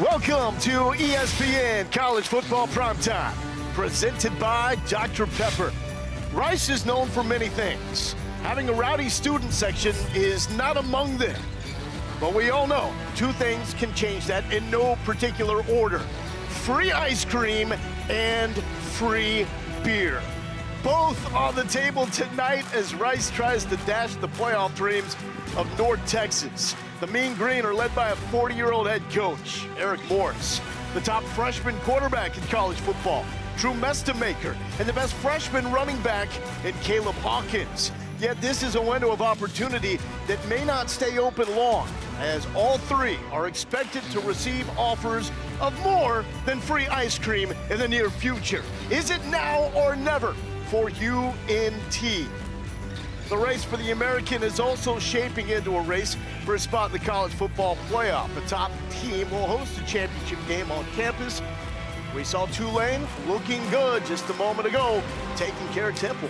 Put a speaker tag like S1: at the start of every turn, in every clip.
S1: Welcome to ESPN College Football Primetime, presented by Dr. Pepper. Rice is known for many things. Having a rowdy student section is not among them. But we all know two things can change that in no particular order: free ice cream and free beer. Both on the table tonight as Rice tries to dash the playoff dreams of North Texas. The Mean Green are led by a 40-year-old head coach, Eric Morris, the top freshman quarterback in college football, Drew Mestemaker, and the best freshman running back in Caleb Hawkins. Yet this is a window of opportunity that may not stay open long, as all three are expected to receive offers of more than free ice cream in the near future. Is it now or never for UNT? The race for the American is also shaping into a race for a spot in the college football playoff. The top team will host a championship game on campus. We saw Tulane looking good just a moment ago, taking care of Temple.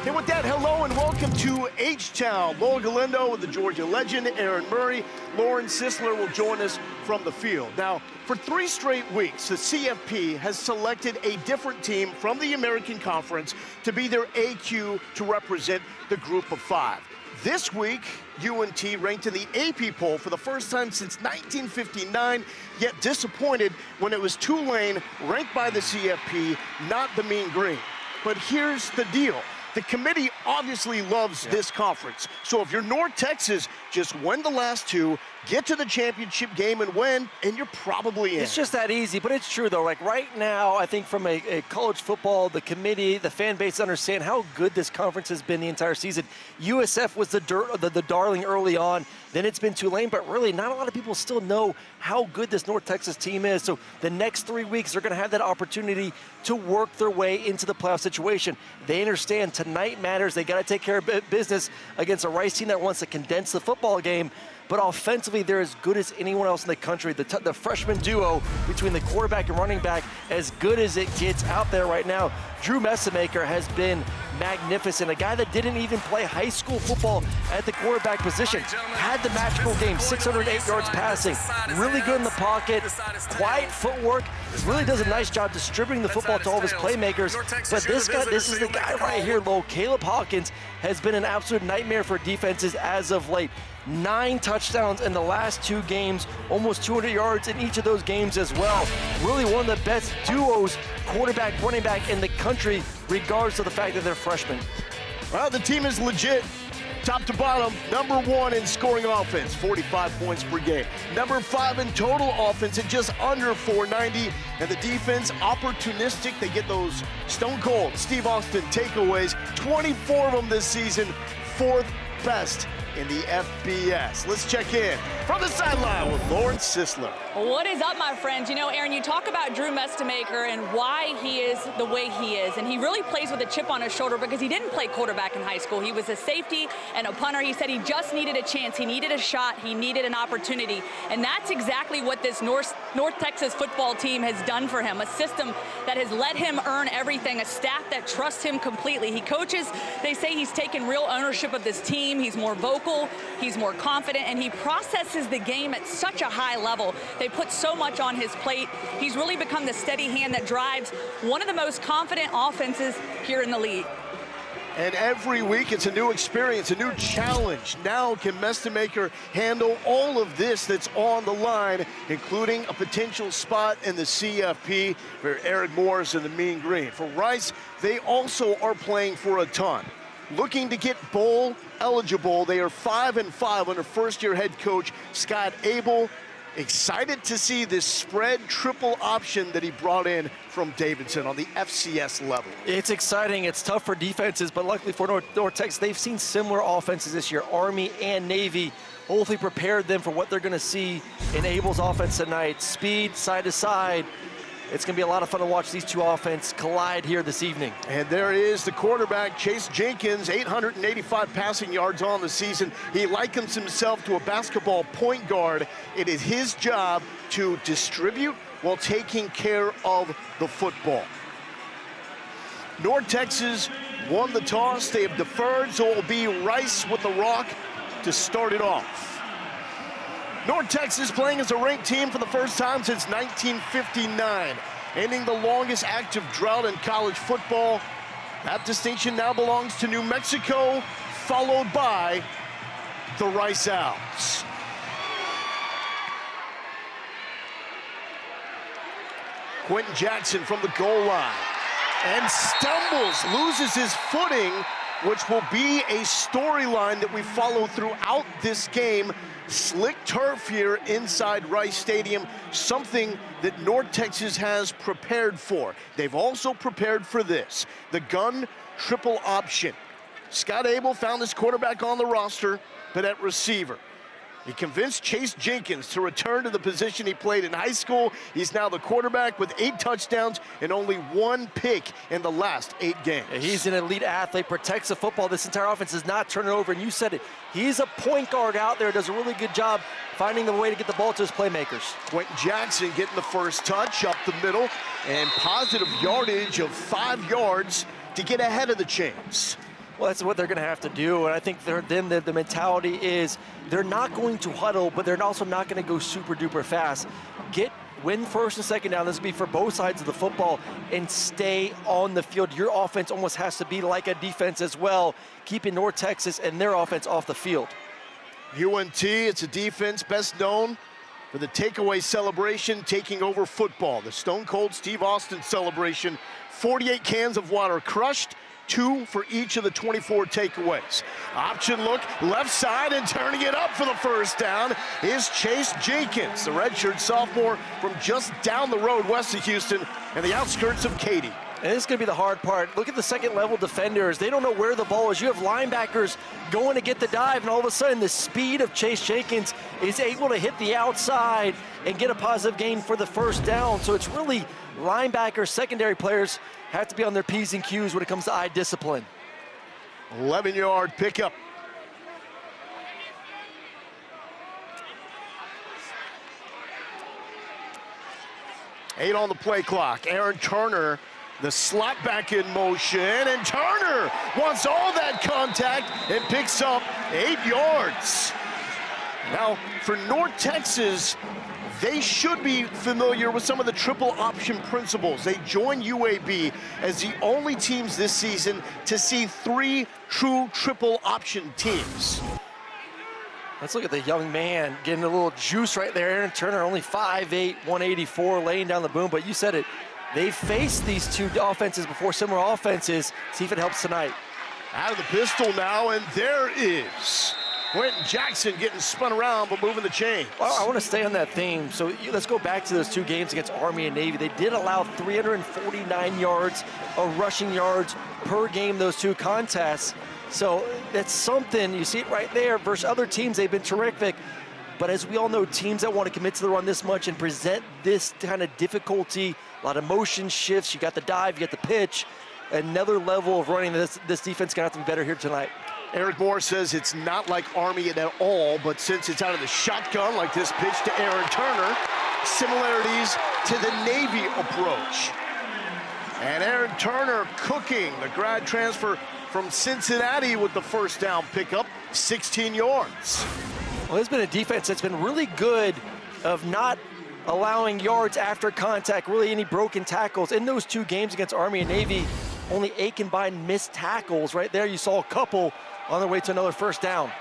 S1: And with that, hello and welcome to H-Town. Lola Galindo with the Georgia legend, Aaron Murray. Lauren Sisler will join us from the field. Now, for 3 straight weeks, the CFP has selected a different team from the American Conference to be their AQ to represent the group of 5. This week, UNT ranked in the AP poll for the first time since 1959, yet disappointed when it was Tulane ranked by the CFP, not the Mean Green. But here's the deal. The committee obviously loves this conference. So if you're North Texas, just win the last 2, get to the championship game and win, and you're probably in.
S2: It's just that easy, but it's true, though. Like right now, I think from a college football, the committee, the fan base understand how good this conference has been the entire season. USF was the darling early on. Then it's been Tulane, but really not a lot of people still know how good this North Texas team is. So the next 3 weeks, they're going to have that opportunity to work their way into the playoff situation. They understand tonight matters. They got to take care of business against a Rice team that wants to condense the football game. But offensively, they're as good as anyone else in the country. The freshman duo between the quarterback and running back, as good as it gets out there right now. Drew Mestemaker has been magnificent. A guy that didn't even play high school football at the quarterback position. Had the magical game, 608 yards passing. Really good in the pocket, quiet footwork. Really does a nice job distributing the football to all of his playmakers. But this is the guy right here, Lowell. Caleb Hawkins has been an absolute nightmare for defenses as of late. 9 touchdowns in the last 2 games, almost 200 yards in each of those games as well. Really one of the best duos, quarterback, running back in the country, regardless of the fact that they're freshmen.
S1: Well, the team is legit. Top to bottom, number 1 in scoring offense, 45 points per game. Number 5 in total offense at just under 490. And the defense, opportunistic. They get those stone cold Steve Austin takeaways, 24 of them this season, 4th best in the FBS. Let's check in from the sideline with Lauren Sisler.
S3: What is up, my friends? You know, Aaron, you talk about Drew Mestemaker and why he is the way he is, and he really plays with a chip on his shoulder because he didn't play quarterback in high school. He was a safety and a punter. He said he just needed a chance. He needed a shot. He needed an opportunity, and that's exactly what this North Texas football team has done for him, a system that has let him earn everything, a staff that trusts him completely. He coaches. They say he's taken real ownership of this team. He's more vocal, he's more confident, and he processes the game at such a high level. They put so much on his plate. He's really become the steady hand that drives one of the most confident offenses here in the league.
S1: And every week it's a new experience, a new challenge. Now can Mestemaker handle all of this that's on the line, including a potential spot in the CFP for Eric Morris and the Mean Green. For Rice, they also are playing for a ton. Looking to get bowl eligible. They are 5-5 under first-year head coach Scott Abel. Excited to see this spread triple option that he brought in from Davidson on the FCS level.
S2: It's exciting. It's tough for defenses, but luckily for North Texas, they've seen similar offenses this year. Army and Navy hopefully prepared them for what they're going to see in Abel's offense tonight. Speed, side to side. It's going to be a lot of fun to watch these two offenses collide here this evening.
S1: And there is the quarterback, Chase Jenkins, 885 passing yards on the season. He likens himself to a basketball point guard. It is his job to distribute while taking care of the football. North Texas won the toss. They have deferred, so it will be Rice with the rock to start it off. North Texas playing as a ranked team for the first time since 1959, ending the longest active drought in college football. That distinction now belongs to New Mexico, followed by the Rice Owls. Quentin Jackson from the goal line and stumbles, loses his footing, which will be a storyline that we follow throughout this game. Slick turf here inside Rice Stadium, something that North Texas has prepared for. They've also prepared for this, the gun triple option. Scott Abel found his quarterback on the roster, but at receiver, he convinced Chase Jenkins to return to the position he played in high school. He's now the quarterback with 8 touchdowns and only 1 pick in the last 8 games.
S2: Yeah, he's an elite athlete, protects the football. This entire offense is not turning over, and you said it. He's a point guard out there, does a really good job finding the way to get the ball to his playmakers.
S1: Quentin Jackson getting the first touch up the middle, and positive yardage of 5 yards to get ahead of the chains.
S2: Well, that's what they're going to have to do, and I think the mentality is they're not going to huddle, but they're also not going to go super duper fast. Win first and second down. This will be for both sides of the football, and stay on the field. Your offense almost has to be like a defense as well, keeping North Texas and their offense off the field.
S1: UNT, it's a defense best known for the takeaway celebration, taking over football. The Stone Cold Steve Austin celebration, 48 cans of water crushed, 2 for each of the 24 takeaways. Option look, left side, and turning it up for the first down is Chase Jenkins, the redshirt sophomore from just down the road west of Houston and the outskirts of Katy.
S2: And this is going to be the hard part. Look at the second-level defenders. They don't know where the ball is. You have linebackers going to get the dive, and all of a sudden the speed of Chase Jenkins is able to hit the outside and get a positive gain for the first down. So it's really linebackers, secondary players have to be on their P's and Q's when it comes to eye discipline.
S1: 11-yard pickup. Eight on the play clock. Aaron Turner, the slot back in motion, and Turner wants all that contact and picks up 8 yards. Now, for North Texas, they should be familiar with some of the triple option principles. They joined UAB as the only teams this season to see 3 true triple option teams.
S2: Let's look at the young man getting a little juice right there. Aaron Turner, only 5'8", 184, laying down the boom, but you said it. They faced these 2 offenses before, similar offenses. See if it helps tonight.
S1: Out of the pistol now, and there is Quentin Jackson getting spun around but moving the chains.
S2: Well, I want to stay on that theme. So let's go back to those 2 games against Army and Navy. They did allow 349 yards of rushing yards per game, those 2 contests. So that's something, you see it right there, versus other teams, they've been terrific. But as we all know, teams that want to commit to the run this much and present this kind of difficulty, a lot of motion shifts, you got the dive, you got the pitch, another level of running. This defense is going to have to be better here tonight.
S1: Eric Moore says it's not like Army at all, but since it's out of the shotgun, like this pitch to Aaron Turner, similarities to the Navy approach. And Aaron Turner cooking, the grad transfer from Cincinnati with the first down pickup, 16 yards.
S2: Well, there's been a defense that's been really good of not allowing yards after contact, really any broken tackles. In those 2 games against Army and Navy, only 8 combined missed tackles. Right there, you saw a couple on their way to another first down.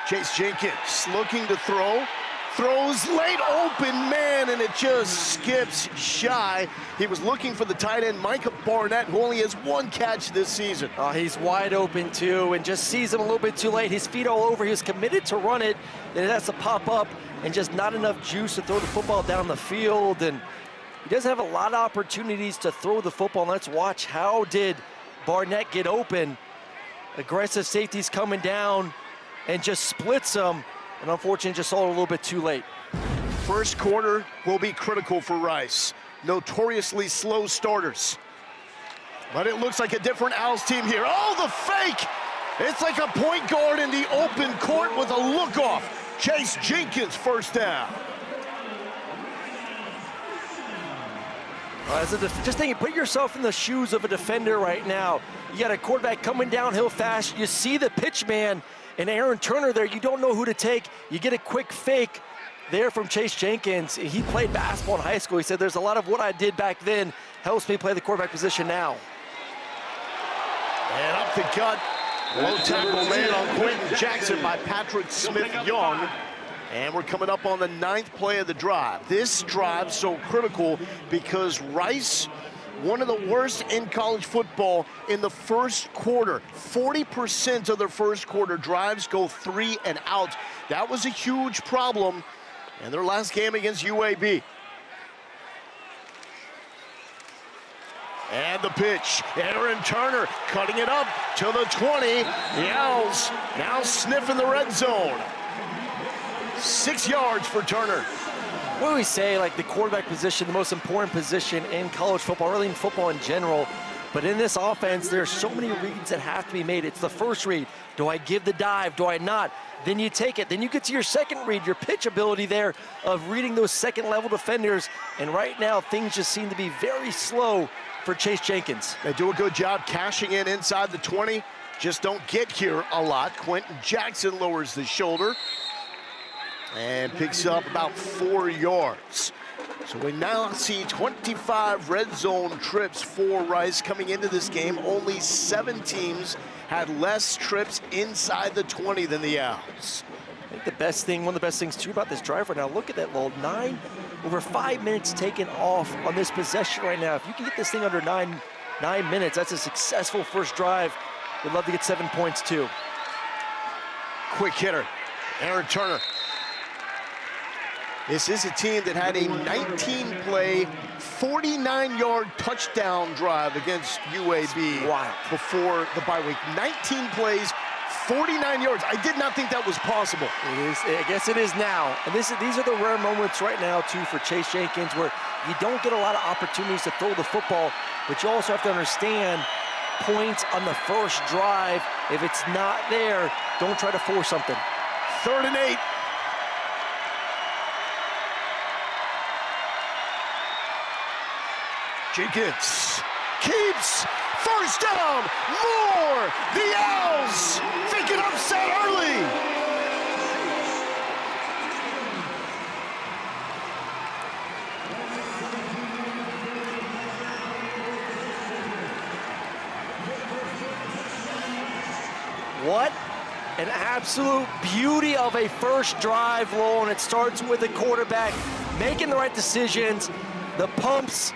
S1: Chase Jenkins looking to throw. Throws late open, man, and it just skips shy. He was looking for the tight end, Micah Barnett, who only has 1 catch this season.
S2: He's wide open, too, and just sees him a little bit too late. His feet all over. He was committed to run it, and it has to pop up, and just not enough juice to throw the football down the field. And he doesn't have a lot of opportunities to throw the football. Let's watch how did Barnett get open. Aggressive safeties coming down and just splits them. And unfortunately, just saw it a little bit too late.
S1: First quarter will be critical for Rice. Notoriously slow starters. But it looks like a different Owls team here. Oh, the fake! It's like a point guard in the open court with a look-off. Chase Jenkins, first down.
S2: Just think, put yourself in the shoes of a defender right now. You got a quarterback coming downhill fast. You see the pitch man and Aaron Turner there. You don't know who to take. You get a quick fake there from Chase Jenkins. He played basketball in high school. He said, there's a lot of what I did back then helps me play the quarterback position now.
S1: And up the gut. Low tackle made on Quentin Jackson by Patrick Smith-Young. And we're coming up on the 9th play of the drive. This drive so critical because Rice, one of the worst in college football in the first quarter. 40% of their first quarter drives go 3 and out. That was a huge problem in their last game against UAB. And the pitch, Aaron Turner cutting it up to the 20. The Owls now sniffing the red zone. 6 yards for Turner.
S2: What do we say, like the quarterback position, the most important position in college football, really in football in general. But in this offense, there's so many reads that have to be made. It's the first read. Do I give the dive? Do I not? Then you take it. Then you get to your second read, your pitch ability there of reading those second-level defenders. And right now, things just seem to be very slow for Chase Jenkins.
S1: They do a good job cashing in inside the 20. Just don't get here a lot. Quentin Jackson lowers the shoulder and picks up about 4 yards. So we now see 25 red zone trips for Rice coming into this game. Only 7 teams had less trips inside the 20 than the Owls.
S2: I think the best thing, one of the best things too about this drive right now, look at that little over 5 minutes taken off on this possession right now. If you can get this thing under nine minutes, that's a successful first drive. We'd love to get 7 points too.
S1: Quick hitter, Aaron Turner. This is a team that had a 19-play, 49-yard touchdown drive against UAB before the bye week. 19 plays, 49 yards. I did not think that was possible.
S2: It is. I guess it is now. And these are the rare moments right now, too, for Chase Jenkins, where you don't get a lot of opportunities to throw the football, but you also have to understand points on the first drive. If it's not there, don't try to force something.
S1: 3rd and 8. Jenkins keeps, first down, more. The Owls thinking upset early.
S2: What an absolute beauty of a first drive, Lowell, and it starts with the quarterback making the right decisions, the pumps,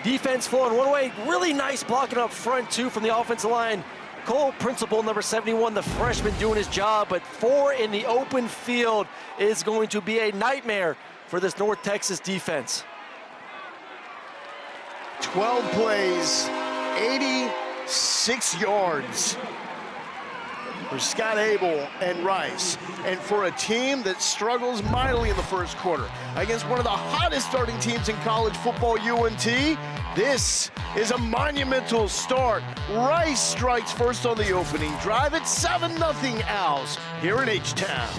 S2: defense flowing one way. Really nice blocking up front, too, from the offensive line. Cole Principal, number 71, the freshman, doing his job, but 4 in the open field is going to be a nightmare for this North Texas defense.
S1: 12 plays, 86 yards for Scott Abel and Rice. And for a team that struggles mightily in the first quarter against one of the hottest starting teams in college football, UNT, this is a monumental start. Rice strikes first on the opening drive at 7-0 Owls here in H-Town.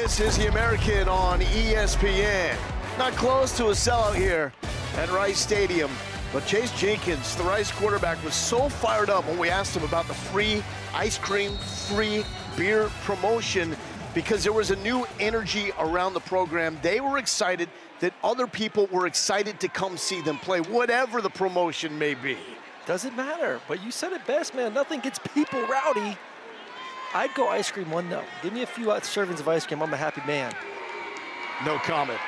S1: This is the American on ESPN. Not close to a sellout here at Rice Stadium, but Chase Jenkins, the Rice quarterback, was so fired up when we asked him about the free ice cream, free beer promotion because there was a new energy around the program. They were excited that other people were excited to come see them play, whatever the promotion may be.
S2: Doesn't matter, but you said it best, man. Nothing gets people rowdy. I'd go ice cream 1-0. Give me a few servings of ice cream. I'm a happy man.
S1: No comment.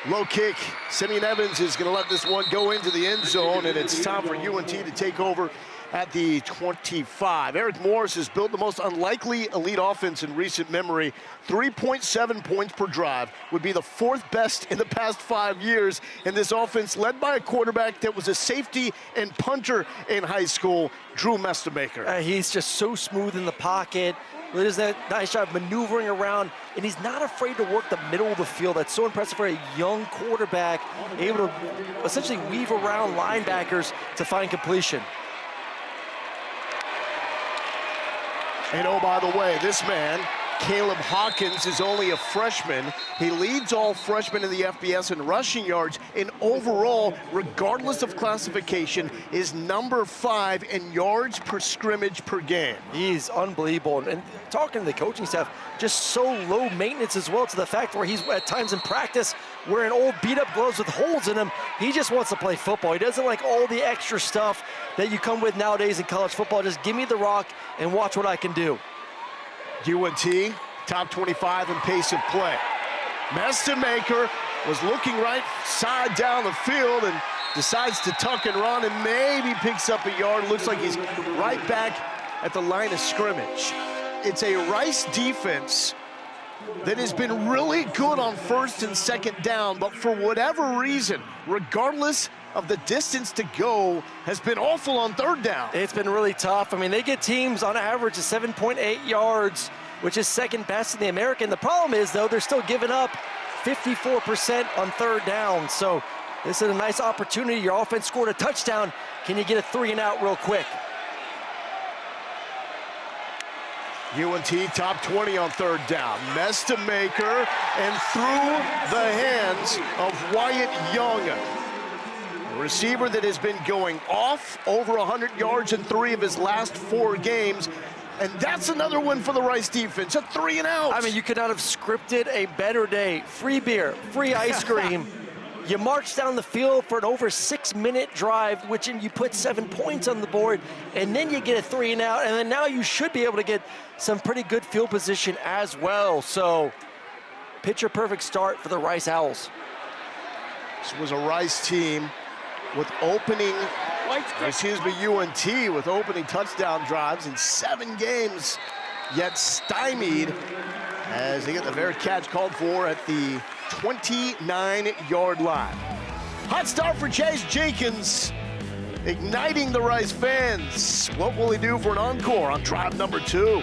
S1: Low kick. Simeon Evans is going to let this one go into the end zone, and it's time for UNT to take over at the 25. Eric Morris has built the most unlikely elite offense in recent memory. 3.7 points per drive would be the fourth best in the past 5 years. And this offense led by a quarterback that was a safety and punter in high school, Drew Mestemaker.
S2: He's just so smooth in the pocket. Really does that nice job maneuvering around, and he's not afraid to work the middle of the field. That's so impressive for a young quarterback, able to essentially weave around linebackers to find completion.
S1: And oh, by the way, this man, Caleb Hawkins, is only a freshman. He leads all freshmen in the FBS in rushing yards, and overall, regardless of classification, is number 5 in yards per scrimmage per game.
S2: He's unbelievable. And talking to the coaching staff, just so low maintenance as well, to the fact where he's at times in practice wearing old beat-up gloves with holes in them. He just wants to play football. He doesn't like all the extra stuff that you come with nowadays in college football. Just give me the rock and watch what I can do.
S1: UNT, top 25 in pace of play. Mestemaker was looking right side down the field and decides to tuck and run and maybe picks up a yard. Looks like he's right back at the line of scrimmage. It's a Rice defense that has been really good on first and second down, but for whatever reason, regardless of the distance to go, has been awful on third down.
S2: It's been really tough. I mean, they get teams on average of 7.8 yards, which is second best in the American. The problem is, though, they're still giving up 54% on third down. So this is a nice opportunity. Your offense scored a touchdown. Can you get a 3-and-out real quick?
S1: UNT top 20 on third down. Mestemaker, and through the hands of Wyatt Young. A receiver that has been going off, over 100 yards in 3 of his last 4 games. And that's another one for the Rice defense, a 3-and-out.
S2: I mean, you could not have scripted a better day. Free beer, free ice cream. You march down the field for an over 6-minute drive, which you put 7 points on the board, and then you get a 3-and-out, and then now you should be able to get some pretty good field position as well. So, picture perfect start for the Rice Owls.
S1: This was a Rice team with opening, UNT with opening touchdown drives in 7 games, yet stymied as they get the very catch called for at the 29-yard line. Hot start for Chase Jenkins, igniting the Rice fans. What will he do for an encore on drive number 2?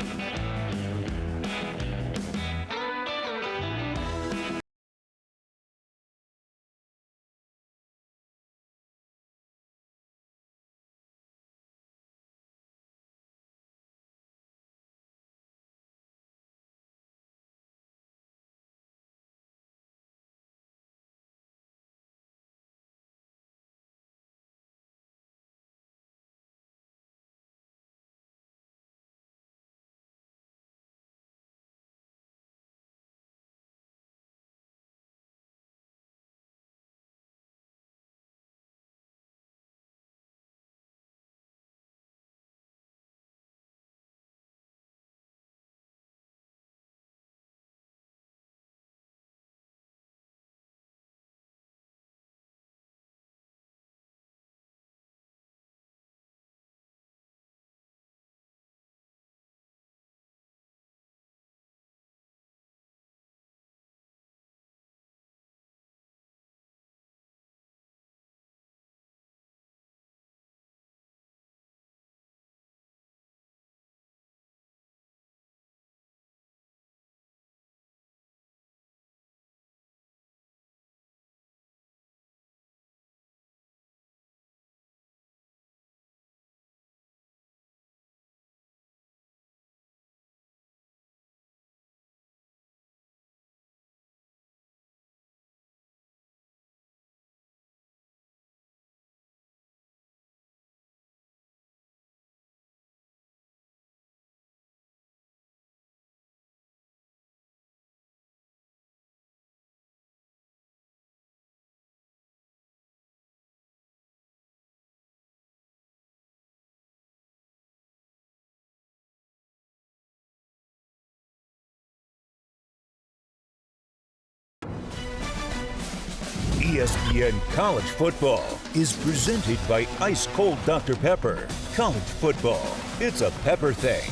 S4: ESPN College Football is presented by Ice Cold Dr. Pepper. College football, it's a pepper thing.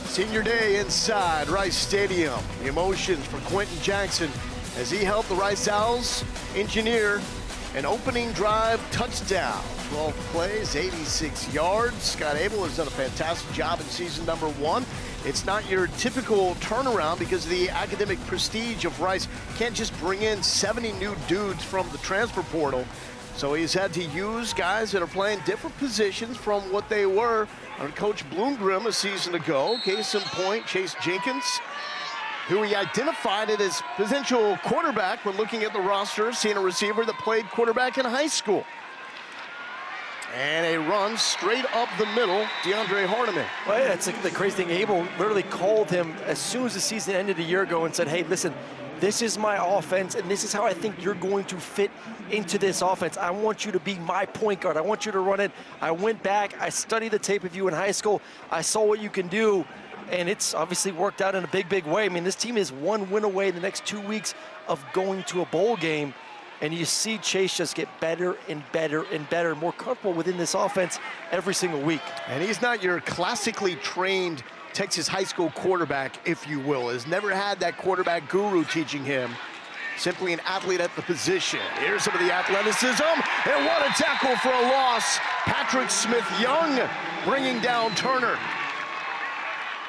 S1: Senior day inside Rice Stadium. The emotions for Quentin Jackson as he helped the Rice Owls engineer an opening drive touchdown. 12 plays, 86 yards. Scott Abel has done a fantastic job in season number 1. It's not your typical turnaround because of the academic prestige of Rice. Can't just bring in 70 new dudes from the transfer portal. So he's had to use guys that are playing different positions from what they were under Coach Bloomgrim a season ago. Case in point, Chase Jenkins, who he identified as potential quarterback when looking at the roster, seeing a receiver that played quarterback in high school. And a run straight up the middle, DeAndre Hardiman.
S2: Well, that's the crazy thing. Abel literally called him as soon as the season ended a year ago and said, hey, listen, this is my offense, and this is how I think you're going to fit into this offense. I want you to be my point guard. I want you to run it. I went back. I studied the tape of you in high school. I saw what you can do, and it's obviously worked out in a big, big way. I mean, this team is one win away in the next 2 weeks of going to a bowl game. And you see Chase just get better and better and better, more comfortable within this offense every single week.
S1: And he's not your classically trained Texas high school quarterback, if you will. Has never had that quarterback guru teaching him. Simply an athlete at the position. Here's some of the athleticism, and what a tackle for a loss. Patrick Smith-Young bringing down Turner.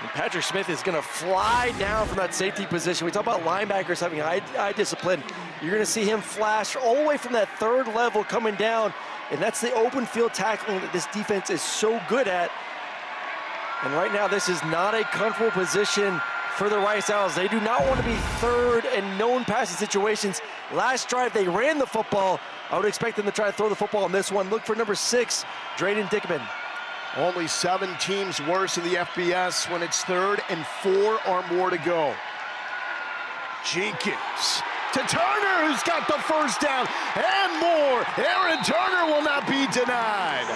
S2: And Patrick Smith is going to fly down from that safety position. We talk about linebackers having eye discipline. You're going to see him flash all the way from that third level coming down, and that's the open field tackling that this defense is so good at. And right now, this is not a comfortable position for the Rice Owls. They do not want to be third in known passing situations. Last drive, they ran the football. I would expect them to try to throw the football on this one. Look for number 6, Drayden Dickman.
S1: Only 7 teams worse in the FBS when it's 3rd and 4 or more to go. Jenkins to Turner, who's got the first down, and more. Aaron Turner will not be denied.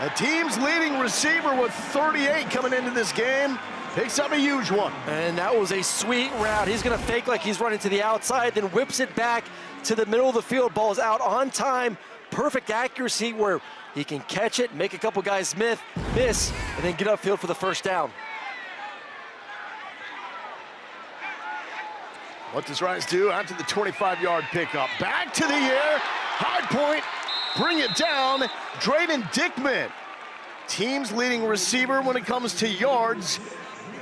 S1: The team's leading receiver with 38 coming into this game picks up a huge one.
S2: And that was a sweet route. He's going to fake like he's running to the outside, then whips it back to the middle of the field. Ball's out on time. Perfect accuracy where he can catch it, make a couple guys miss, and then get upfield for the first down.
S1: What does Rice do after the 25-yard pickup? Back to the air, high point, bring it down. Drayden Dickman, team's leading receiver when it comes to yards.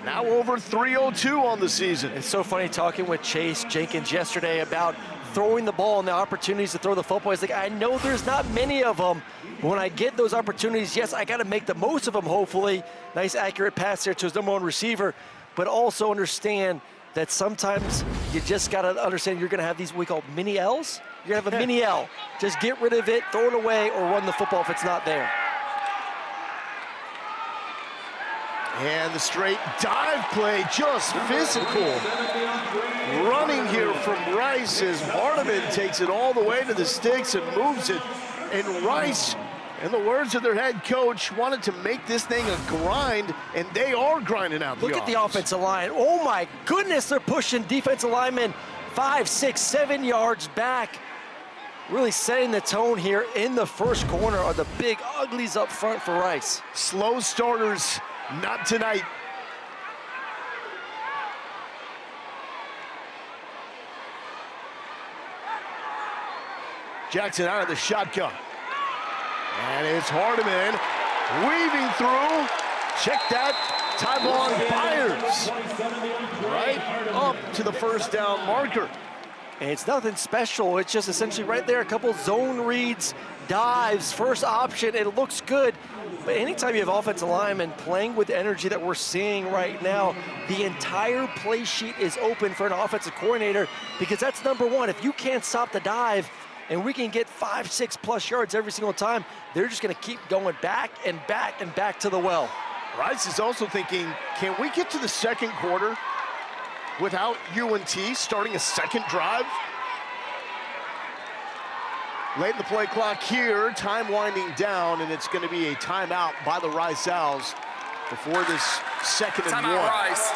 S1: Now over 302 on the season.
S2: It's so funny talking with Chase Jenkins yesterday about throwing the ball and the opportunities to throw the football. He's like, I know there's not many of them, but when I get those opportunities, yes, I got to make the most of them, hopefully. Nice accurate pass there to his number 1 receiver, but also understand that sometimes you just got to understand you're going to have these what we call mini L's. You're going to have a mini L. Just get rid of it, throw it away, or run the football if it's not there.
S1: And the straight dive play, just physical. Running here from Rice as Hardiman takes it all the way to the sticks and moves it. And Rice, in the words of their head coach, wanted to make this thing a grind, and they are grinding out the
S2: Look at the offensive line. Oh my goodness, they're pushing defensive linemen 5, 6, 7 yards back. Really setting the tone here in the first corner are the big uglies up front for Rice.
S1: Slow starters, not tonight. Jackson out of the shotgun. And it's Hardiman weaving through. Check that, Tyvon Byers. Right up to the first down marker.
S2: And it's nothing special. It's just essentially right there, a couple zone reads, dives, first option. It looks good. But anytime you have offensive linemen playing with energy that we're seeing right now, the entire play sheet is open for an offensive coordinator because that's number 1. If you can't stop the dive, and we can get 5, 6+ yards every single time, they're just going to keep going back and back and back to the well.
S1: Rice is also thinking, can we get to the second quarter without UNT starting a second drive? Late in the play clock here, time winding down, and it's going to be a timeout by the Rice Owls before this 2nd and 1.
S5: Timeout, Rice.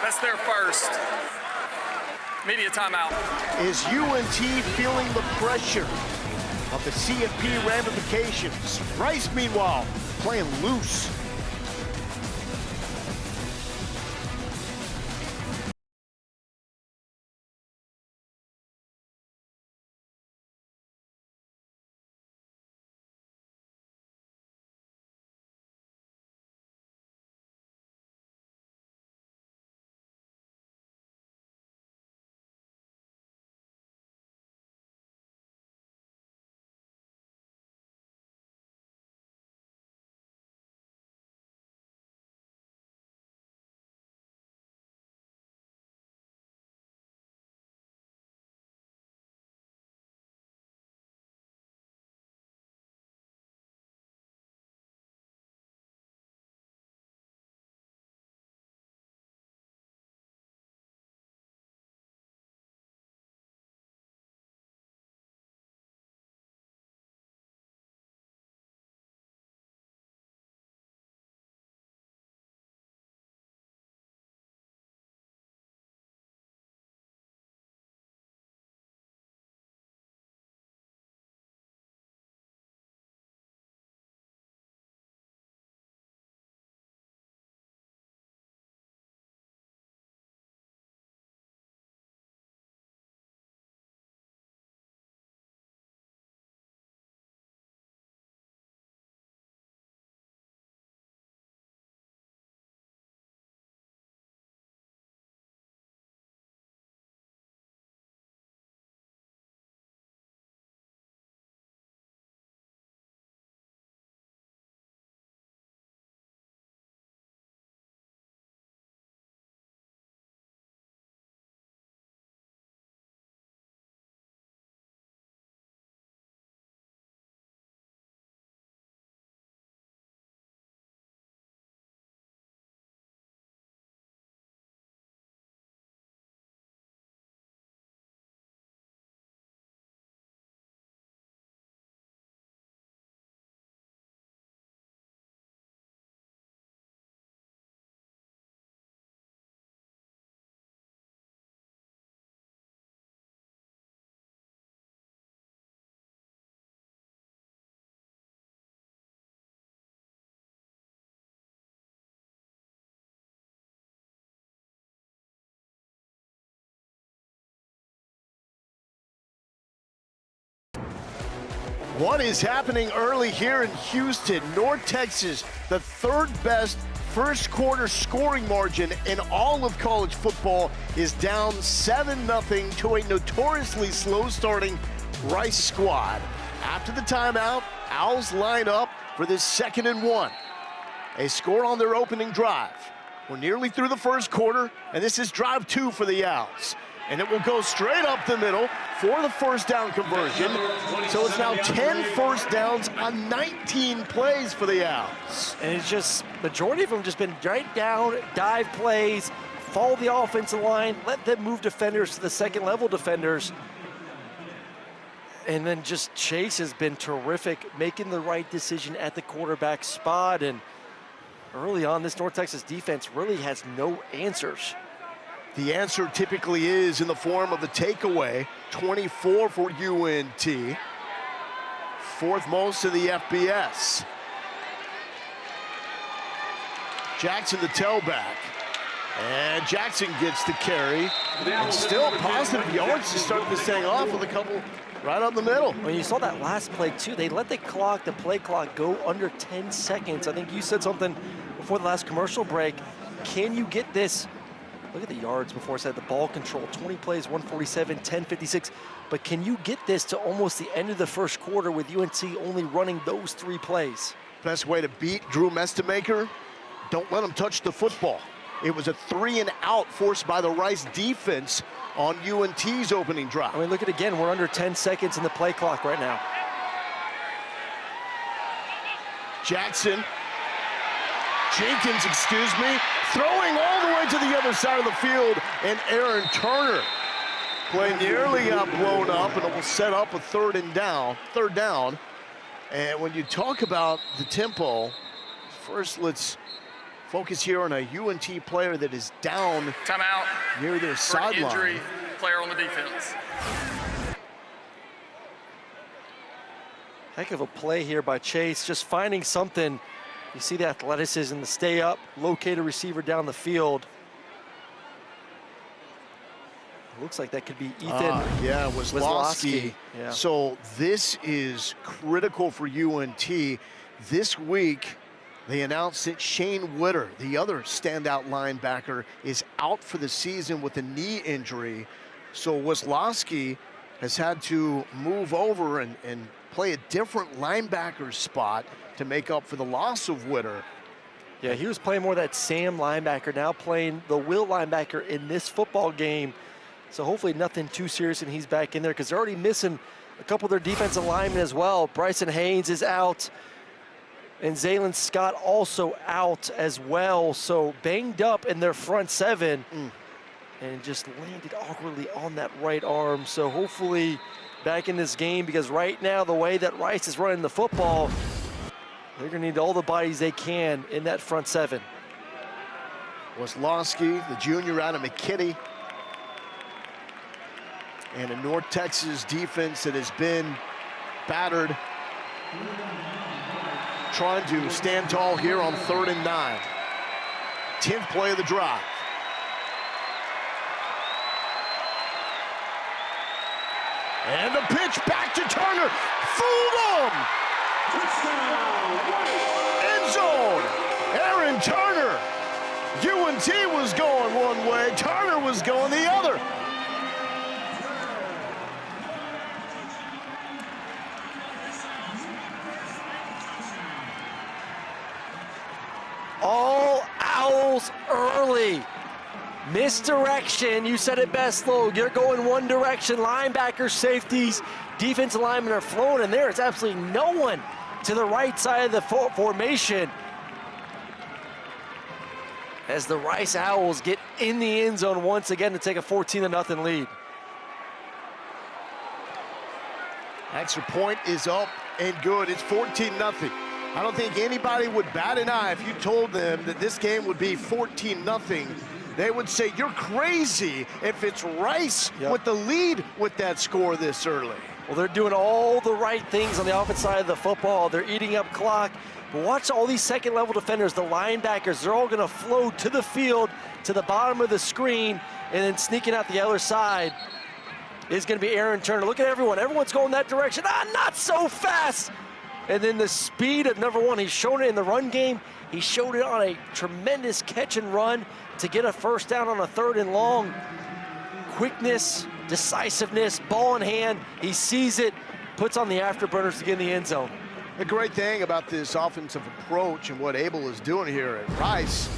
S5: That's their first. Media timeout.
S1: Is UNT feeling the pressure of the CFP ramifications? Rice, meanwhile, playing loose. What is happening early here in Houston, North Texas, the third best first quarter scoring margin in all of college football, is down 7-0 to a notoriously slow starting Rice squad. After the timeout, Owls line up for this 2nd and 1. A score on their opening drive. We're nearly through the first quarter, and this is drive 2 for the Owls. And it will go straight up the middle for the first down conversion. So it's now 10 first downs on 19 plays for the Owls.
S2: And it's just, majority of them just been right down, dive plays, follow the offensive line, let them move defenders to the second level defenders. And then just Chase has been terrific, making the right decision at the quarterback spot. And early on, this North Texas defense really has no answers.
S1: The answer typically is in the form of the takeaway, 24 for UNT, fourth most in the FBS. Jackson the tailback, and Jackson gets the carry, and still positive yards to start this thing off with a couple right up the middle.
S2: When you saw that last play too, they let the play clock go under 10 seconds. I think you said something before the last commercial break. Can you get this? Look at the yards before I said the ball control, 20 plays, 147, 1056. But can you get this to almost the end of the first quarter with UNC only running those 3 plays?
S1: Best way to beat Drew Mestemaker, don't let him touch the football. It was a 3-and-out forced by the Rice defense on UNT's opening drive.
S2: I mean, look at it again, we're under 10 seconds in the play clock right now.
S1: Jenkins, throwing all the way to the other side of the field, and Aaron Turner play nearly got blown up, and it will set up a third down. And when you talk about the tempo, first let's focus here on a UNT player that is down
S5: Timeout.
S1: near their sideline.
S5: player on the defense.
S2: Heck of a play here by Chase, just finding something. You see the athleticism to stay up, locate a receiver down the field. It looks like that could be Ethan.
S1: Yeah, Wisłowski.
S2: Yeah.
S1: So this is critical for UNT. This week, they announced that Shane Witter, the other standout linebacker, is out for the season with a knee injury. So Wisłowski has had to move over and play a different linebacker spot to make up for the loss of Witter.
S2: Yeah, he was playing more that Sam linebacker, now playing the Will linebacker in this football game. So hopefully nothing too serious and he's back in there, because they're already missing a couple of their defensive linemen as well. Bryson Haynes is out, and Zaylen Scott also out as well. So banged up in their front seven, and just landed awkwardly on that right arm. So hopefully back in this game, because right now the way that Rice is running the football, they're gonna need all the bodies they can in that front seven.
S1: Wisłowski, the junior out of McKinney, and a North Texas defense that has been battered, trying to stand tall here on 3rd and 9. 10th play of the drive. And the pitch back to Turner. Fooled him! End zone. Aaron Turner. UNT was going one way. Turner was going the other.
S2: All Owls early. Misdirection, you said it best, Lo. You're going one direction. Linebackers, safeties, defensive linemen are flowing in there. It's absolutely no one to the right side of the formation as the Rice Owls get in the end zone once again to take a 14-0 lead.
S1: Extra point is up and good. It's 14-0. I don't think anybody would bat an eye if you told them that this game would be 14-0. They would say, you're crazy if it's Rice with the lead with that score this early.
S2: Well, they're doing all the right things on the offensive side of the football. They're eating up clock. But watch all these second-level defenders, the linebackers, they're all going to flow to the field, to the bottom of the screen, and then sneaking out the other side is going to be Aaron Turner. Look at everyone. Everyone's going that direction. Not so fast. And then the speed of number one, he's shown it in the run game. He showed it on a tremendous catch and run to get a first down on a 3rd and long. Quickness, decisiveness, ball in hand. He sees it, puts on the afterburners to get in the end zone.
S1: The great thing about this offensive approach and what Abel is doing here at Rice,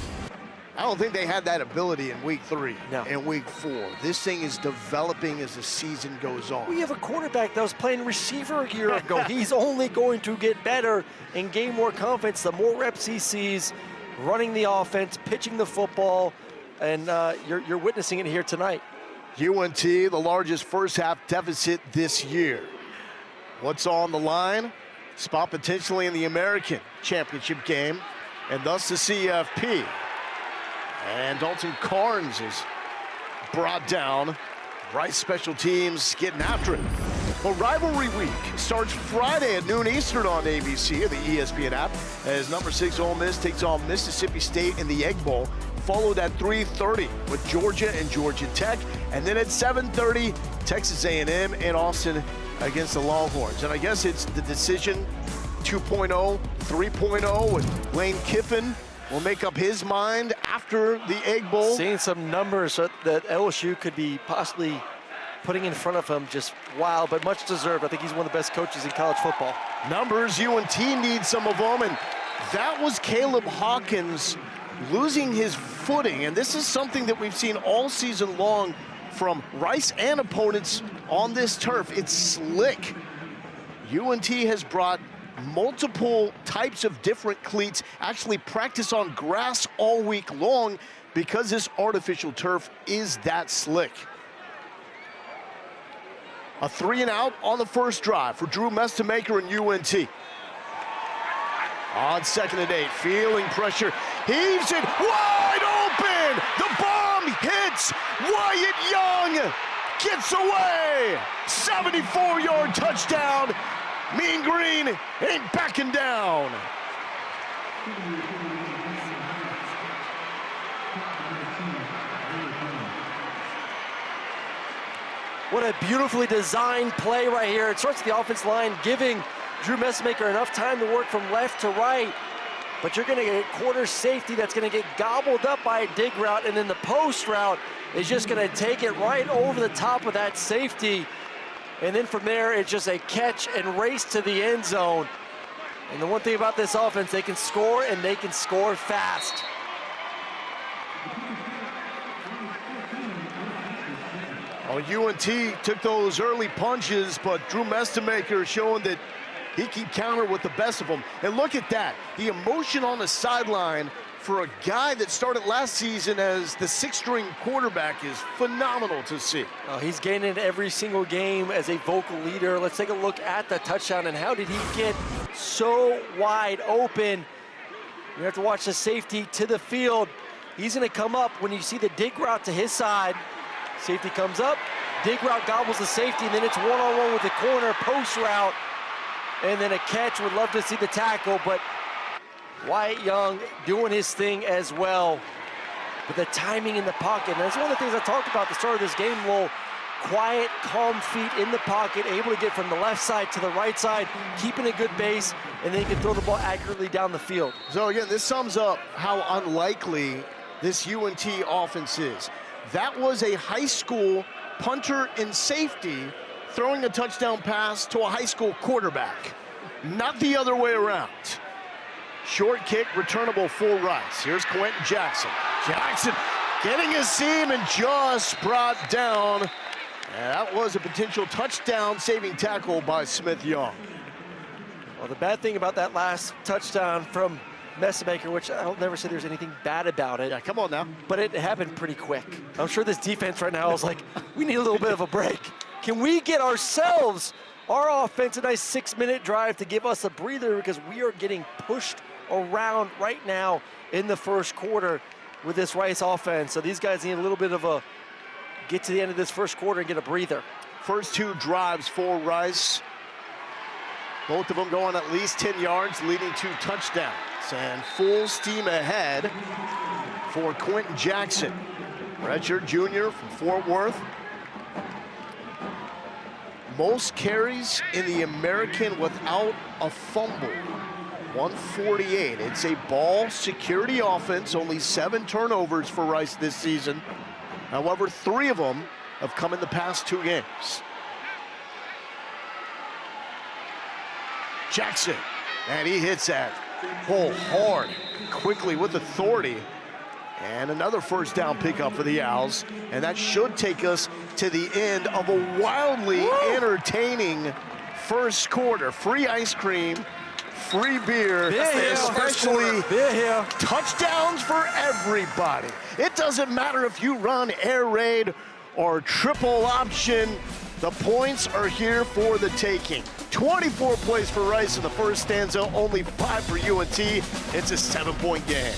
S1: I don't think they had that ability in week 3 and week 4. This thing is developing as the season goes on.
S2: We have a quarterback that was playing receiver a year ago. He's only going to get better and gain more confidence the more reps he sees running the offense, pitching the football, and you're witnessing it here tonight.
S1: UNT, the largest first-half deficit this year. What's on the line? Spot potentially in the American Championship game, and thus the CFP. And Dalton Carnes is brought down. Rice special teams getting after it. Well, rivalry week starts Friday at noon Eastern on ABC or the ESPN app as number 6 Ole Miss takes on Mississippi State in the Egg Bowl, followed at 3:30 with Georgia and Georgia Tech, and then at 7:30 Texas A&M and Austin against the Longhorns. And I guess it's the decision 2.0, 3.0 with Lane Kiffin will make up his mind after the Egg Bowl.
S2: Seeing some numbers that LSU could be possibly putting in front of him, just wow, but much deserved. I think he's one of the best coaches in college football.
S1: Numbers, UNT needs some of them, and that was Caleb Hawkins losing his footing. And this is something that we've seen all season long from Rice and opponents on this turf. It's slick. UNT has brought multiple types of different cleats, actually practice on grass all week long because this artificial turf is that slick. A 3-and-out on the first drive for Drew Mestamaker and UNT. On 2nd and 8, feeling pressure, heaves it wide open. The bomb hits Wyatt Young. gets away. 74-yard touchdown. Mean Green ain't backing down.
S2: What a beautifully designed play right here. It starts the offense line, giving Drew Messmaker enough time to work from left to right. But you're gonna get a quarter safety that's gonna get gobbled up by a dig route, and then the post route is just gonna take it right over the top of that safety. And then from there, it's just a catch and race to the end zone. And the one thing about this offense, they can score, and they can score fast.
S1: Well, UNT took those early punches, but Drew Messmaker showing that he can counter with the best of them. And look at that. The emotion on the sideline for a guy that started last season as the sixth-string quarterback is phenomenal to see.
S2: Oh, he's gaining every single game as a vocal leader. Let's take a look at the touchdown, and how did he get so wide open? You have to watch the safety to the field. He's gonna come up when you see the dig route to his side. Safety comes up, dig route gobbles the safety, and then it's one-on-one with the corner, post route, and then a catch. Would love to see the tackle, but Wyatt Young doing his thing as well. But the timing in the pocket, and that's one of the things I talked about at the start of this game, Lowell. Quiet, calm feet in the pocket, able to get from the left side to the right side, keeping a good base, and then he can throw the ball accurately down the field.
S1: So again, this sums up how unlikely this UNT offense is. That was a high school punter and safety throwing a touchdown pass to a high school quarterback, not the other way around. Short kick, returnable for Rice. Here's Quentin Jackson. Jackson getting his seam and just brought down. And that was a potential touchdown saving tackle by Smith Young.
S2: Well, the bad thing about that last touchdown from Messmaker, which I'll never say there's anything bad about it.
S1: Yeah, come on now.
S2: But it happened pretty quick. I'm sure this defense right now is like, we need a little bit of a break. Can we get ourselves, our offense, a nice 6-minute drive to give us a breather, because we are getting pushed around right now in the first quarter with this Rice offense. So these guys need a little bit of a get to the end of this first quarter and get a breather.
S1: First two drives for Rice. Both of them going at least 10 yards, leading to touchdowns. And full steam ahead for Quentin Jackson, redshirt junior from Fort Worth. Most carries in the American without a fumble, 148. It's a ball security offense, only 7 turnovers for Rice this season. However, 3 of them have come in the past 2 games. Jackson, and he hits that hole hard, quickly with authority. And another first down pickup for the Owls. And that should take us to the end of a wildly entertaining first quarter. Free ice cream, free beer, especially touchdowns for everybody. It doesn't matter if you run air raid or triple option, the points are here for the taking. 24 plays for Rice in the first stanza, only 5 for UNT. It's a 7-point game.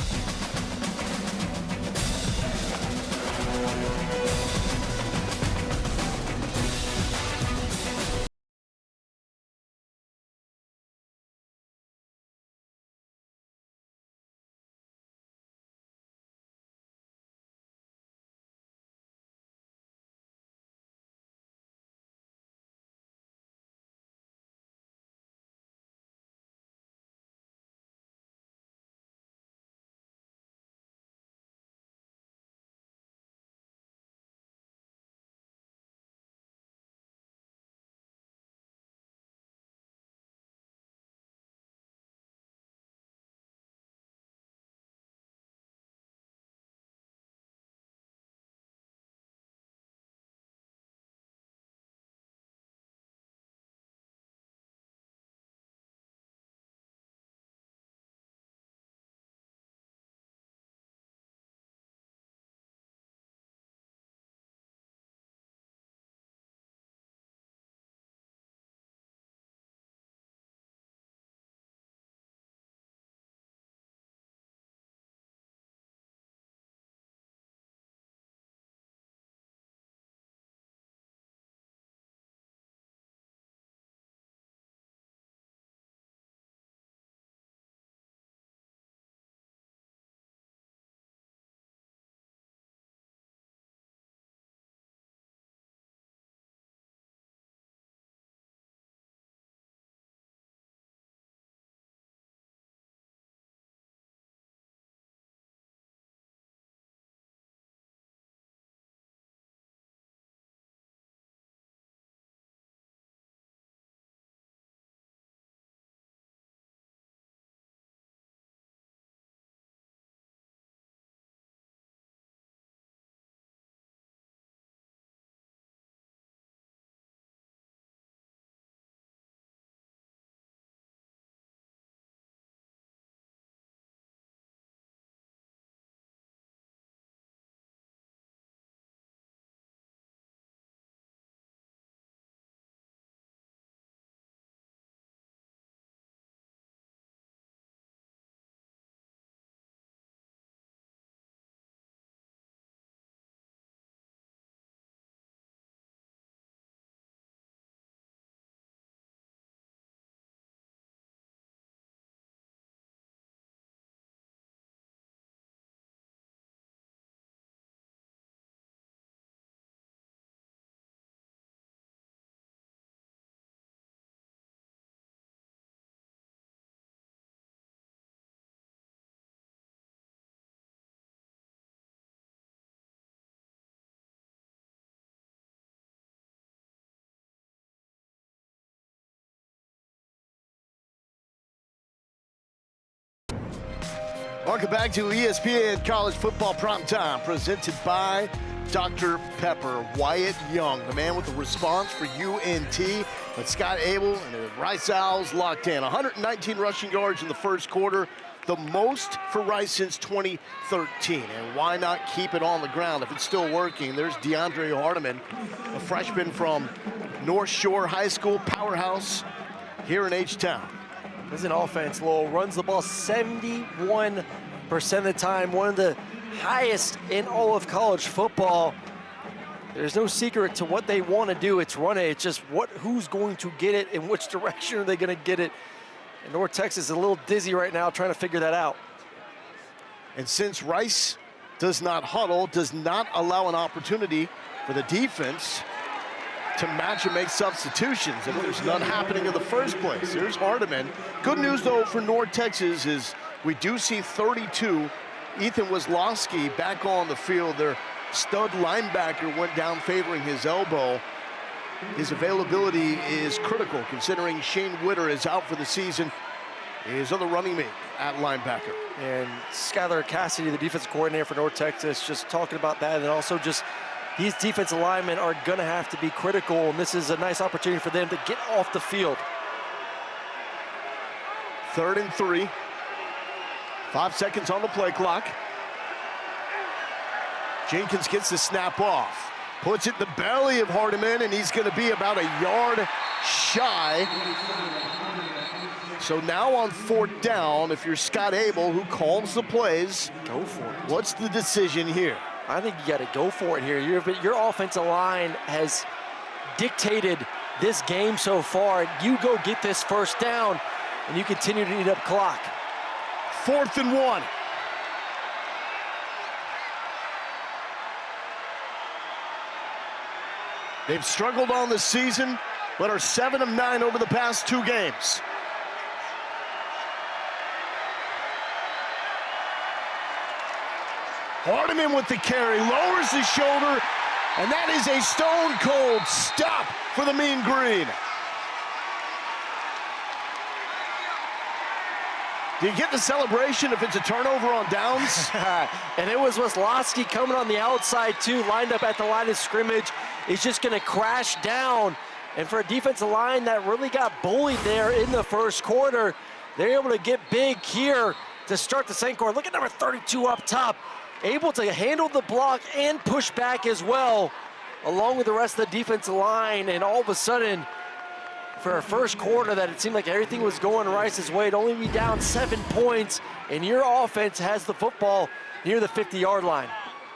S1: Welcome back to ESPN College Football Primetime, presented by Dr. Pepper. Wyatt Young, the man with the response for UNT. But Scott Abel and the Rice Owls locked in. 119 rushing yards in the first quarter, the most for Rice since 2013. And why not keep it on the ground if it's still working? There's DeAndre Hardiman, a freshman from North Shore High School, powerhouse here in H-Town.
S2: This is an offense, Lowell runs the ball 71% of the time, one of the highest in all of college football. There's no secret to what they want to do. It's run it. It's just who's going to get it, in which direction are they going to get it. And North Texas is a little dizzy right now trying to figure that out.
S1: And since Rice does not huddle, does not allow an opportunity for the defense to match and make substitutions, and there's none happening in the first place. Here's Hardiman. Good news, though, for North Texas is we do see 32. Ethan Wisłowski back on the field. Their stud linebacker went down favoring his elbow. His availability is critical considering Shane Witter is out for the season. His other running mate at linebacker.
S2: And Skylar Cassidy, the defensive coordinator for North Texas, just talking about that, and also just these defensive linemen are going to have to be critical, and this is a nice opportunity for them to get off the field.
S1: 3rd and 3. 5 seconds on the play clock. Jenkins gets the snap off. Puts it in the belly of Hardiman, and he's going to be about a yard shy. So now on 4th down, if you're Scott Abel, who calls the plays,
S2: go for it.
S1: What's the decision here?
S2: I think you got to go for it here. Your offensive line has dictated this game so far. You go get this first down, and you continue to eat up clock.
S1: 4th and 1. They've struggled on the season, but are 7 of 9 over the past 2 games. Hardiman with the carry, lowers his shoulder, and that is a stone-cold stop for the Mean Green. Do you get the celebration if it's a turnover on downs?
S2: And it was Wisłowski coming on the outside too, lined up at the line of scrimmage. He's just gonna crash down. And for a defensive line that really got bullied there in the first quarter, they're able to get big here to start the second quarter. Look at number 32 up top, able to handle the block and push back as well, along with the rest of the defensive line. And all of a sudden, for a first quarter that it seemed like everything was going Rice's way, it'd only be down 7 points, and your offense has the football near the 50-yard line.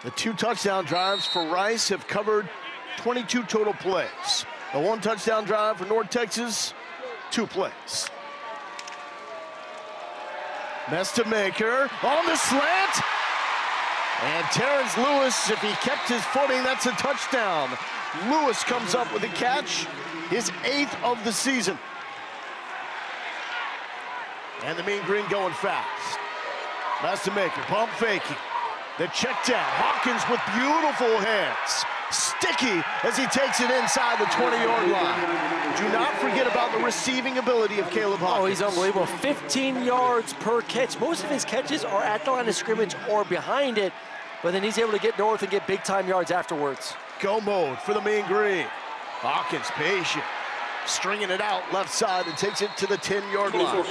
S1: The 2 touchdown drives for Rice have covered 22 total plays. The 1 touchdown drive for North Texas, 2 plays. Mestamaker on the slant. And Terrence Lewis, if he kept his footing, that's a touchdown. Lewis comes up with a catch, his 8th of the season. And the Mean Green going fast. Mestamaker, pump faking. The check down, Hawkins with beautiful hands. Sticky as he takes it inside the 20-yard line. Do not forget about the receiving ability of Caleb Hawkins.
S2: Oh, he's unbelievable. 15 yards per catch. Most of his catches are at the line of scrimmage or behind it, but then he's able to get north and get big-time yards afterwards.
S1: Go mode for the Mean Green. Hawkins patient, stringing it out left side and takes it to the 10-yard line.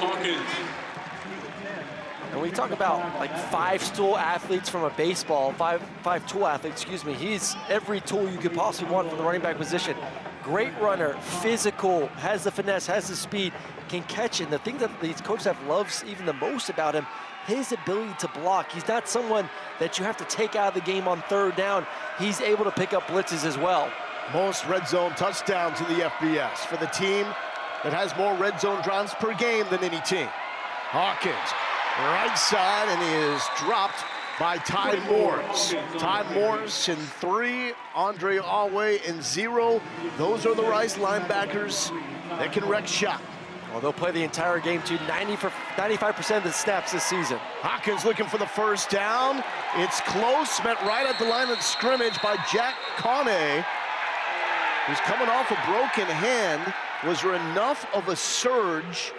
S2: And we talk about like 5-tool athletes from a baseball, five-tool athletes, excuse me. He's every tool you could possibly want from the running back position. Great runner, physical, has the finesse, has the speed, can catch it. And the thing that these coaches have loves even the most about him, his ability to block. He's not someone that you have to take out of the game on 3rd down. He's able to pick up blitzes as well.
S1: Most red zone touchdowns in the FBS for the team that has more red zone drives per game than any team. Hawkins, right side, and he is dropped by Ty Morris. Ty Morris in 3, Andre Alway in 0. Those are the Rice linebackers that can wreck shop.
S2: Well, they'll play the entire game too, 95% of the snaps this season.
S1: Hawkins looking for the first down. It's close, met right at the line of scrimmage by Jack Coney, who's coming off a broken hand. Was there enough of a surge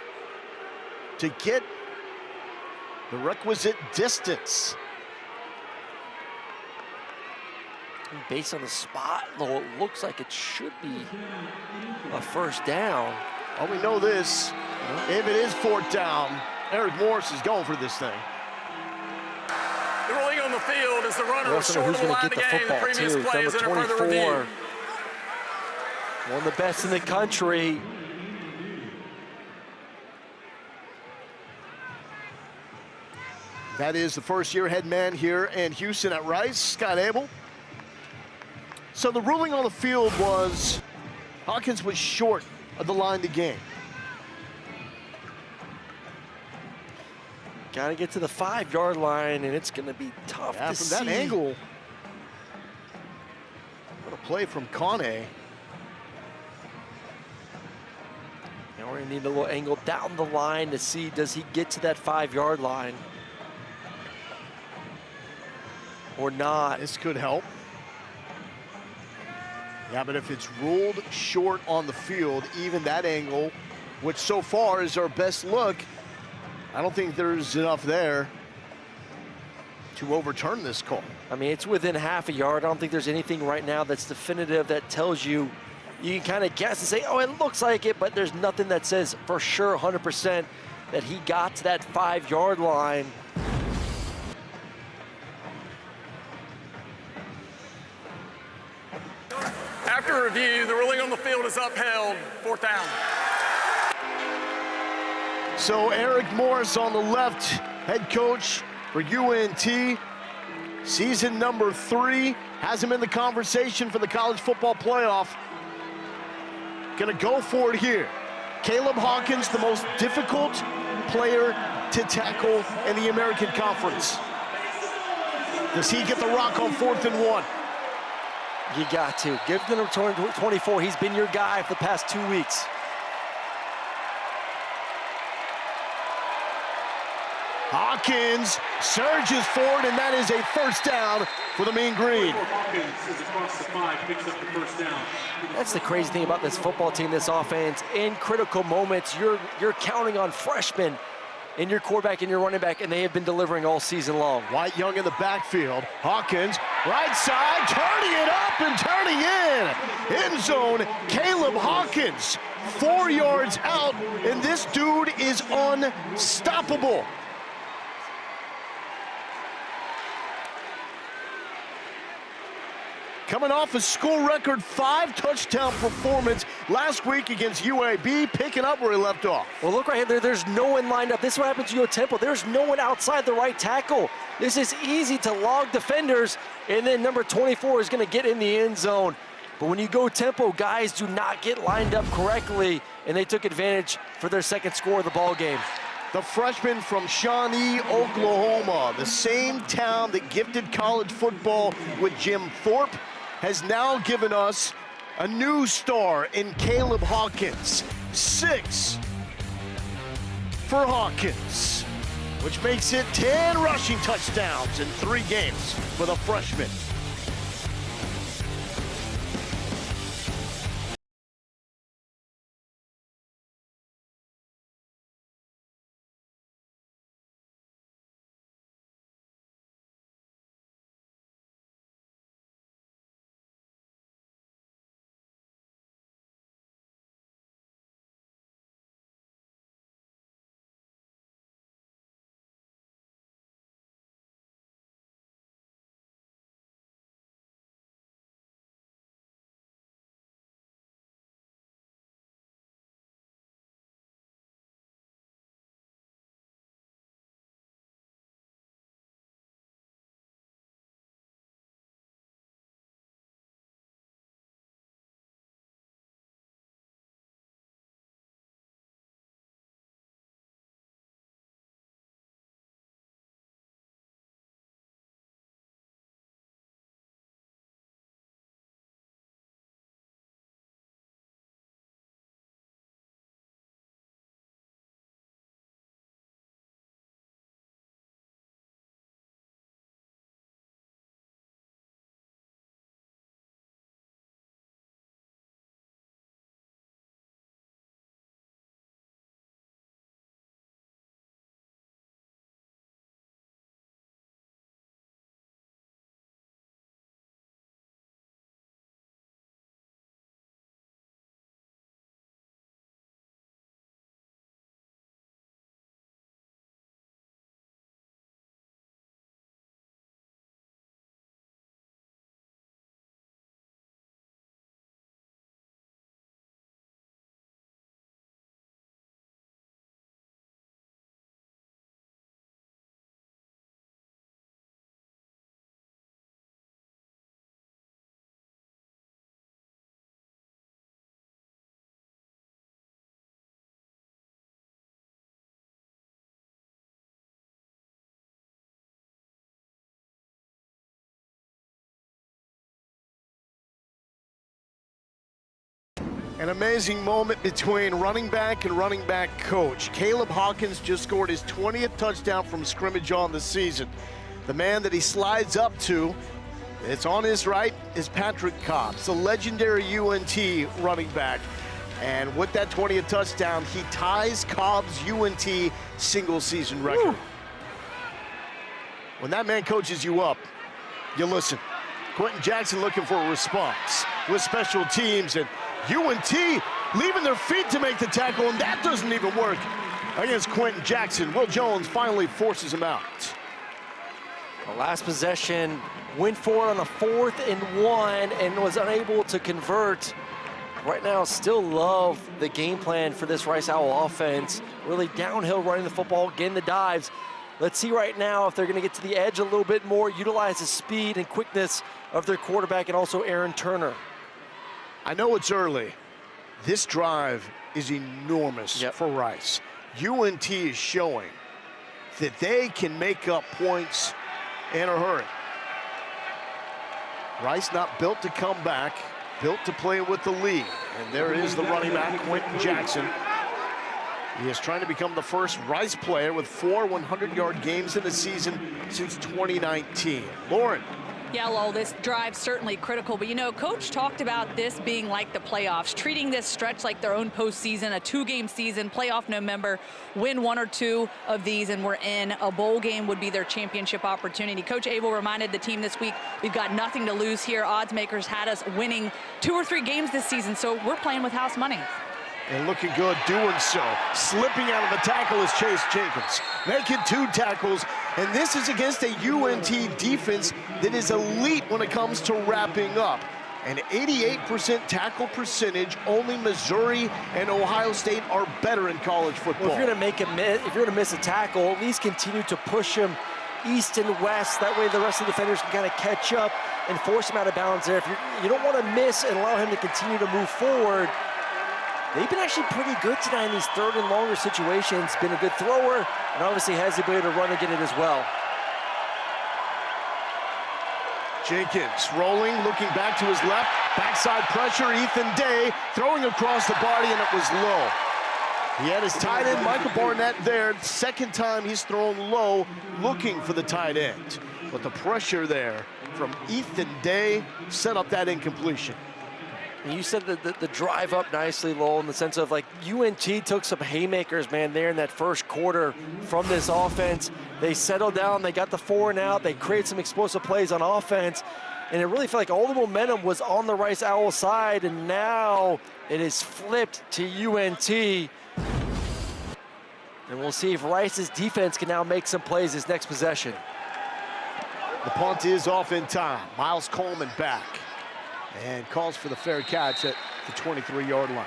S1: to get the requisite distance.
S2: Based on the spot, though, it looks like it should be a first down.
S1: Well, we know this. If it is fourth down, Eric Morris is going for this thing.
S5: The ruling on the field is the runner was
S2: Also,
S5: short
S2: who's
S5: of the
S2: going to
S5: line
S2: get
S5: of
S2: the
S5: game. The
S2: football,
S5: previous
S2: too?
S5: play is
S2: Number
S5: under further
S2: 24.
S5: review.
S2: One of the best in the country.
S1: That is the first-year head man here in Houston at Rice, Scott Abel. So the ruling on the field was Hawkins was short of the line to gain.
S2: Got to get to the 5-yard line, and it's going to be tough
S1: Yeah,
S2: to
S1: from
S2: see.
S1: that angle. What a play from Kane.
S2: Now we're going to need a little angle down the line to see, does he get to that 5-yard line or not?
S1: This could help. Yeah, but if it's ruled short on the field, even that angle, which so far is our best look, I don't think there's enough there to overturn this call.
S2: I mean, it's within half a yard. I don't think there's anything right now that's definitive that tells you, you can kind of guess and say, oh, it looks like it, but there's nothing that says for sure 100% that he got to that 5-yard line.
S5: After review, the ruling on the field is upheld. Fourth down.
S1: So Eric Morris on the left, head coach for UNT. Season number 3, has him in the conversation for the college football playoff. Gonna go for it here. Caleb Hawkins, the most difficult player to tackle in the American Conference. Does he get the rock on 4th and 1?
S2: You got to. Give the number 24. He's been your guy for the past 2 weeks.
S1: Hawkins surges forward, and that is a first down for the Mean Green.
S6: Hawkins is across the 5, picks up the first down.
S2: That's the crazy thing about this football team, this offense. In critical moments, you're counting on freshmen in your quarterback and your running back, and they have been delivering all season long.
S1: White Young in the backfield. Hawkins, right side, turning it up and turning in. End zone, Caleb Hawkins, 4 yards out, and this dude is unstoppable. Coming off a school record 5-touchdown performance last week against UAB, picking up where he left off.
S2: Well, look right here, there's no one lined up. This is what happens to you at Temple. There's no one outside the right tackle. This is easy to log defenders, and then number 24 is gonna get in the end zone. But when you go Temple, guys do not get lined up correctly, and they took advantage for their second score of the ball game.
S1: The freshman from Shawnee, Oklahoma, the same town that gifted college football with Jim Thorpe, has now given us a new star in Caleb Hawkins. 6 for Hawkins, which makes it 10 rushing touchdowns in 3 games for the freshman. An amazing moment between running back and running back coach. Caleb Hawkins just scored his 20th touchdown from scrimmage on the season. The man that he slides up to, it's on his right, is Patrick Cobbs, the legendary UNT running back. And with that 20th touchdown, he ties Cobb's UNT single season record. Woo. When that man coaches you up, you listen. Quentin Jackson looking for a response with special teams, and UNT leaving their feet to make the tackle, and that doesn't even work against Quentin Jackson. Will Jones finally forces him out.
S2: The last possession went for it on a 4th and 1 and was unable to convert. Right now, still love the game plan for this Rice Owl offense. Really downhill running the football, getting the dives. Let's see right now if they're going to get to the edge a little bit more, utilize the speed and quickness of their quarterback and also Aaron Turner.
S1: I know it's early. This drive is enormous for Rice. UNT is showing that they can make up points in a hurry. Rice not built to come back, built to play with the lead. And there is the running back, Quentin Jackson. He is trying to become the first Rice player with 4 100-yard games in a season since 2019. Lauren.
S3: Yeah, Lowell, this drive's certainly critical, but you know, Coach talked about this being like the playoffs, treating this stretch like their own postseason, a 2-game season, playoff November, win 1 or 2 of these, and we're in. A bowl game would be their championship opportunity. Coach Abel reminded the team this week, we've got nothing to lose here. Odds makers had us winning 2 or 3 games this season, so we're playing with house money.
S1: And looking good doing so. Slipping out of the tackle is Chase Jenkins. Making 2 tackles, and this is against a UNT defense that is elite when it comes to wrapping up. An 88% tackle percentage. Only Missouri and Ohio State are better in college football.
S2: Well, if you're going to miss a tackle, at least continue to push him east and west. That way the rest of the defenders can kind of catch up and force him out of bounds there. If you don't want to miss and allow him to continue to move forward. They've been actually pretty good tonight in these 3rd and longer situations. Been a good thrower, and obviously has the ability to run and get it as well.
S1: Jenkins rolling, looking back to his left. Backside pressure, Ethan Day throwing across the body, and it was low. He had his tight end, Michael Barnett, there. 2nd time he's thrown low, looking for the tight end. But the pressure there from Ethan Day set up that incompletion.
S2: And you said the drive up nicely, Lowell, in the sense of like UNT took some haymakers, man, there in that first quarter from this offense. They settled down, they got the 4 and out, they created some explosive plays on offense, and it really felt like all the momentum was on the Rice Owl side, and now it is flipped to UNT. And we'll see if Rice's defense can now make some plays this next possession.
S1: The punt is off in time. Miles Coleman back. And calls for the fair catch at the 23-yard line.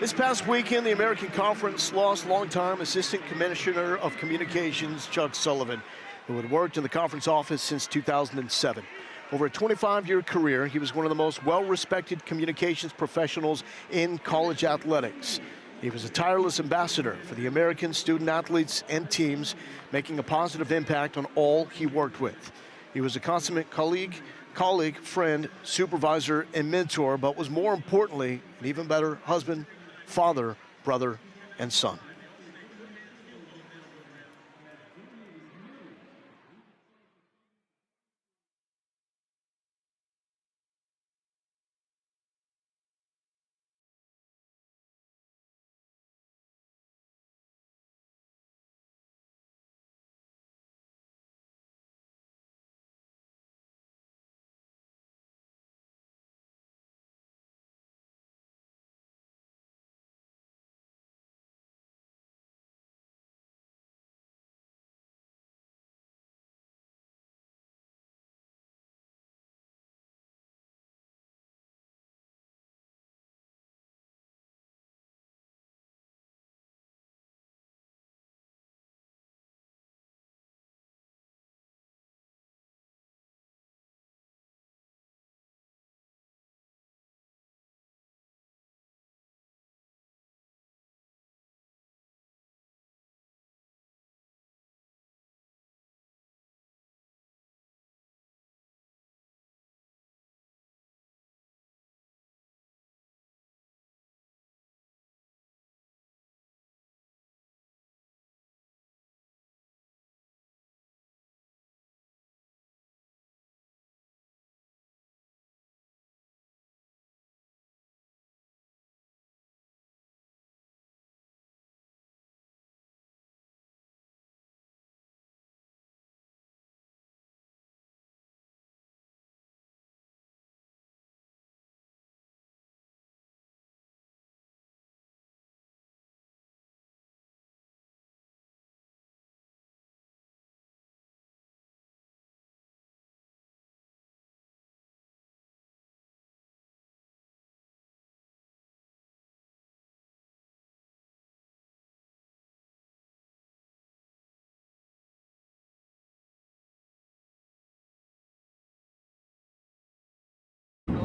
S1: This past weekend, the American Conference lost longtime Assistant Commissioner of Communications, Chuck Sullivan, who had worked in the conference office since 2007. Over a 25-year career, he was one of the most well-respected communications professionals in college athletics. He was a tireless ambassador for the American student athletes and teams, making a positive impact on all he worked with. He was a consummate colleague, friend, supervisor, and mentor, but was more importantly, an even better husband, father, brother, and son.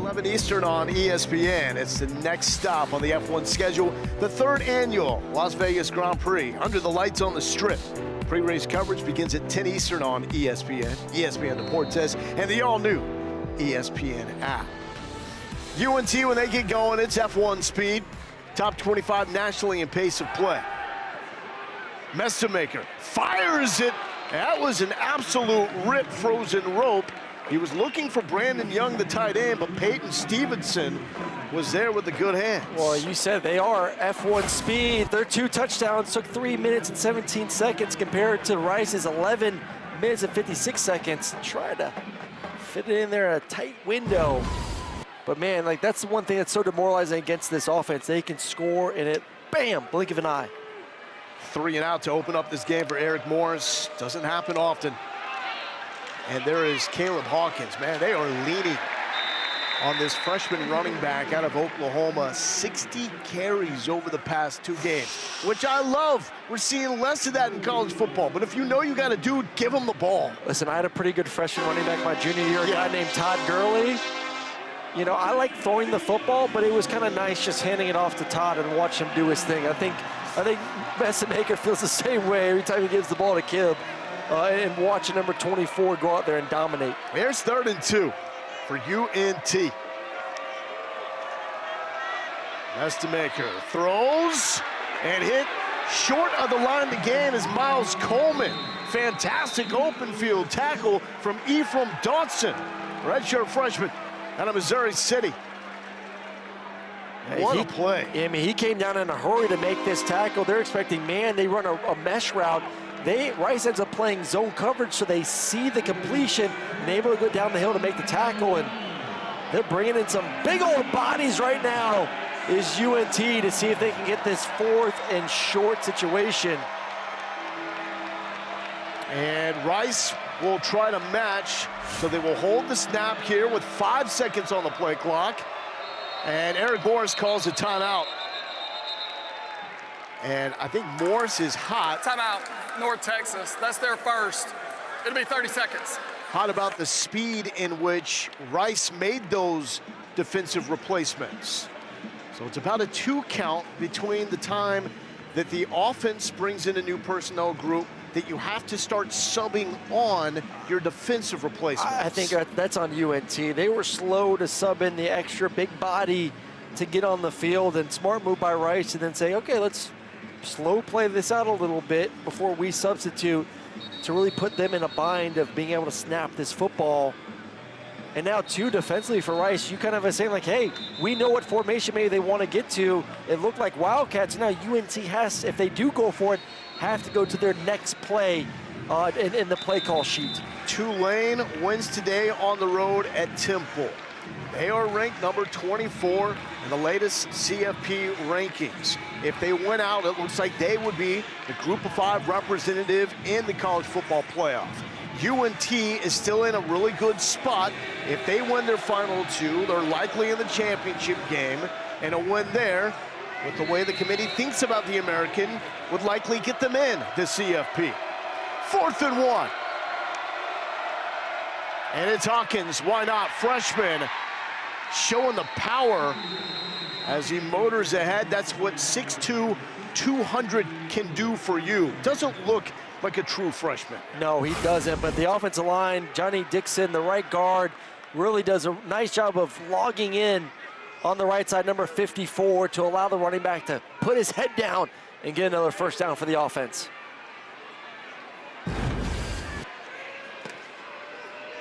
S1: 11 Eastern on ESPN. It's the next stop on the F1 schedule, the third annual Las Vegas Grand Prix, under the lights on the Strip. Pre-race coverage begins at 10 Eastern on ESPN, ESPN Deportes, and the all-new ESPN app. UNT, when they get going, it's F1 speed, top 25 nationally in pace of play. Messermaker fires it. That was an absolute rip frozen rope. He was looking for Brandon Young, the tight end, but Peyton Stevenson was there with the good hands.
S2: Well, you said they are F1 speed. Their 2 touchdowns took 3 minutes and 17 seconds compared to Rice's 11 minutes and 56 seconds. Try to fit it in there in a tight window. But man, like, that's the one thing that's so demoralizing against this offense. They can score in it, bam, blink of an eye.
S1: 3 and out to open up this game for Eric Morris. Doesn't happen often. And there is Caleb Hawkins. Man, they are leaning on this freshman running back out of Oklahoma. 60 carries over the past 2 games, which I love. We're seeing less of that in college football. But if you know you got a dude, give him the ball.
S2: Listen, I had a pretty good freshman running back my junior year, a guy named Todd Gurley. You know, I like throwing the football, but it was kind of nice just handing it off to Todd and watch him do his thing. I think Messermaker feels the same way every time he gives the ball to Kib. And watching number 24 go out there and dominate.
S1: Here's 3rd and 2 for UNT. Messermaker throws and hit short of the line to gain is Miles Coleman. Fantastic open field tackle from Ephraim Dotson, redshirt freshman out of Missouri City. What a play.
S2: I mean, he came down in a hurry to make this tackle. They're expecting man. They run a mesh route. Rice ends up playing zone coverage, so they see the completion and able to go down the hill to make the tackle. And they're bringing in some big old bodies right now. Is UNT to see if they can get this 4th and short situation.
S1: And Rice will try to match, so they will hold the snap here with 5 seconds on the play clock. And Eric Morris calls a timeout. And I think Morris is hot.
S5: Timeout, North Texas. That's their first. It'll be 30 seconds.
S1: Hot about the speed in which Rice made those defensive replacements. So it's about a 2 count between the time that the offense brings in a new personnel group that you have to start subbing on your defensive replacements.
S2: I think that's on UNT. They were slow to sub in the extra big body to get on the field, and smart move by Rice and then say, okay, let's slow play this out a little bit before we substitute to really put them in a bind of being able to snap this football. And now, too, defensively for Rice, you kind of are saying, like, hey, we know what formation maybe they want to get to. It looked like Wildcats. Now UNT has, if they do go for it, have to go to their next play in the play call sheet.
S1: Tulane wins today on the road at Temple. They are ranked number 24 in the latest CFP rankings. If they win out, it looks like they would be the Group of 5 representative in the college football playoff. UNT is still in a really good spot. If they win their final 2, they're likely in the championship game, and a win there, with the way the committee thinks about the American, would likely get them in the CFP. 4th and 1. And it's Hawkins, why not? Freshman showing the power as he motors ahead. That's what 6'2", 200 can do for you. Doesn't look like a true freshman.
S2: No, he doesn't, but the offensive line, Johnny Dixon, the right guard, really does a nice job of logging in on the right side, number 54, to allow the running back to put his head down and get another first down for the offense.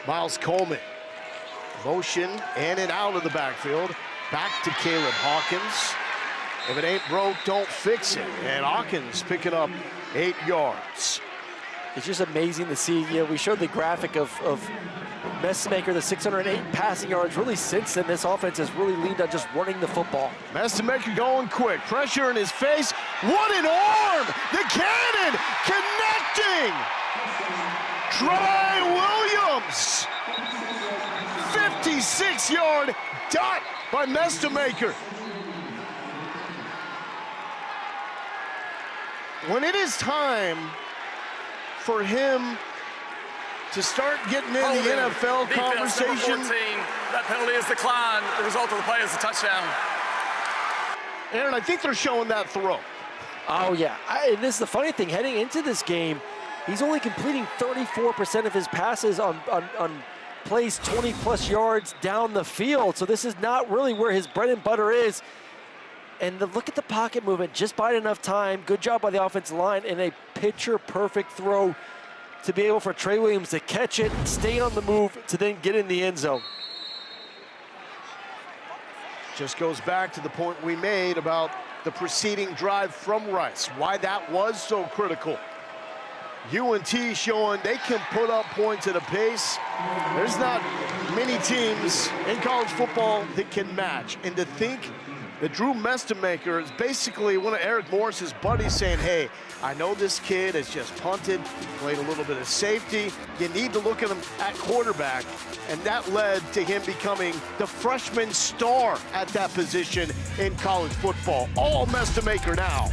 S1: Miles Coleman, motion in and out of the backfield. Back to Caleb Hawkins. If it ain't broke, don't fix it. And Hawkins picking up 8 yards.
S2: It's just amazing to see. You know, we showed the graphic of Messermaker, the 608 passing yards. Really, since then, this offense has really leaned on just running the football.
S1: Messermaker going quick. Pressure in his face. What an arm! The cannon connecting! Try Williams! 56-yard dot by Messermaker. When it is time for him to start getting in the NFL conversation,
S5: That penalty is declined. The result of the play is a touchdown.
S1: Aaron, I think they're showing that throw.
S2: Oh, yeah. And this is the funny thing. Heading into this game, he's only completing 34% of his passes on plays 20-plus yards down the field. So this is not really where his bread and butter is. And look at the pocket movement. Just buying enough time. Good job by the offensive line. And a picture-perfect throw to be able for Trey Williams to catch it, stay on the move, to then get in the end zone.
S1: Just goes back to the point we made about the preceding drive from Rice, why that was so critical. UNT showing they can put up points at a pace there's not many teams in college football that can match. And to think that Drew Mestemaker is basically one of Eric Morris's buddies saying, hey, I know this kid has just punted, played a little bit of safety. You need to look at him at quarterback. And that led to him becoming the freshman star at that position in college football. All Mestemaker now.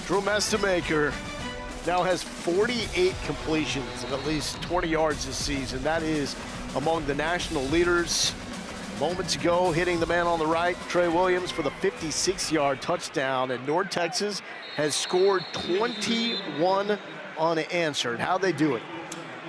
S1: Drew Mestemaker now has 48 completions of at least 20 yards this season. That is among the national leaders. Moments ago, hitting the man on the right, Trey Williams, for the 56-yard touchdown. And North Texas has scored 21 unanswered. How'd they do it?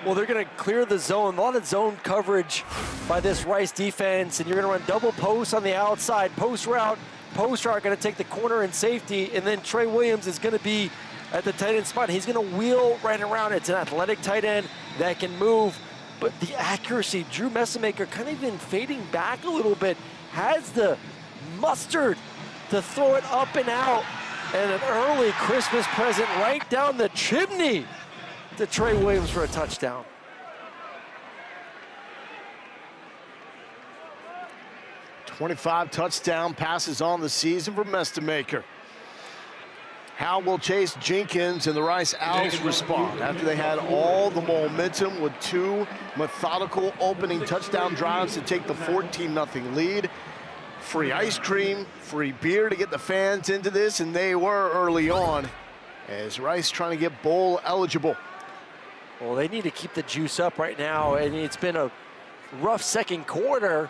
S2: Well, they're going to clear the zone. A lot of zone coverage by this Rice defense, and you're going to run double post on the outside, post route. Post route going to take the corner and safety, and then Trey Williams is going to be at the tight end spot. He's going to wheel right around. It's an athletic tight end that can move, but the accuracy, Drew Mestemaker kind of even fading back a little bit, has the mustard to throw it up and out, and an early Christmas present right down the chimney to Trey Williams for a touchdown.
S1: .25 touchdown passes on the season for Mestemaker. How will Chase Jenkins and the Rice Owls respond after they had all the momentum with two methodical opening touchdown drives to take the 14-0 lead? free ice cream, free beer to get the fans into this, and they were early on as Rice trying to get bowl eligible.
S2: Well, they need to keep the juice up right now, and it's been a rough second quarter.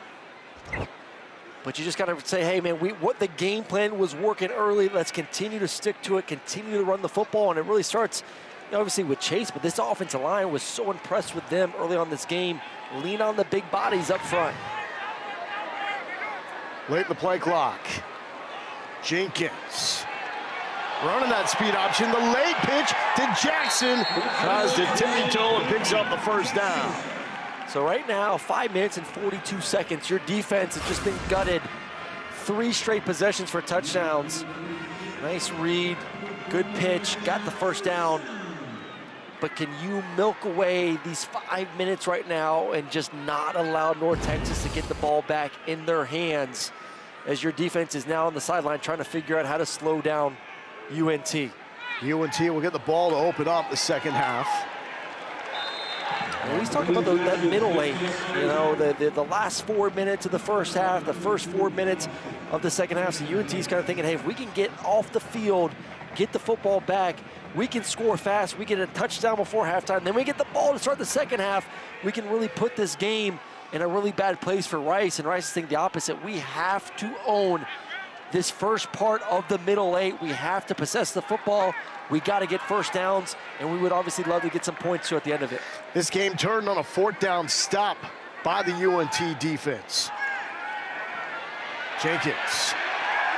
S2: But you just got to say, hey, man, what the game plan was working early. Let's continue to stick to it, continue to run the football. And it really starts, obviously, with Chase, but this offensive line was so impressed with them early on this game. Lean on the big bodies up front.
S1: Late in the play clock. Jenkins running that speed option. The late pitch to Jackson. Tries to tippy-toe and picks up the first down.
S2: So right now, 5 minutes and 42 seconds. Your defense has just been gutted. 3 straight possessions for touchdowns. Nice read, good pitch, got the first down. But can you milk away these 5 minutes right now and just not allow North Texas to get the ball back in their hands as your defense is now on the sideline trying to figure out how to slow down UNT?
S1: UNT will get the ball to open up the second half.
S2: And he's talking about that middle lane, the last 4 minutes of the first half, the first 4 minutes of the second half. So UNT's kind of thinking, hey, if we can get off the field, get the football back, we can score fast, we get a touchdown before halftime, then we get the ball to start the second half, we can really put this game in a really bad place for Rice. And Rice is thinking the opposite. We have to own this first part of the middle eight. We have to possess the football. We got to get first downs, and we would obviously love to get some points too at the end of it.
S1: This game turned on a 4th down stop by the UNT defense. Jenkins,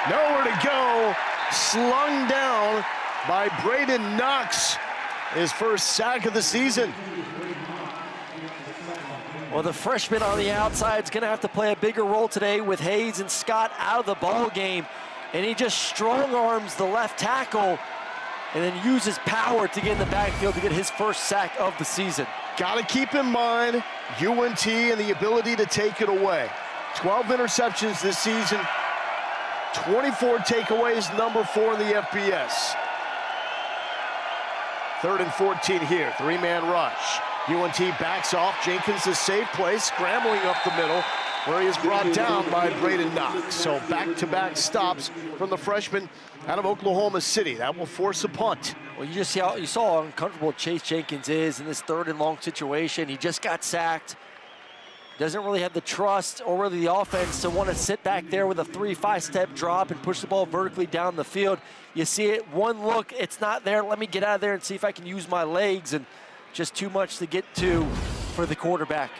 S1: nowhere to go, slung down by Braden Knox, his first sack of the season.
S2: Well, the freshman on the outside is going to have to play a bigger role today with Hayes and Scott out of the ball game, and he just strong arms the left tackle and then uses power to get in the backfield to get his first sack of the season.
S1: Got to keep in mind UNT and the ability to take it away. 12 interceptions this season, 24 takeaways, number 4 in the FBS. 3rd and 14 here, 3-man rush. UNT backs off, Jenkins a safe place, scrambling up the middle, where he is brought down by Braden Knox. So back-to-back stops from the freshman out of Oklahoma City. That will force a punt.
S2: Well, you saw how uncomfortable Chase Jenkins is in this 3rd and long situation. He just got sacked. Doesn't really have the trust or really the offense to want to sit back there with a 3-5 step drop and push the ball vertically down the field. You see it, one look, it's not there. Let me get out of there and see if I can use my legs, and just too much to get to for the quarterback.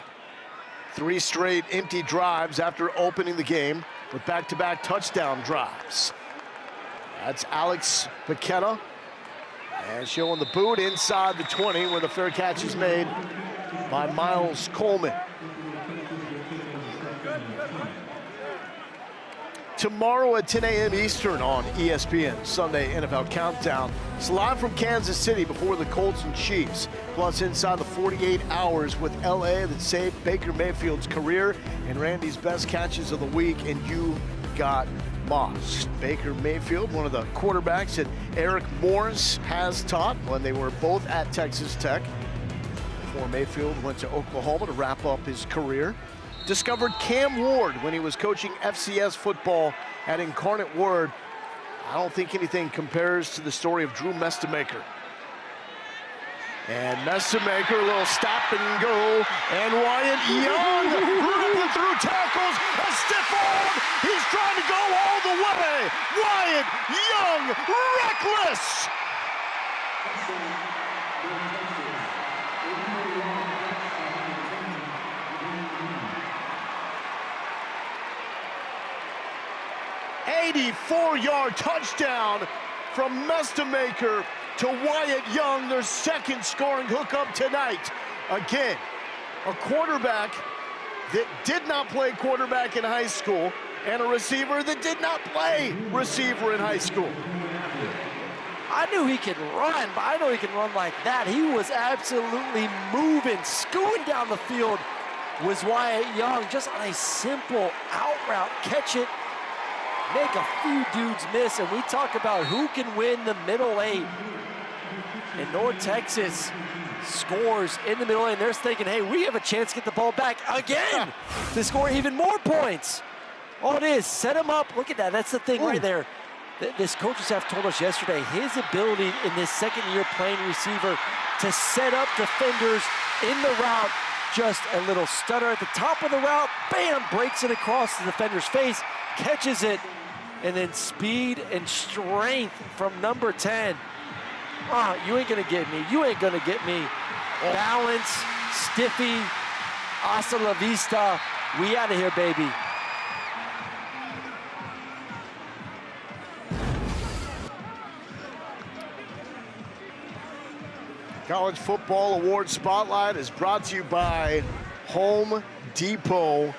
S1: 3 straight empty drives after opening the game with back-to-back touchdown drives. That's Alex Paqueta. And showing the boot inside the 20 where the fair catch is made by Miles Coleman. Tomorrow at 10 a.m. Eastern on ESPN, Sunday NFL Countdown. It's live from Kansas City before the Colts and Chiefs. Plus inside the 48 hours with LA that saved Baker Mayfield's career and Randy's best catches of the week, and you got Moss. Baker Mayfield, one of the quarterbacks that Eric Morris has taught when they were both at Texas Tech. Before Mayfield went to Oklahoma to wrap up his career. Discovered Cam Ward when he was coaching FCS football at Incarnate Word. I don't think anything compares to the story of Drew Mestemaker. And Mestemaker, a little stop and go, and Wyatt Young ripping through tackles, a stiff arm, he's trying to go all the way. Wyatt Young, reckless. '84-yard touchdown from Mestemaker to Wyatt Young, their second scoring hookup tonight. Again, a quarterback that did not play quarterback in high school and a receiver that did not play receiver in high school.
S2: I knew he could run, but I know he can run like that. He was absolutely moving, scooting down the field was Wyatt Young, just on a simple out route, catch it, make a few dudes miss, and we talk about who can win the middle eight. And North Texas scores in the middle lane. They're thinking, hey, we have a chance to get the ball back again to score even more points. All it is, set him up. Look at that. That's the thing right there. This coaching staff told us yesterday, his ability in this second-year playing receiver to set up defenders in the route, just a little stutter at the top of the route, bam, breaks it across the defender's face, catches it, and then speed and strength from number 10. You ain't gonna get me. You ain't gonna get me. Balance, stiffy, hasta la vista. We out of here, baby.
S1: College Football Award Spotlight is brought to you by Home Depot.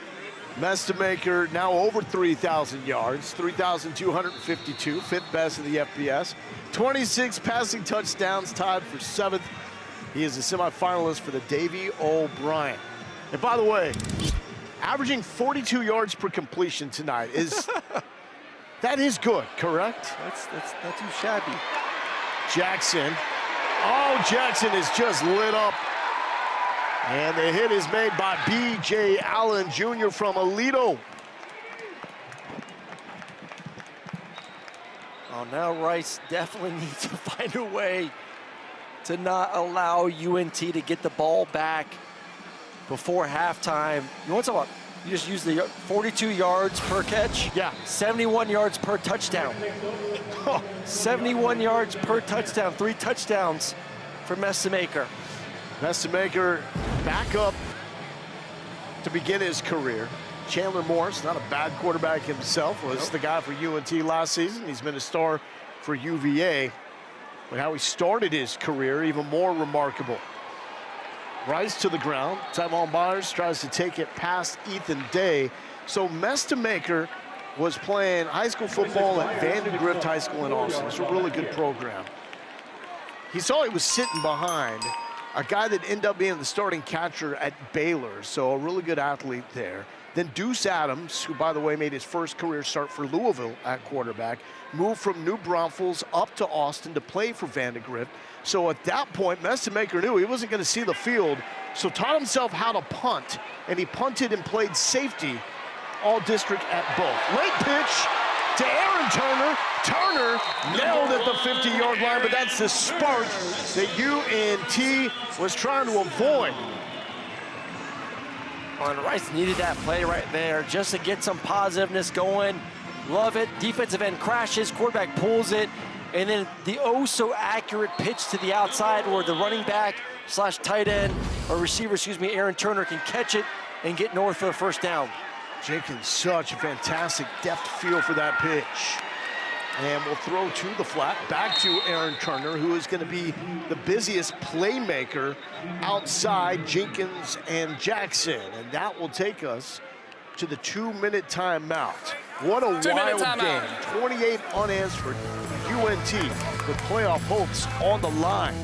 S1: Mestemaker now over 3,000 yards, 3,252, fifth best in the FBS. 26 passing touchdowns, tied for 7th. He is a semifinalist for the Davy O'Brien. And by the way, averaging 42 yards per completion tonight is, that is good, correct?
S2: That's not too shabby.
S1: Jackson. Oh, Jackson is just lit up. And the hit is made by B.J. Allen Jr. from Alito.
S2: Oh, now Rice definitely needs to find a way to not allow UNT to get the ball back before halftime. You want to talk about, you just use the 42 yards per catch?
S1: Yeah.
S2: 71 yards per touchdown. 71 yards per touchdown, 3 touchdowns for Mestemaker.
S1: Mestemaker back up to begin his career. Chandler Morris, not a bad quarterback himself, was the guy for UNT last season. He's been a star for UVA. But how he started his career, even more remarkable. Rice to the ground. Tyvon Byers tries to take it past Ethan Day. So Mestemaker was playing high school football at Vandergrift High School in Austin. It's a really good program. He saw he was sitting behind a guy that ended up being the starting catcher at Baylor, so a really good athlete there. Then Deuce Adams, who, by the way, made his first career start for Louisville at quarterback, moved from New Braunfels up to Austin to play for Vandergrift. So at that point, Mestemaker knew he wasn't going to see the field, so taught himself how to punt, and he punted and played safety all district at both. Late pitch to Aaron Turner. Turner nailed at the 50-yard line, but that's the spark that UNT was trying to avoid.
S2: And Rice needed that play right there just to get some positiveness going. Love it. Defensive end crashes, quarterback pulls it, and then the oh-so-accurate pitch to the outside where the running back / tight end, or receiver, Aaron Turner can catch it and get north for the first down.
S1: Jenkins, such a fantastic depth feel for that pitch. And we'll throw to the flat, back to Aaron Turner, who is going to be the busiest playmaker outside Jenkins and Jackson. And that will take us to the 2-minute timeout. What a wild game. 28 unanswered. UNT with playoff hopes on the line.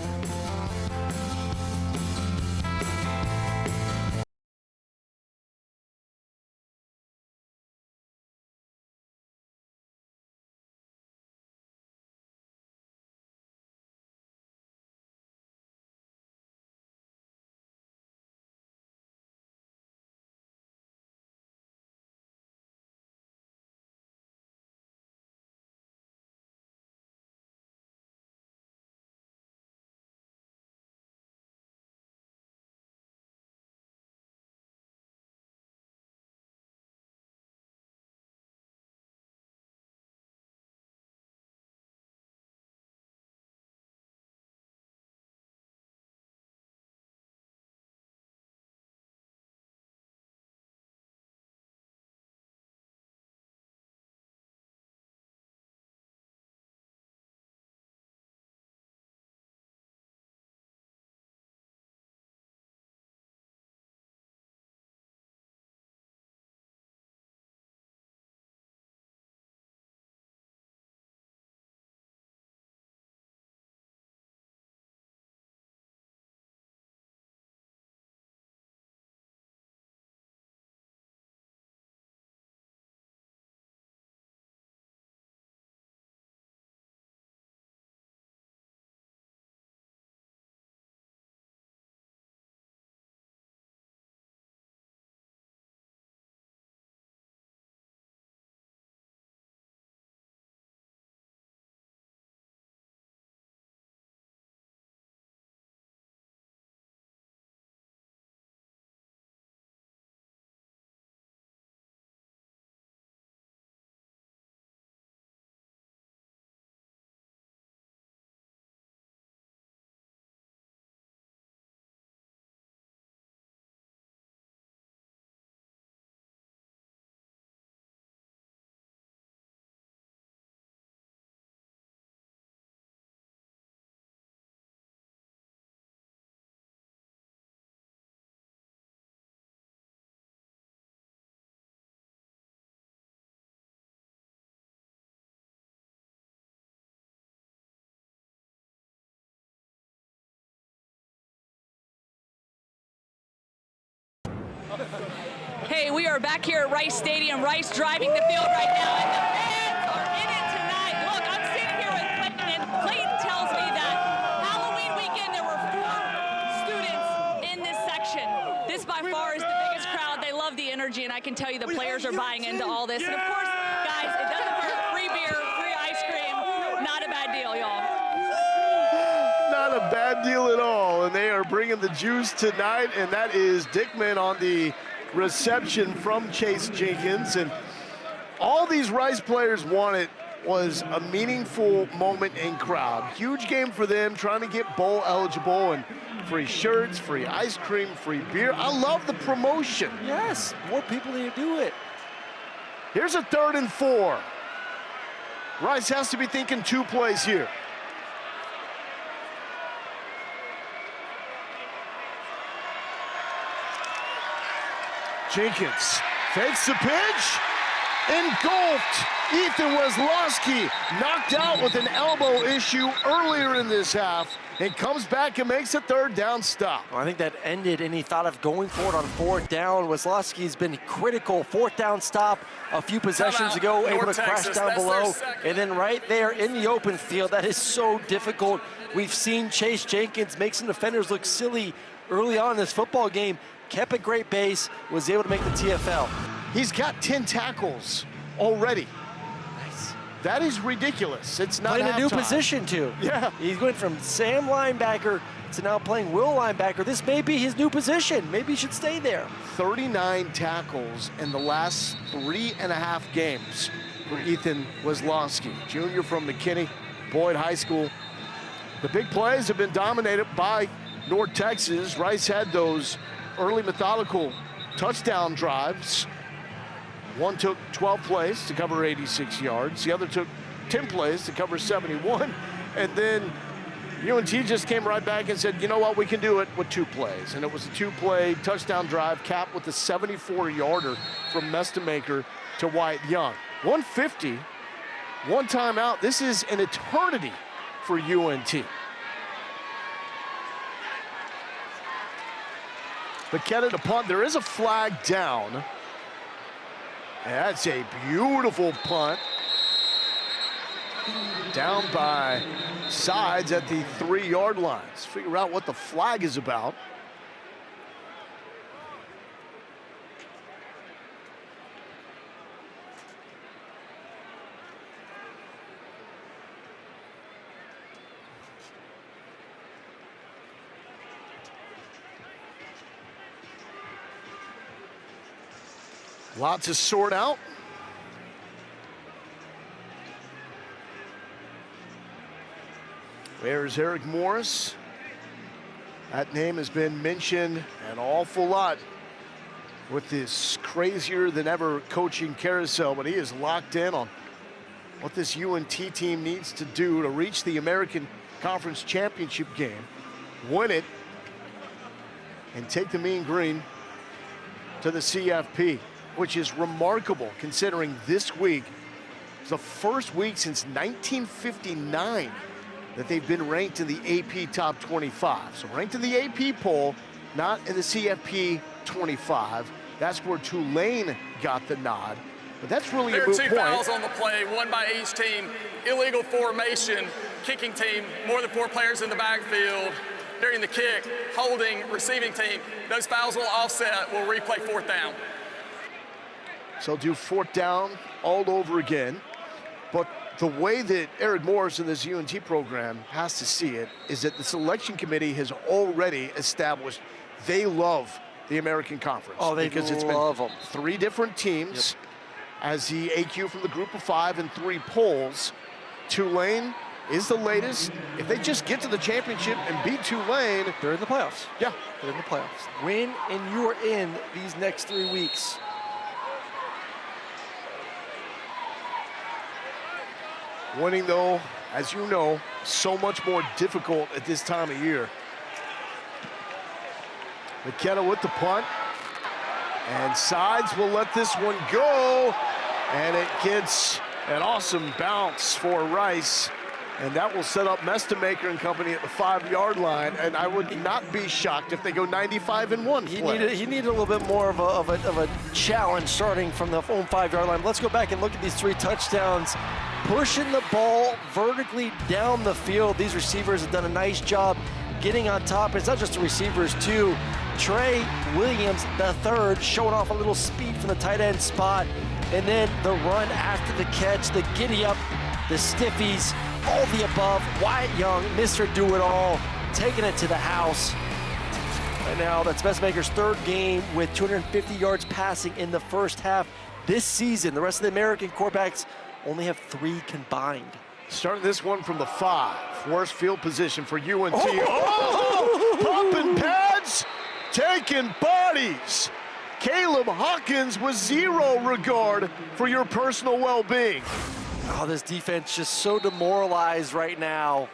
S3: we are back here at Rice Stadium. Rice driving the field right now, and the fans are in it tonight. Look, I'm sitting here with Clayton, and Clayton tells me that Halloween weekend there were 4 students in this section. This by far is the biggest crowd. They love the energy, and I can tell you the players are buying into all this. And of course, guys, it doesn't hurt. Free beer, free ice cream, not a bad deal, y'all.
S1: Not a bad deal at all, and they are bringing the juice tonight, and that is Dickman on the reception from Chase Jenkins. And all these Rice players wanted was a meaningful moment in crowd. Huge game for them, trying to get bowl eligible, and free shirts, free ice cream, free beer. I love the promotion.
S2: Yes, more people need to do it.
S1: Here's a 3rd and 4. Rice has to be thinking 2 plays here. Jenkins fakes the pitch, engulfed. Ethan Weslowski knocked out with an elbow issue earlier in this half, and comes back and makes a 3rd down stop.
S2: Well, I think that ended any thought of going for it on 4th down. Weslowski's been critical. 4th down stop a few possessions ago, able to crash down below. And then right there in the open field, that is so difficult. We've seen Chase Jenkins make some defenders look silly early on in this football game. Kept a great base, was able to make the TFL.
S1: He's got 10 tackles already.
S2: Nice.
S1: That is ridiculous. It's not
S2: playing a new
S1: halftime.
S2: position too.
S1: Yeah.
S2: He's going from Sam linebacker to now playing Will linebacker. This may be his new position. Maybe he should stay there.
S1: 39 tackles in the last 3.5 games for Ethan Weslowski, junior from McKinney, Boyd High School. The big plays have been dominated by North Texas. Rice had those early methodical touchdown drives. One took 12 plays to cover 86 yards. The other took 10 plays to cover 71. And then UNT just came right back and said, you know what, we can do it with 2 plays. And it was a 2-play touchdown drive capped with a 74-yarder from Mestamaker to Wyatt Young. 150, 1 timeout. This is an eternity for UNT. McKenna to punt. There is a flag down. And that's a beautiful punt. Down by Sides at the 3-yard line. Let's figure out what the flag is about. Lots to sort out. There's Eric Morris. That name has been mentioned an awful lot with this crazier than ever coaching carousel, but he is locked in on what this UNT team needs to do to reach the American Conference Championship game, win it, and take the Mean Green to the CFP, which is remarkable considering this week is the first week since 1959 that they've been ranked in the AP Top 25. So ranked in the AP poll, not in the CFP 25. That's where Tulane got the nod. But that's really a moot point.
S5: There are 2 fouls on the play, 1 by each team. Illegal formation, kicking team, more than 4 players in the backfield. During the kick, holding, receiving team, those fouls will offset. We'll replay 4th down.
S1: So do 4th down all over again. But the way that Eric Morris and this UNT program has to see it is that the selection committee has already established they love the American Conference.
S2: Oh, they
S1: because
S2: love them.
S1: 3 different teams as the AQ from the group of 5 and 3 polls. Tulane is the latest. If they just get to the championship and beat Tulane,
S2: They're in the playoffs.
S1: yeah.
S2: They're in the playoffs. Win and you are in these next 3 weeks.
S1: Winning, though, as you know, so much more difficult at this time of year. McKenna with the punt. And Sides will let this one go. And it gets an awesome bounce for Rice And that will set up Mestemaker and company at the 5-yard line, and I would not be shocked if they go 95 in one play.
S2: He needed a little bit more of a challenge starting from the own 5-yard line. Let's go back and look at these 3 touchdowns. Pushing the ball vertically down the field. These receivers have done a nice job getting on top. It's not just the receivers, too. Trey Williams, the third, showing off a little speed from the tight end spot. And then the run after the catch, the giddy up, the stiffies, all the above. Wyatt Young, Mr. Do-It-All, taking it to the house. Right now, that's Mestemaker's 3rd game with 250 yards passing in the first half this season. The rest of the American quarterbacks only have 3 combined.
S1: Starting this one from the 5. Worst field position for UNT. Pumping pads, taking bodies. Caleb Hawkins with 0 regard for your personal well-being.
S2: Oh, this defense just so demoralized right now.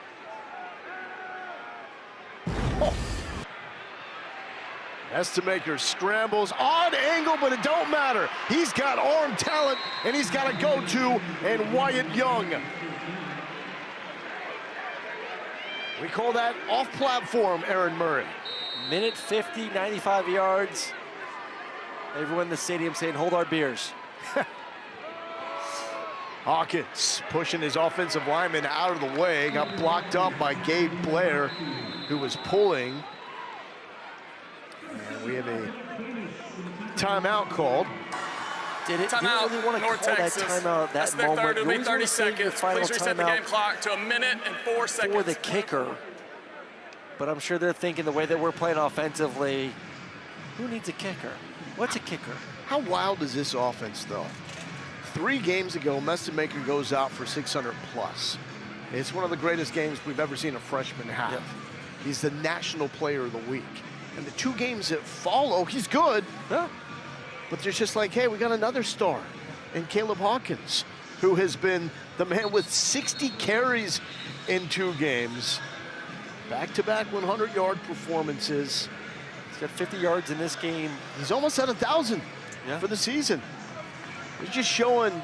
S1: Mestemaker scrambles, odd angle, but it don't matter. He's got arm talent, and he's got a go-to, and Wyatt Young. We call that off-platform, Aaron Murray.
S2: Minute 50, 95 yards. Everyone in the stadium saying, hold our beers.
S1: Hawkins pushing his offensive lineman out of the way, got blocked up by Gabe Blair, who was pulling. And we have a timeout called.
S2: Did it
S5: Timeout,
S2: really want to
S5: North
S2: call
S5: Texas.
S2: that timeout that
S5: That's their
S2: moment?
S5: third. It'll be
S2: Who's
S5: 30
S2: gonna save your
S5: seconds.
S2: final
S5: Please reset the
S2: timeout
S5: game clock to 1 minute and 4 seconds.
S2: for the kicker? But I'm sure they're thinking the way that we're playing offensively, who needs a kicker? What's a kicker?
S1: How wild is this offense, though? 3 games ago, Mestemaker goes out for 600 plus. It's one of the greatest games we've ever seen a freshman have.
S2: Yep.
S1: He's the national player of the week. And the 2 games that follow, he's good.
S2: Yeah.
S1: But there's just like, hey, we got another star in Caleb Hawkins, who has been the man with 60 carries in 2 games. Back-to-back 100-yard performances.
S2: He's got 50 yards in this game.
S1: He's almost at 1,000 for the season. He's just showing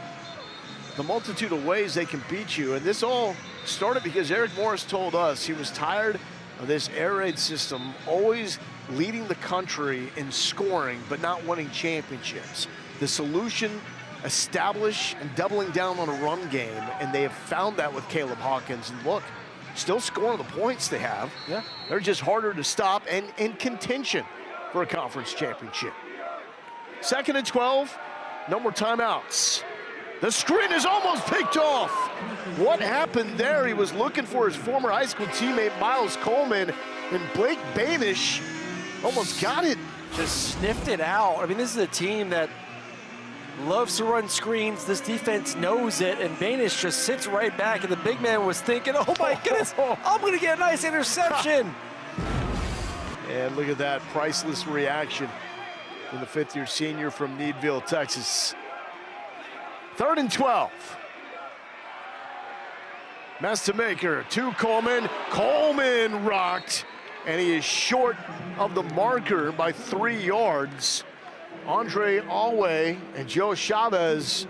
S1: the multitude of ways they can beat you. And this all started because Eric Morris told us he was tired of this air raid system always leading the country in scoring but not winning championships. The solution, establish and doubling down on a run game, and they have found that with Caleb Hawkins. And look, still scoring the points they have.
S2: Yeah.
S1: They're just harder to stop and in contention for a conference championship. 2nd and 12, no more timeouts. The screen is almost picked off. What happened there? He was looking for his former high school teammate, Miles Coleman, and Blake Banish almost got it.
S2: Just sniffed it out. I mean, this is a team that loves to run screens. This defense knows it, and Banish just sits right back, and the big man was thinking, oh my goodness, I'm gonna get a nice interception.
S1: And look at that priceless reaction from the 5th-year senior from Needville, Texas. 3rd and 12. Mestemaker to Coleman. Coleman rocked, and he is short of the marker by 3 yards. Andre Alway and Joe Chavez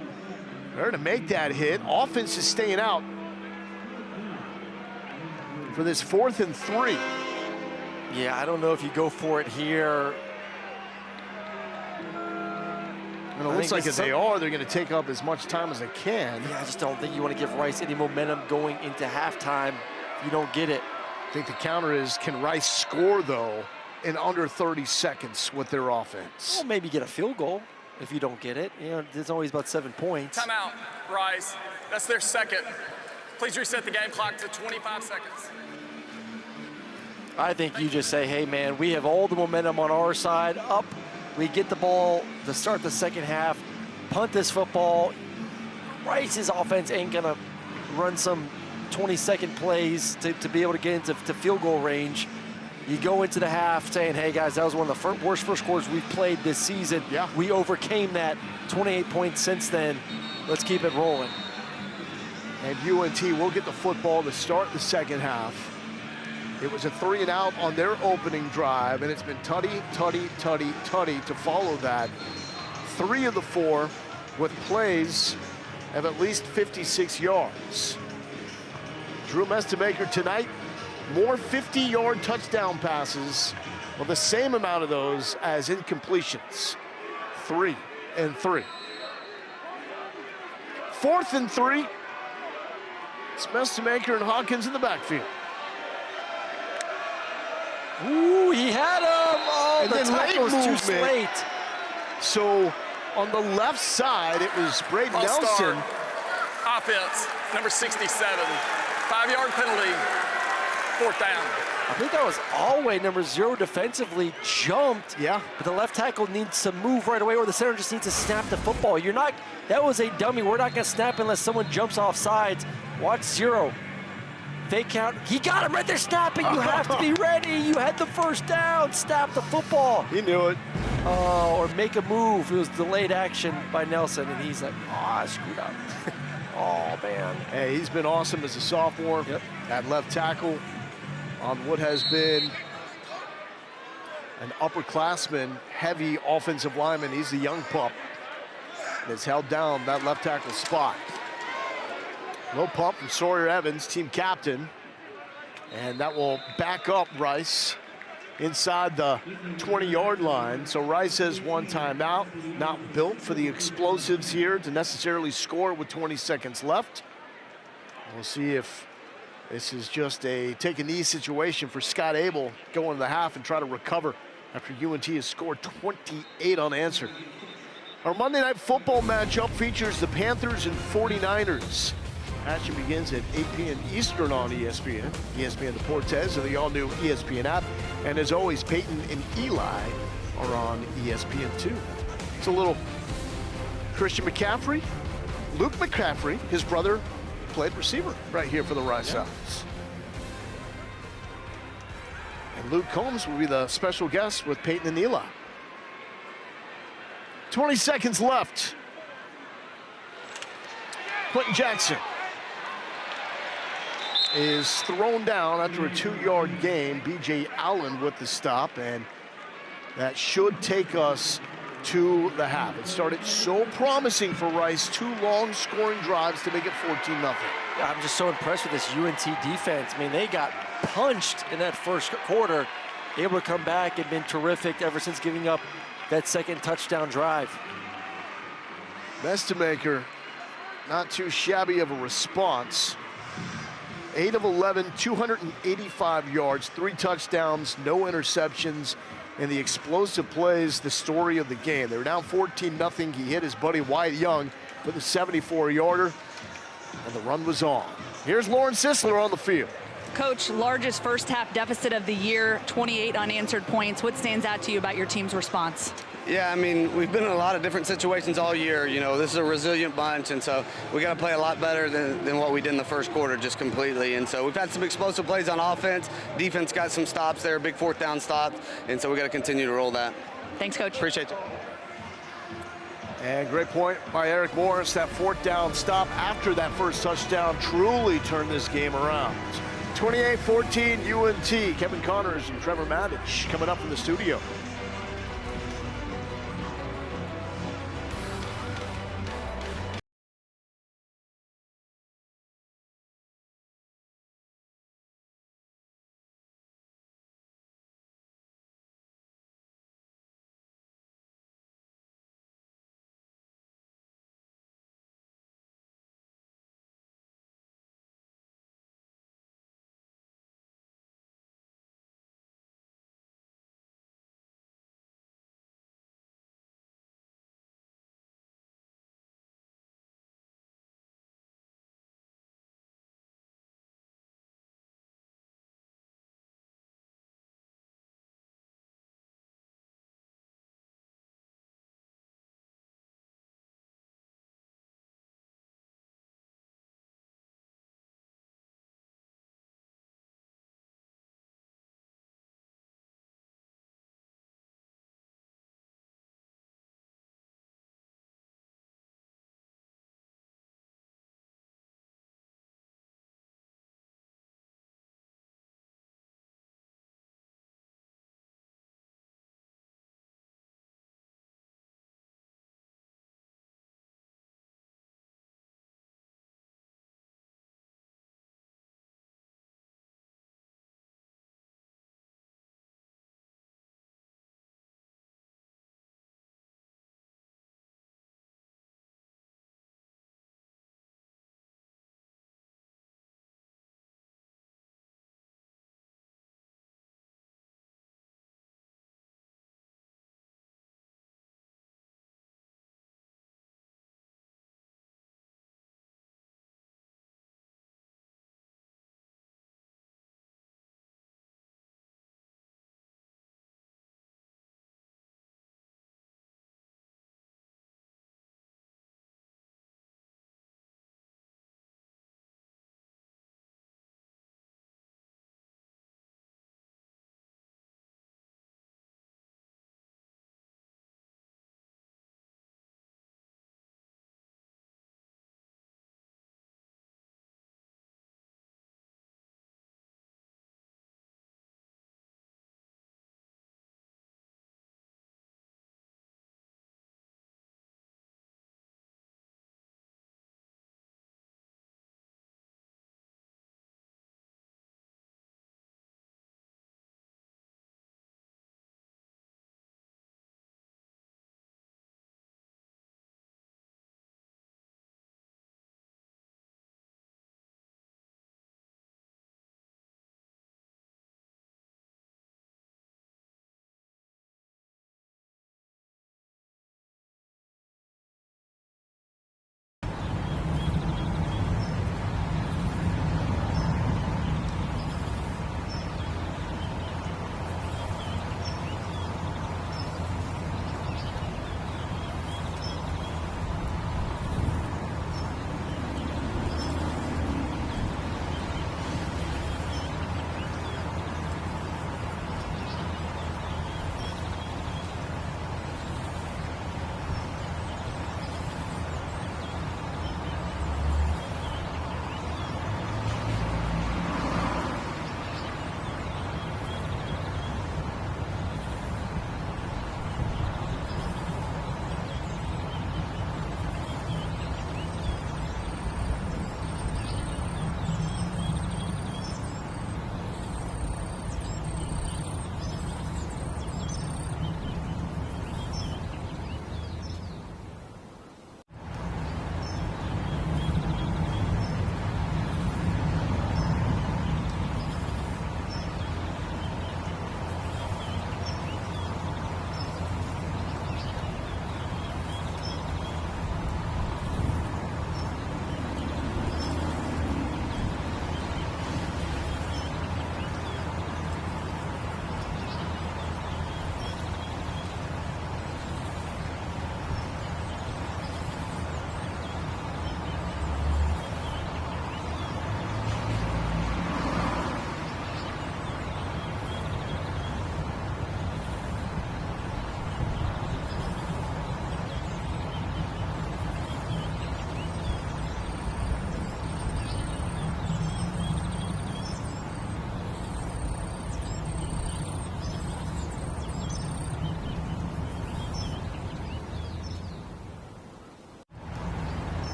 S1: there to make that hit. Offense is staying out for this 4th and 3.
S2: Yeah, I don't know if you go for it here.
S1: And it looks like if they are, they're going to take up as much time as they can.
S2: Yeah, I just don't think you want to give Rice any momentum going into halftime. You don't get it.
S1: I think the counter is, can Rice score, though, in under 30 seconds with their offense?
S2: Well, maybe get a field goal if you don't get it. You know, there's always about 7 points.
S5: Timeout, Rice. That's their 2nd. Please reset the game clock to 25 seconds.
S2: I think you just say, hey, man, we have all the momentum on our side. Up, we get the ball to start the 2nd half, punt this football. Rice's offense ain't going to run some 20-second plays to be able to get into field goal range. You go into the half saying, hey, guys, that was one of the worst first quarters we've played this season.
S1: Yeah.
S2: We overcame that. 28 points since then. Let's keep it rolling.
S1: And UNT will get the football to start the 2nd half. It was a 3 and out on their opening drive, and it's been tutty, tutty, tutty, tutty to follow that. 3 of the 4 with plays of at least 56 yards. Drew Mestemaker tonight, more 50-yard touchdown passes, well, the same amount of those as incompletions. 3 and 3. 4th and 3. It's Mestemaker and Hawkins in the backfield.
S2: Ooh, he had him. Oh,
S1: And
S2: the
S1: then
S2: tackle was too
S1: movement.
S2: late.
S1: So on the left side, it was Braden
S5: False
S1: Nelson.
S5: start. Offense, number 67. 5-yard penalty, 4th down.
S2: I think that was Alway, number 0, defensively jumped.
S1: Yeah.
S2: But the left tackle needs to move right away, or the center just needs to snap the football. You're not, that was a dummy. We're not going to snap unless someone jumps off sides. Watch 0. Fake count. He got him right there snapping. You have to be ready. You had the first down. Snap the football.
S1: He knew it.
S2: Oh, or make a move. It was delayed action by Nelson, and he's like, oh, I screwed up. Oh, man.
S1: Hey, he's been awesome as a sophomore at left tackle on what has been an upperclassman, heavy offensive lineman. He's a young pup that's held down that left tackle spot. Low pump from Sawyer Evans, team captain. And that will back up Rice inside the 20-yard line. So Rice has one timeout, not built for the explosives here to necessarily score with 20 seconds left. We'll see if this is just a take-a-knee situation for Scott Abel going to the half and try to recover after UNT has scored 28 unanswered. Our Monday Night Football matchup features the Panthers and 49ers. Action begins at 8 p.m. Eastern on ESPN, ESPN Deportes, and the all-new ESPN app. And as always, Peyton and Eli are on ESPN2. It's a little Christian McCaffrey, Luke McCaffrey, his brother, played receiver right here for the Rice Owls. And Luke Combs will be the special guest with Peyton and Eli. 20 seconds left. Quentin Jackson is thrown down after a 2-yard gain. B.J. Allen with the stop, and that should take us to the half. It started so promising for Rice, 2 long scoring drives to make it 14-0.
S2: Yeah, I'm just so impressed with this UNT defense. I mean, they got punched in that first quarter, able to come back and been terrific ever since giving up that second touchdown drive.
S1: Mestemaker, not too shabby of a response. 8 of 11, 285 yards, 3 touchdowns, no interceptions, and the explosive plays, the story of the game. They were down 14-0. He hit his buddy Wyatt Young with a 74-yarder, and the run was on. Here's Lauren Sisler on the field.
S3: Coach, largest first half deficit of the year, 28 unanswered points. What stands out to you about your team's response?
S7: Yeah, I mean, we've been in a lot of different situations all year. You know, this is a resilient bunch, and so we got to play a lot better than what we did in the first quarter, just completely. And so we've had some explosive plays on offense. Defense got some stops there, big 4th down stops, and so we got to continue to roll that.
S3: Thanks, Coach.
S7: Appreciate you.
S1: And great point by Eric Morris. That 4th down stop after that first touchdown truly turned this game around. 28-14 UNT. Kevin Connors and Trevor Maddich coming up in the studio.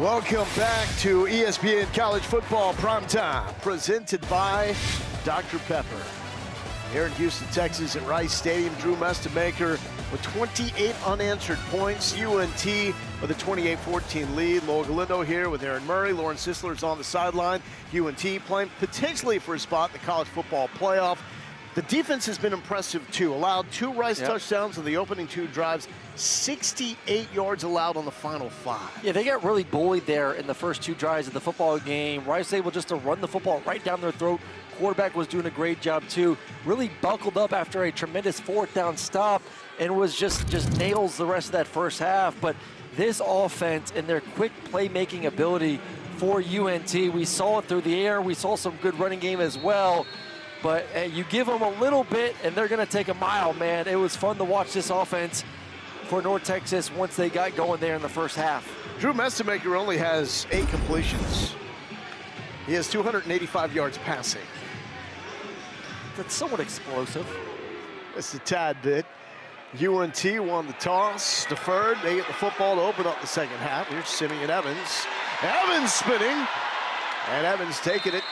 S1: Welcome back to ESPN College Football Primetime, presented by Dr. Pepper. Here in Houston, Texas at Rice Stadium, Drew Mestemaker with 28 unanswered points. UNT with a 28-14 lead. Lowell Galindo here with Aaron Murray. Lauren Sisler's on the sideline. UNT playing potentially for a spot in the college football playoff. The defense has been impressive, too. Allowed 2 Rice touchdowns in the opening 2 drives, 68 yards allowed on the final 5.
S2: Yeah, they got really bullied there in the first 2 drives of the football game. Rice able just to run the football right down their throat. Quarterback was doing a great job, too. Really buckled up after a tremendous 4th down stop and was just nails the rest of that first half. But this offense and their quick playmaking ability for UNT, we saw it through the air. We saw some good running game as well. But you give them a little bit, and they're going to take a mile, man. It was fun to watch this offense for North Texas once they got going there in the first half.
S1: Drew Mestemaker only has 8 completions. He has 285 yards passing.
S2: That's somewhat explosive.
S1: Just a tad bit. UNT won the toss, deferred. They get the football to open up the second half. Here's Simeon Evans. Evans spinning, and Evans taking it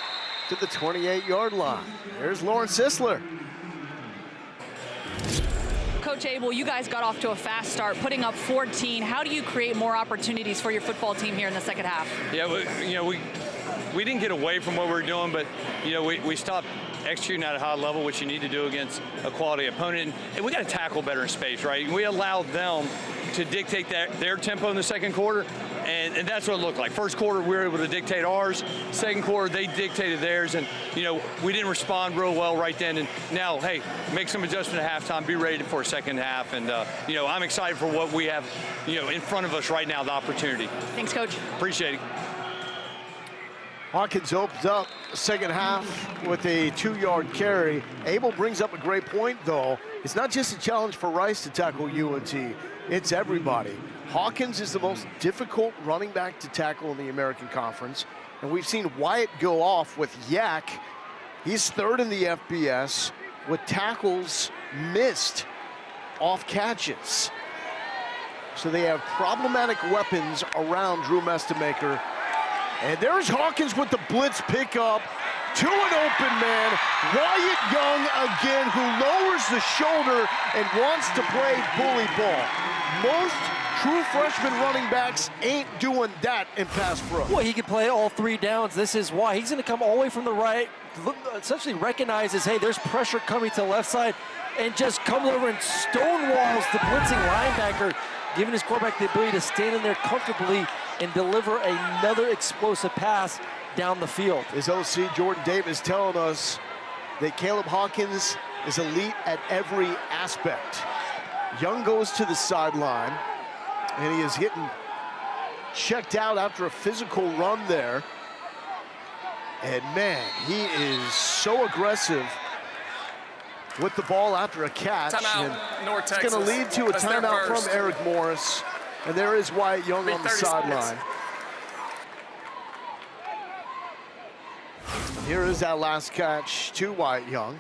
S1: to the 28-yard line. There's Lauren Sisler.
S3: Coach Abel, you guys got off to a fast start, putting up 14. How do you create more opportunities for your football team here in the second half?
S8: Yeah, we didn't get away from what we were doing, but we stopped executing at a high level, which you need to do against a quality opponent. And we got to tackle better in space, right? We allowed them to dictate their tempo in the second quarter, and that's what it looked like. First quarter, we were able to dictate ours. Second quarter, they dictated theirs, and we didn't respond real well right then. And now, hey, make some adjustment at halftime, be ready for a second half, and I'm excited for what we have, in front of us right now, the opportunity.
S3: Thanks, Coach.
S8: Appreciate it.
S1: Hawkins opens up the second half with a 2-yard carry. Abel brings up a great point, though. It's not just a challenge for Rice to tackle UNT. It's everybody. Hawkins is the most difficult running back to tackle in the American Conference. And we've seen Wyatt go off with Yak. He's 3rd in the FBS with tackles missed off catches. So they have problematic weapons around Drew Mestemaker. And there's Hawkins with the blitz pickup to an open man. Wyatt Young again, who lowers the shoulder and wants to play bully ball. Most true freshman running backs ain't doing that in pass pro.
S2: Well, he can play all 3 downs. This is why. He's going to come all the way from the right, essentially recognizes, hey, there's pressure coming to the left side, and just comes over and stonewalls the blitzing linebacker, giving his quarterback the ability to stand in there comfortably and deliver another explosive pass down the field.
S1: His OC, Jordan Davis, telling us that Caleb Hawkins is elite at every aspect. Young goes to the sideline, and he is getting checked out after a physical run there. And man, he is so aggressive with the ball after a catch.
S5: Timeout, North Texas.
S1: It's going to lead to a timeout from Eric Morris. And there is Wyatt Young on the sideline. Here is that last catch to Wyatt Young.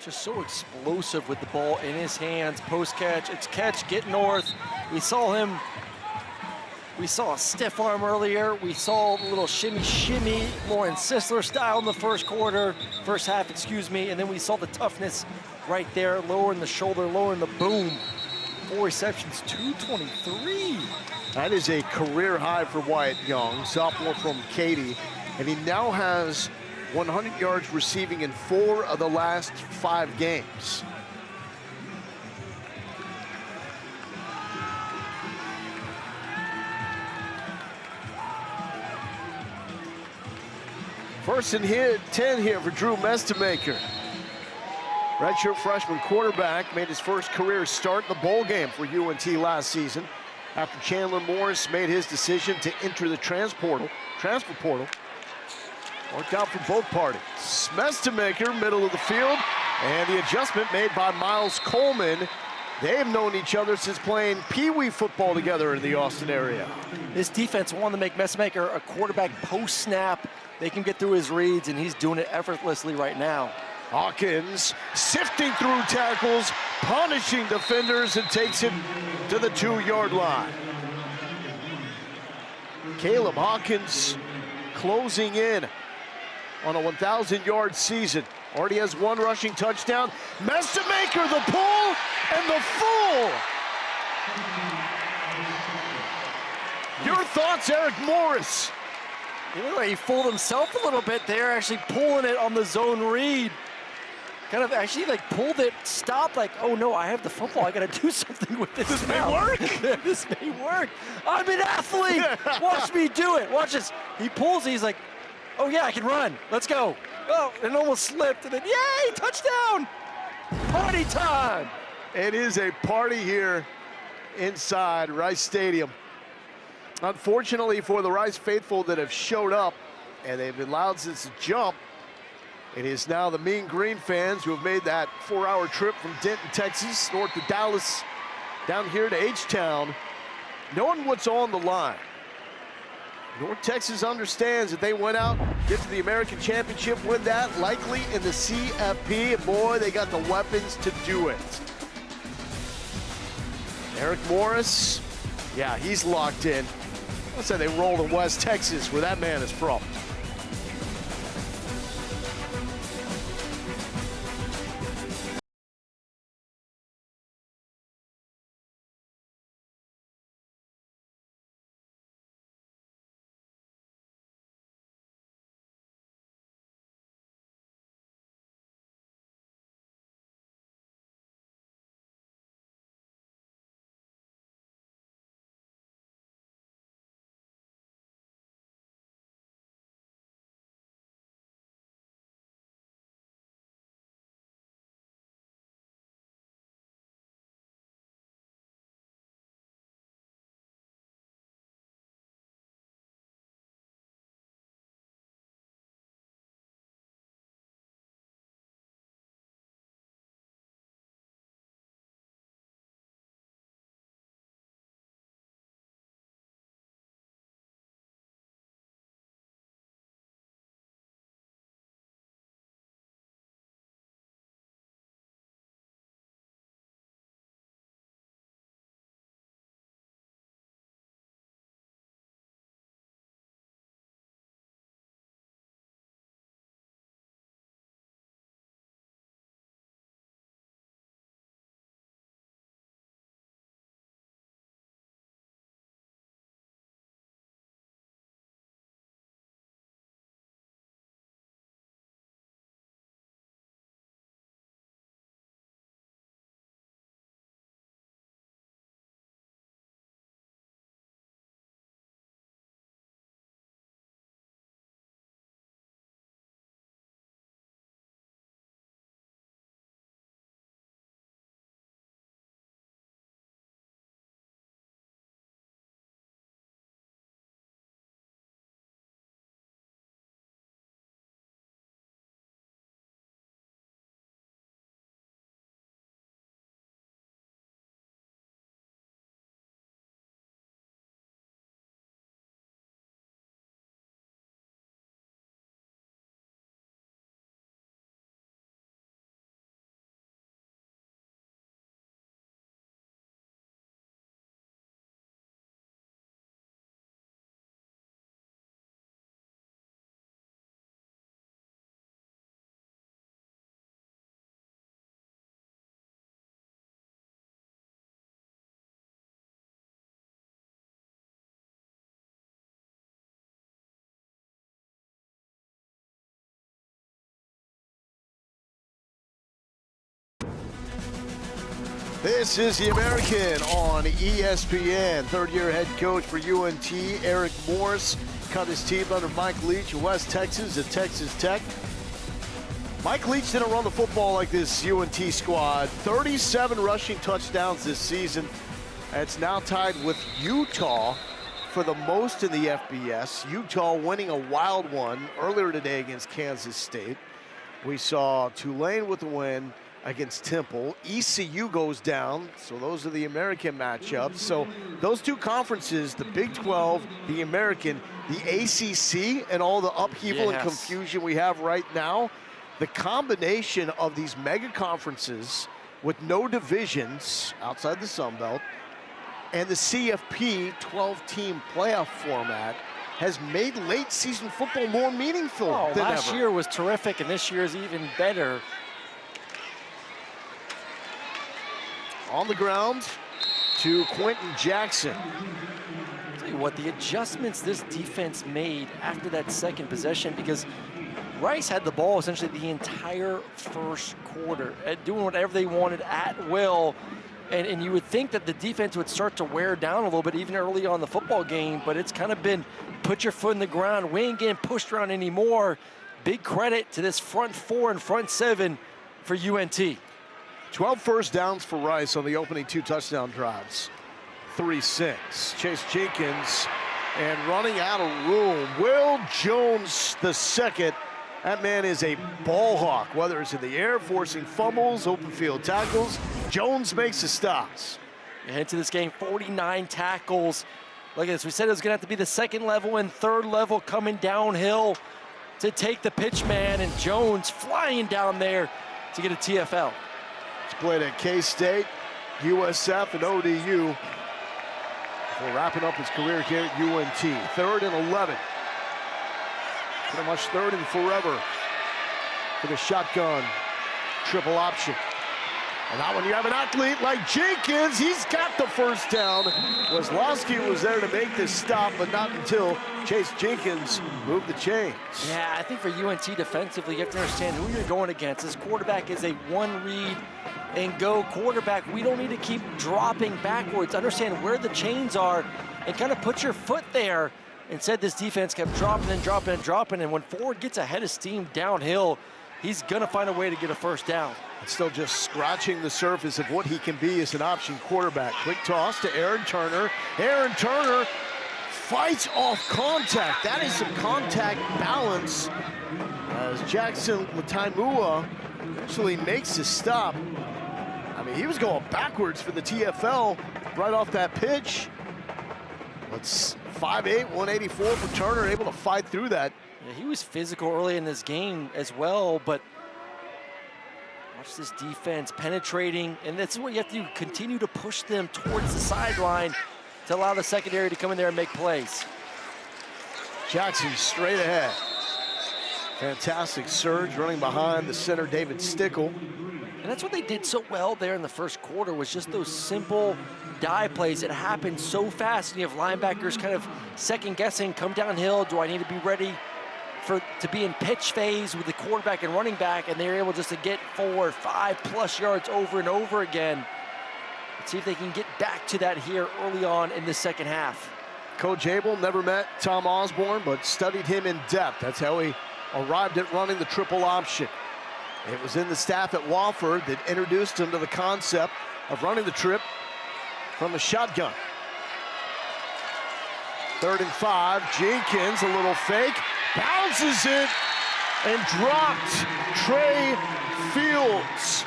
S2: Just so explosive with the ball in his hands. Post catch, it's catch, get north. We saw a stiff arm earlier. We saw a little shimmy, Lauren Sisler style in the first half, and then we saw the toughness right there, lowering the shoulder, lowering the boom. 4 receptions, 223.
S1: That is a career high for Wyatt Young, sophomore from Katy, and he now has 100 yards receiving in 4 of the last 5 games. First and 10 here for Drew Mestemaker. Redshirt freshman quarterback made his first career start in the bowl game for UNT last season after Chandler Morris made his decision to enter the transfer portal. Worked out for both parties. Mestemaker, middle of the field, and the adjustment made by Miles Coleman. They have known each other since playing Pee-wee football together in the Austin area.
S2: This defense wanted to make Mestemaker a quarterback post-snap. They can get through his reads, and he's doing it effortlessly right now.
S1: Hawkins sifting through tackles, punishing defenders, and takes him to the 2-yard line. Caleb Hawkins closing in on a 1,000-yard season. Already has 1 rushing touchdown. Mestamaker, the pull and the full. Your thoughts, Eric Morris?
S2: You know, he fooled himself a little bit there, actually pulling it on the zone read. Kind of actually like pulled it, stopped, like, oh no, I have the football, I gotta do something with this.
S1: This may
S2: now.
S1: work.
S2: This may work. I'm an athlete. Watch me do it. Watch this. He pulls, he's like, oh yeah, I can run. Let's go. Oh, and almost slipped, and then yay, touchdown. Party time.
S1: It is a party here inside Rice Stadium. Unfortunately for the Rice faithful that have showed up, and they've been loud since the jump, it is now the Mean Green fans who have made that 4-hour trip from Denton, Texas, north to Dallas, down here to H-Town, knowing what's on the line. North Texas understands that they went out, get to the American Championship, win that, likely in the CFP, and boy, they got the weapons to do it. Eric Morris, yeah, he's locked in. Let's say they roll in West Texas, where that man is from. This is the American on ESPN. Third-year head coach for UNT, Eric Morris, cut his teeth under Mike Leach of West Texas at Texas Tech. Mike Leach didn't run the football like this UNT squad. 37 rushing touchdowns this season. It's now tied with Utah for the most in the FBS. Utah winning a wild one earlier today against Kansas State. We saw Tulane with a win against Temple. ECU goes down, so those are the American matchups. So those two conferences, the Big 12, the American, the ACC, and all the upheaval and confusion we have right now, the combination of these mega conferences with no divisions outside the Sun Belt, And the CFP 12-team playoff format has made late season football more meaningful than
S2: last
S1: ever.
S2: year was terrific, and this year is even better.
S1: On the ground to Quentin Jackson.
S2: I'll tell you what, the adjustments this defense made after that second possession, because Rice had the ball essentially the entire first quarter, doing whatever they wanted at will. And you would think that the defense would start to wear down a little bit even early on in the football game, but it's kind of been put your foot in the ground. We ain't getting pushed around anymore. Big credit to this front four and front seven for UNT.
S1: 12 first downs for Rice on the opening 2 touchdown drives. 3-6. Chase Jenkins, and running out of room, Will Jones II. That man is a ball hawk, whether it's in the air, forcing fumbles, open field tackles. Jones makes the stops.
S2: Into this game, 49 tackles. Look at this, we said it was gonna have to be the second level and third level coming downhill to take the pitch man, and Jones flying down there to get a TFL.
S1: He's played at K-State, USF, and ODU before wrapping up his career here at UNT. 3rd and 11. Pretty much 3rd and forever for the shotgun triple option. And now when you have an athlete like Jenkins, he's got the first down. Wesłowski was there to make this stop, but not until Chase Jenkins moved the chains.
S2: Yeah, I think for UNT defensively, you have to understand who you're going against. This quarterback is a one read and go quarterback. We don't need to keep dropping backwards. Understand where the chains are and kind of put your foot there. Instead, this defense kept dropping and dropping and dropping, and when Ford gets ahead of steam downhill, he's gonna find a way to get a first down.
S1: It's still just scratching the surface of what he can be as an option quarterback. Quick toss to Aaron Turner. Aaron Turner fights off contact. That is some contact balance as Jackson Lataimua actually makes his stop. I mean, he was going backwards for the TFL right off that pitch. It's 5'8", 184 for Turner, able to fight through that.
S2: Yeah, he was physical early in this game as well, but watch this defense penetrating, and that's what you have to do, continue to push them towards the sideline to allow the secondary to come in there and make plays.
S1: Jackson straight ahead. Fantastic surge running behind the center, David Stickle.
S2: And that's what they did so well there in the first quarter, was just those simple dive plays that happen so fast, and you have linebackers kind of second guessing, come downhill, do I need to be ready to be in pitch phase with the quarterback and running back, and they're able just to get 4 or 5+ yards over and over again. Let's see if they can get back to that here early on in the second half.
S1: Coach Abel never met Tom Osborne, but studied him in depth. That's how he arrived at running the triple option. It was in the staff at Wofford that introduced him to the concept of running the trip from a shotgun. 3rd and 5, Jenkins, a little fake, bounces it and dropped Trey Fields.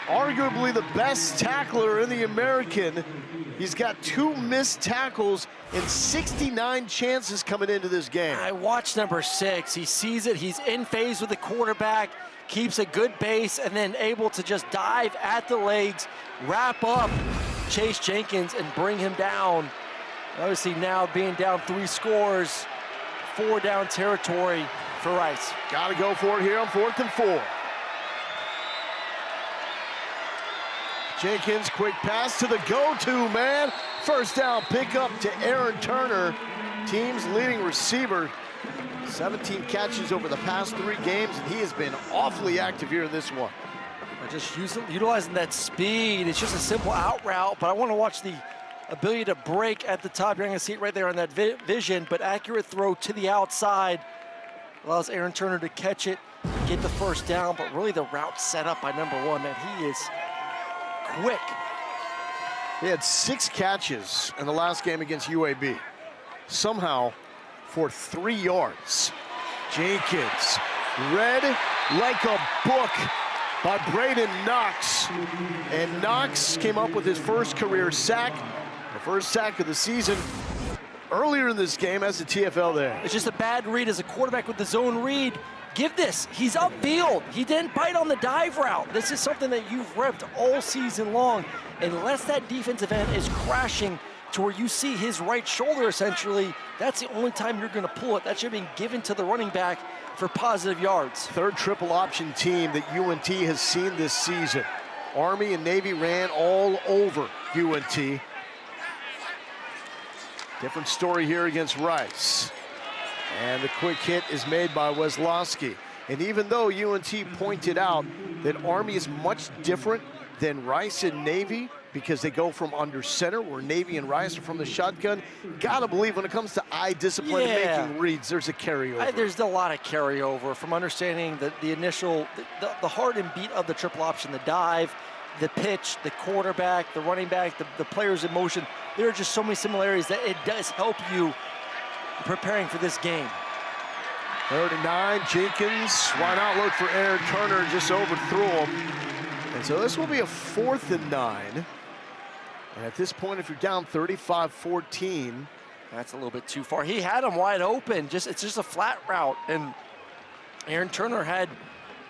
S1: Arguably the best tackler in the American. He's got 2 missed tackles and 69 chances coming into this game.
S2: I watched number 6. He sees it. He's in phase with the quarterback, keeps a good base, and then able to just dive at the legs, wrap up Chase Jenkins, and bring him down. Obviously now being down 3 scores, 4 down territory for Rice.
S1: Got to go for it here on 4th and 4. Jenkins, quick pass to the go-to man. First down pickup to Aaron Turner, team's leading receiver. 17 catches over the past 3 games, and he has been awfully active here in this one.
S2: Just utilizing that speed. It's just a simple out route, but I want to watch the ability to break at the top. You're going to see it right there on that vision, but accurate throw to the outside allows Aaron Turner to catch it, get the first down, but really the route set up by number 1, man. He is quick.
S1: He had 6 catches in the last game against UAB. Somehow for 3 yards. Jenkins, read like a book by Braden Knox. And Knox came up with his first career sack, the first sack of the season, earlier in this game as a TFL there.
S2: It's just a bad read as a quarterback with the zone read. Give this, he's upfield. He didn't bite on the dive route. This is something that you've repped all season long. Unless that defensive end is crashing, to where you see his right shoulder essentially. That's the only time you're going to pull it. That should have been given to the running back for positive yards.
S1: Third triple option team that UNT has seen this season. Army and Navy ran all over UNT. Different story here against Rice. And the quick hit is made by Weslowski. And even though UNT pointed out that Army is much different than Rice and Navy because they go from under center, where Navy and Rice are from the shotgun, gotta believe when it comes to eye discipline and making reads, there's a carryover.
S2: There's a lot of carryover from understanding the initial, the heart and beat of the triple option, the dive, the pitch, the quarterback, the running back, the players in motion. There are just so many similarities that it does help you preparing for this game.
S1: 39, Jenkins, why not look for Aaron Turner, just overthrew him. And so this will be a 4th and 9. And at this point, if you're down 35-14.
S2: That's a little bit too far. He had him wide open. It's just a flat route. And Aaron Turner had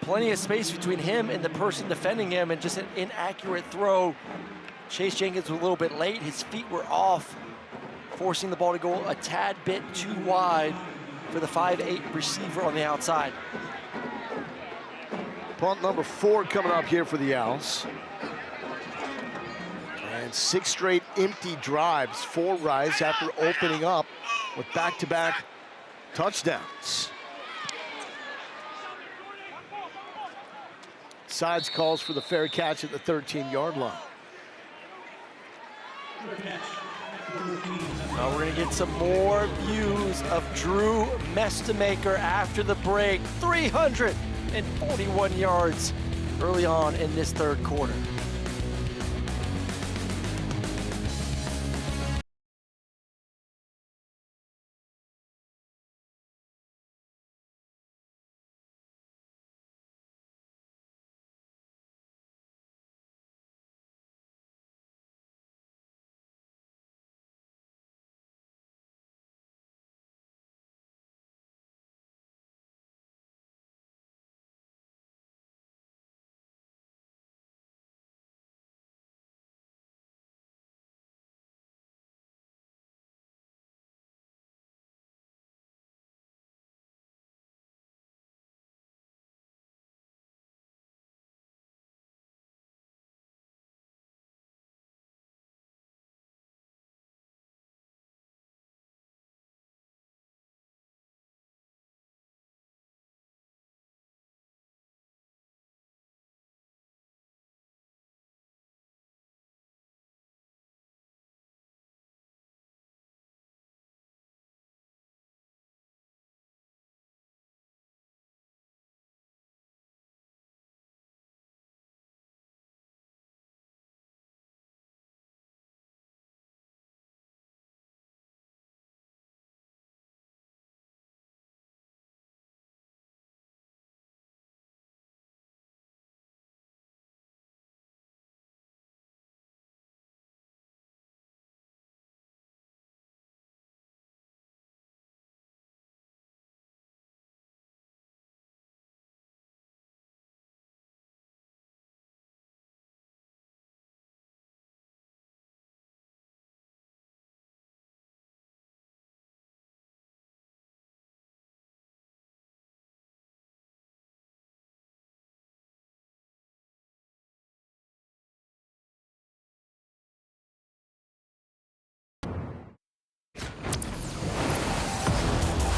S2: plenty of space between him and the person defending him, and just an inaccurate throw. Chase Jenkins was a little bit late. His feet were off, forcing the ball to go a tad bit too wide for the 5'8" receiver on the outside.
S1: Punt number 4 coming up here for the Owls. And 6 straight empty drives for Rice after opening up with back-to-back touchdowns. Sides calls for the fair catch at the 13-yard line.
S2: Now we're gonna get some more views of Drew Mestemaker after the break. 341 yards early on in this third quarter.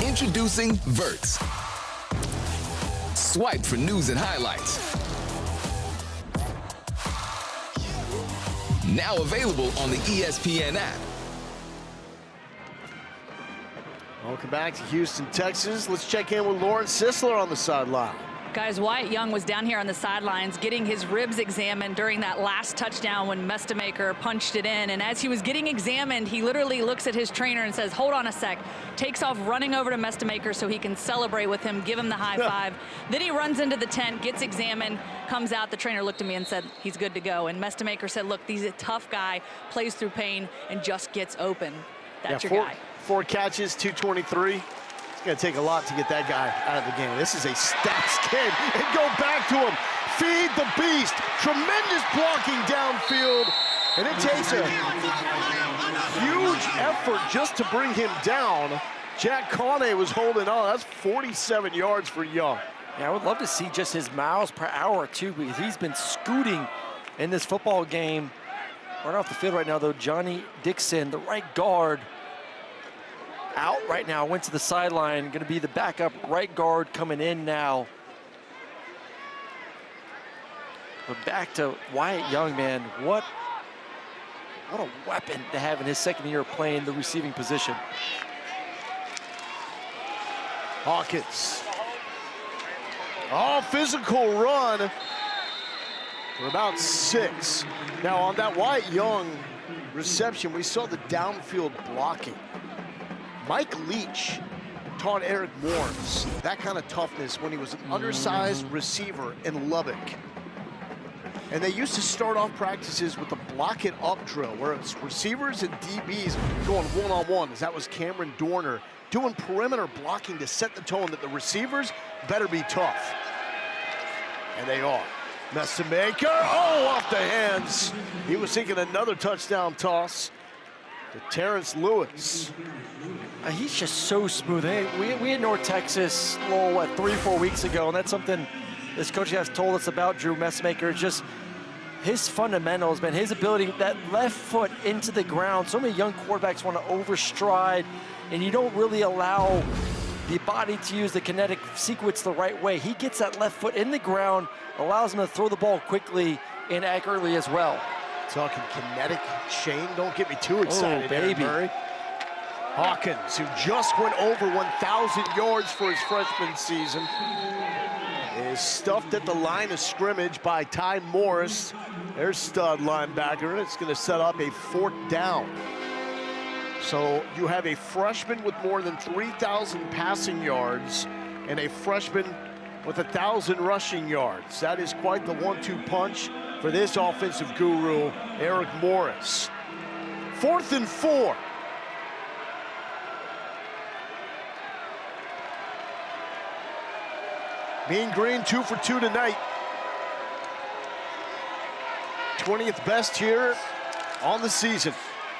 S9: Introducing Verts. Swipe for news and highlights. Now available on the ESPN app.
S1: Welcome back to Houston, Texas. Let's check in with Lauren Sisler on the sideline.
S3: Guys, Wyatt Young was down here on the sidelines getting his ribs examined during that last touchdown when Mestemaker punched it in. And as he was getting examined, he literally looks at his trainer and says, hold on a sec. Takes off running over to Mestemaker so he can celebrate with him, give him the high five. Then he runs into the tent, gets examined, comes out. The trainer looked at me and said, he's good to go. And Mestemaker said, look, he's a tough guy, plays through pain, and just gets open. That's your guy.
S1: 4 catches, 223. It's going to take a lot to get that guy out of the game. This is a stats kid. And go back to him. Feed the beast. Tremendous blocking downfield. And it takes a huge effort just to bring him down. Jack Coney was holding on. That's 47 yards for Young.
S2: Yeah, I would love to see just his miles per hour, too, because he's been scooting in this football game. Right off the field right now, though, Johnny Dixon, the right guard, out right now, went to the sideline, going to be the backup right guard coming in now. But back to Wyatt Young, man, what a weapon to have in his second year playing the receiving position.
S1: Hawkins. Oh, physical run for about 6. Now on that Wyatt Young reception, we saw the downfield blocking. Mike Leach taught Eric Morris that kind of toughness when he was an undersized receiver in Lubbock. And they used to start off practices with the block it up drill, where it's receivers and DBs going one-on-one, as that was Cameron Dorner, doing perimeter blocking to set the tone that the receivers better be tough. And they are. Mestamaker, oh, off the hands. He was thinking another touchdown toss to Terrence Lewis.
S2: He's just so smooth. Hey, we had North Texas, 3-4 weeks ago, and that's something this coach has told us about Drew Messmaker. Just his fundamentals, man, his ability, that left foot into the ground. So many young quarterbacks want to overstride, and you don't really allow the body to use the kinetic sequence the right way. He gets that left foot in the ground, allows him to throw the ball quickly and accurately as well.
S1: Talking kinetic, Shane, don't get me too excited,
S2: baby.
S1: Murray. Hawkins, who just went over 1,000 yards for his freshman season, is stuffed at the line of scrimmage by Ty Morris, their stud linebacker, and it's going to set up a 4th down. So you have a freshman with more than 3,000 passing yards and a freshman with 1,000 rushing yards. That is quite the 1-2 punch for this offensive guru, Eric Morris. 4th and 4. Mean Green 2 for 2 tonight. 20th best here on the season.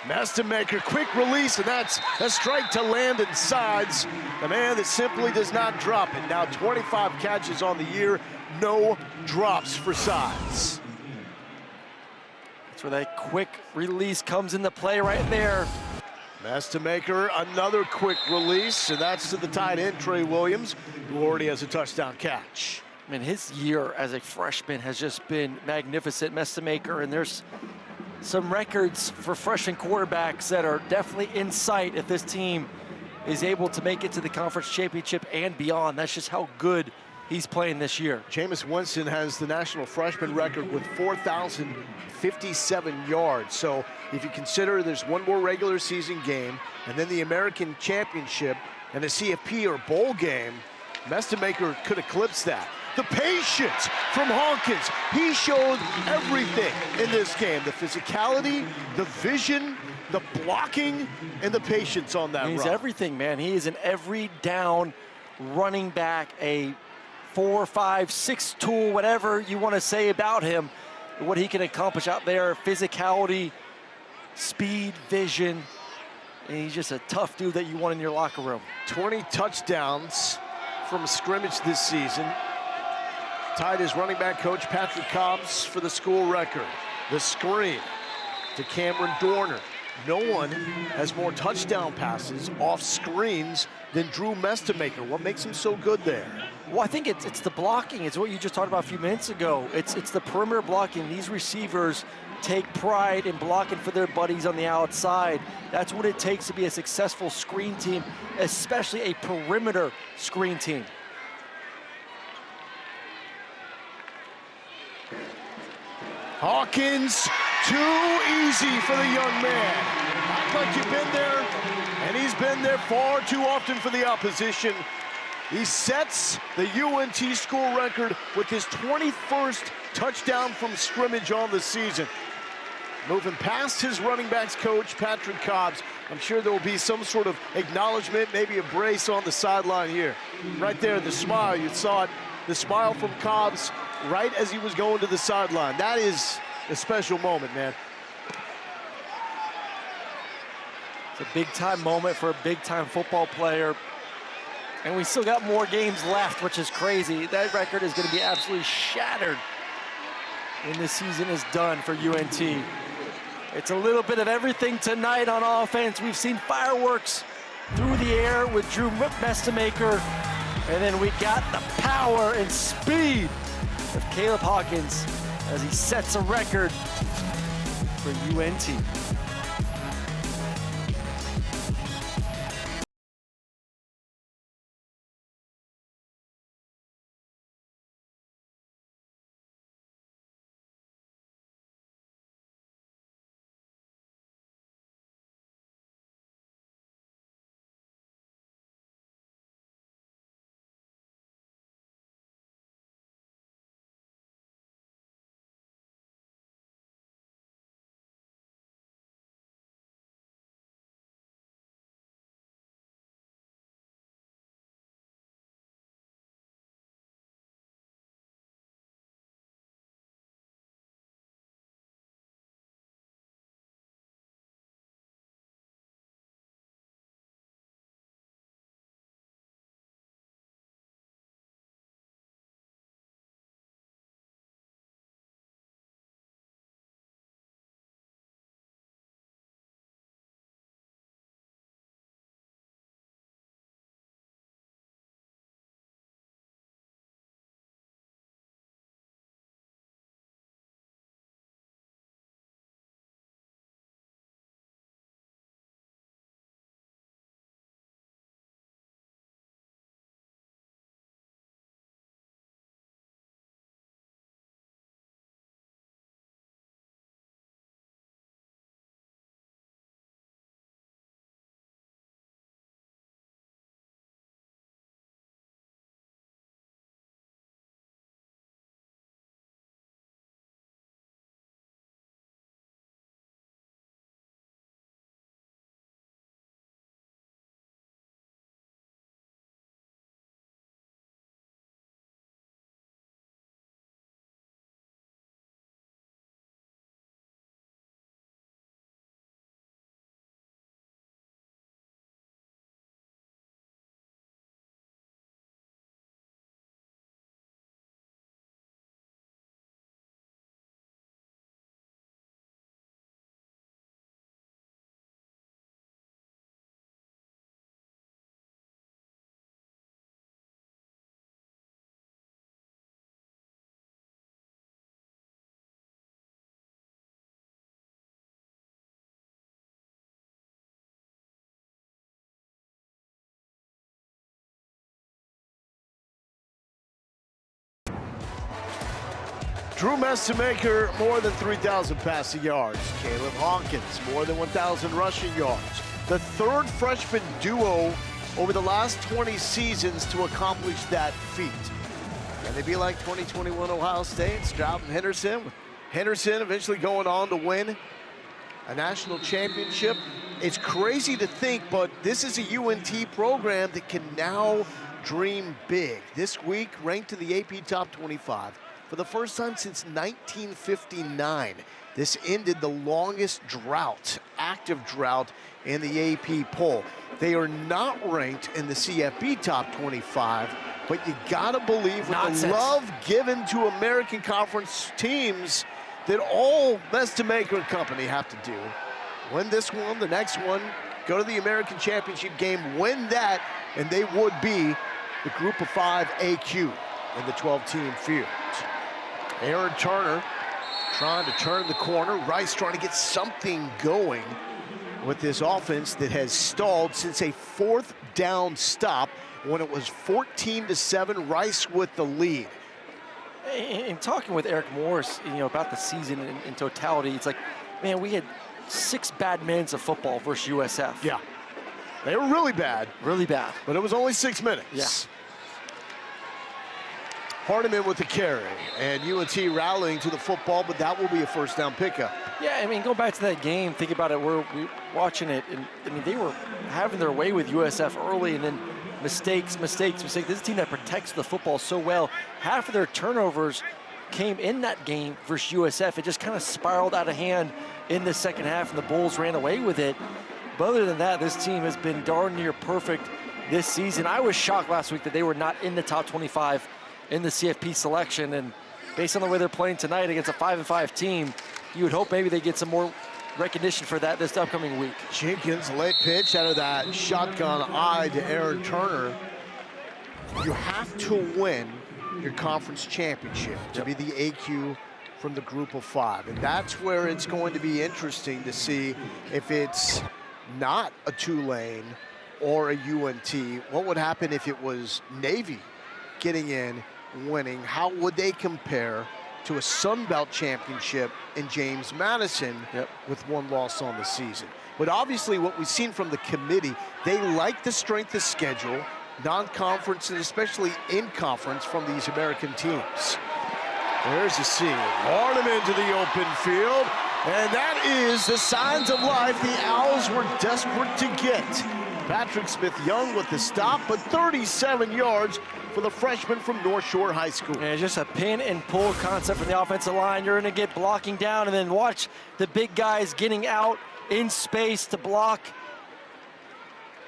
S1: Mestamaker, quick release, and that's a strike to Landon Sides, the man that simply does not drop it. Now 25 catches on the year, no drops for Sides.
S2: That's where that quick release comes into play right there.
S1: Mestamaker, another quick release, and that's to the tight end, Trey Williams, who already has a touchdown catch.
S2: I mean, his year as a freshman has just been magnificent. Mestamaker, and there's some records for freshman quarterbacks that are definitely in sight if this team is able to make it to the conference championship and beyond. That's just how good he's playing this year.
S1: Jameis Winston has the national freshman record with 4,057 yards. So if you consider there's one more regular season game and then the American Championship and a CFP or bowl game, Mestamaker could eclipse that. The patience from Hawkins. He showed everything in this game. The physicality, the vision, the blocking, and the patience on that run.
S2: He's everything, man. He is an every down running back, a 4, 5, 6 tool, whatever you want to say about him, what he can accomplish out there, physicality, speed, vision, and he's just a tough dude that you want in your locker room.
S1: 20 touchdowns from scrimmage this season. Tied his running back coach, Patrick Cobbs, for the school record. The screen to Cameron Dorner. No one has more touchdown passes off screens than Drew Mestamaker. What makes him so good there?
S2: Well, I think it's the blocking. It's what you just talked about a few minutes ago. It's the perimeter blocking. These receivers take pride in blocking for their buddies on the outside. That's what it takes to be a successful screen team, especially a perimeter screen team.
S1: Hawkins, too easy for the young man. Act like you've been there, and he's been there far too often for the opposition. He sets the UNT school record with his 21st touchdown from scrimmage on the season. Moving past his running backs coach, Patrick Cobbs. I'm sure there will be some sort of acknowledgement, maybe a brace on the sideline here. Right there, the smile, you saw it, the smile from Cobbs right as he was going to the sideline. That is a special moment, man.
S2: It's a big-time moment for a big-time football player. And we still got more games left, which is crazy. That record is going to be absolutely shattered when this season is done for UNT. It's a little bit of everything tonight on offense. We've seen fireworks through the air with Drew Mestemaker. And then we got the power and speed of Caleb Hawkins as he sets a record for UNT.
S1: Drew Mestemaker, more than 3,000 passing yards. Caleb Hawkins, more than 1,000 rushing yards. The third freshman duo over the last 20 seasons to accomplish that feat. Can they be like 2021 Ohio State, Stroud and Henderson? With Henderson eventually going on to win a national championship. It's crazy to think, but this is a UNT program that can now dream big. This week, ranked in the AP Top 25. For the first time since 1959, this ended the longest drought, active drought, in the AP poll. They are not ranked in the CFB Top 25, but you gotta believe with the love given to American Conference teams that all Mestemaker and company have to do. Win this one, the next one, go to the American Championship game, win that, and they would be the Group of 5 AQ in the 12-team field. Aaron Turner trying to turn the corner. Rice trying to get something going with this offense that has stalled since a fourth down stop when it was 14-7, Rice with the lead.
S2: In talking with Eric Morris, about the season in totality, it's like, man, we had 6 bad minutes of football versus USF.
S1: Yeah, they were really bad.
S2: Really bad.
S1: But it was only 6 minutes.
S2: Yeah.
S1: Hardiman with the carry, and UNT rallying to the football, but that will be a first down pickup.
S2: Yeah, I mean, go back to that game, think about it, we're watching it, and I mean, they were having their way with USF early, and then mistakes. This is a team that protects the football so well. Half of their turnovers came in that game versus USF. It just kind of spiraled out of hand in the second half, and the Bulls ran away with it. But other than that, this team has been darn near perfect this season. I was shocked last week that they were not in the top 25 in the CFP selection, and based on the way they're playing tonight against a 5-5 team, you would hope maybe they get some more recognition for that this upcoming week.
S1: Jenkins, late pitch out of that shotgun eye to Aaron Turner. You have to win your conference championship to be the AQ from the group of 5. And that's where it's going to be interesting to see if it's not a Tulane or a UNT. What would happen if it was Navy getting in, winning? How would they compare to a Sun Belt championship in James Madison with 1 loss on the season? But obviously what we've seen from the committee, they like the strength of schedule, non-conference and especially in conference from these American teams. There's a seam. Hardham into the open field, and that is the signs of life the Owls were desperate to get. Patrick Smith-Young with the stop, but 37 yards for the freshman from North Shore High School.
S2: And just a pin and pull concept from the offensive line. You're going to get blocking down, and then watch the big guys getting out in space to block.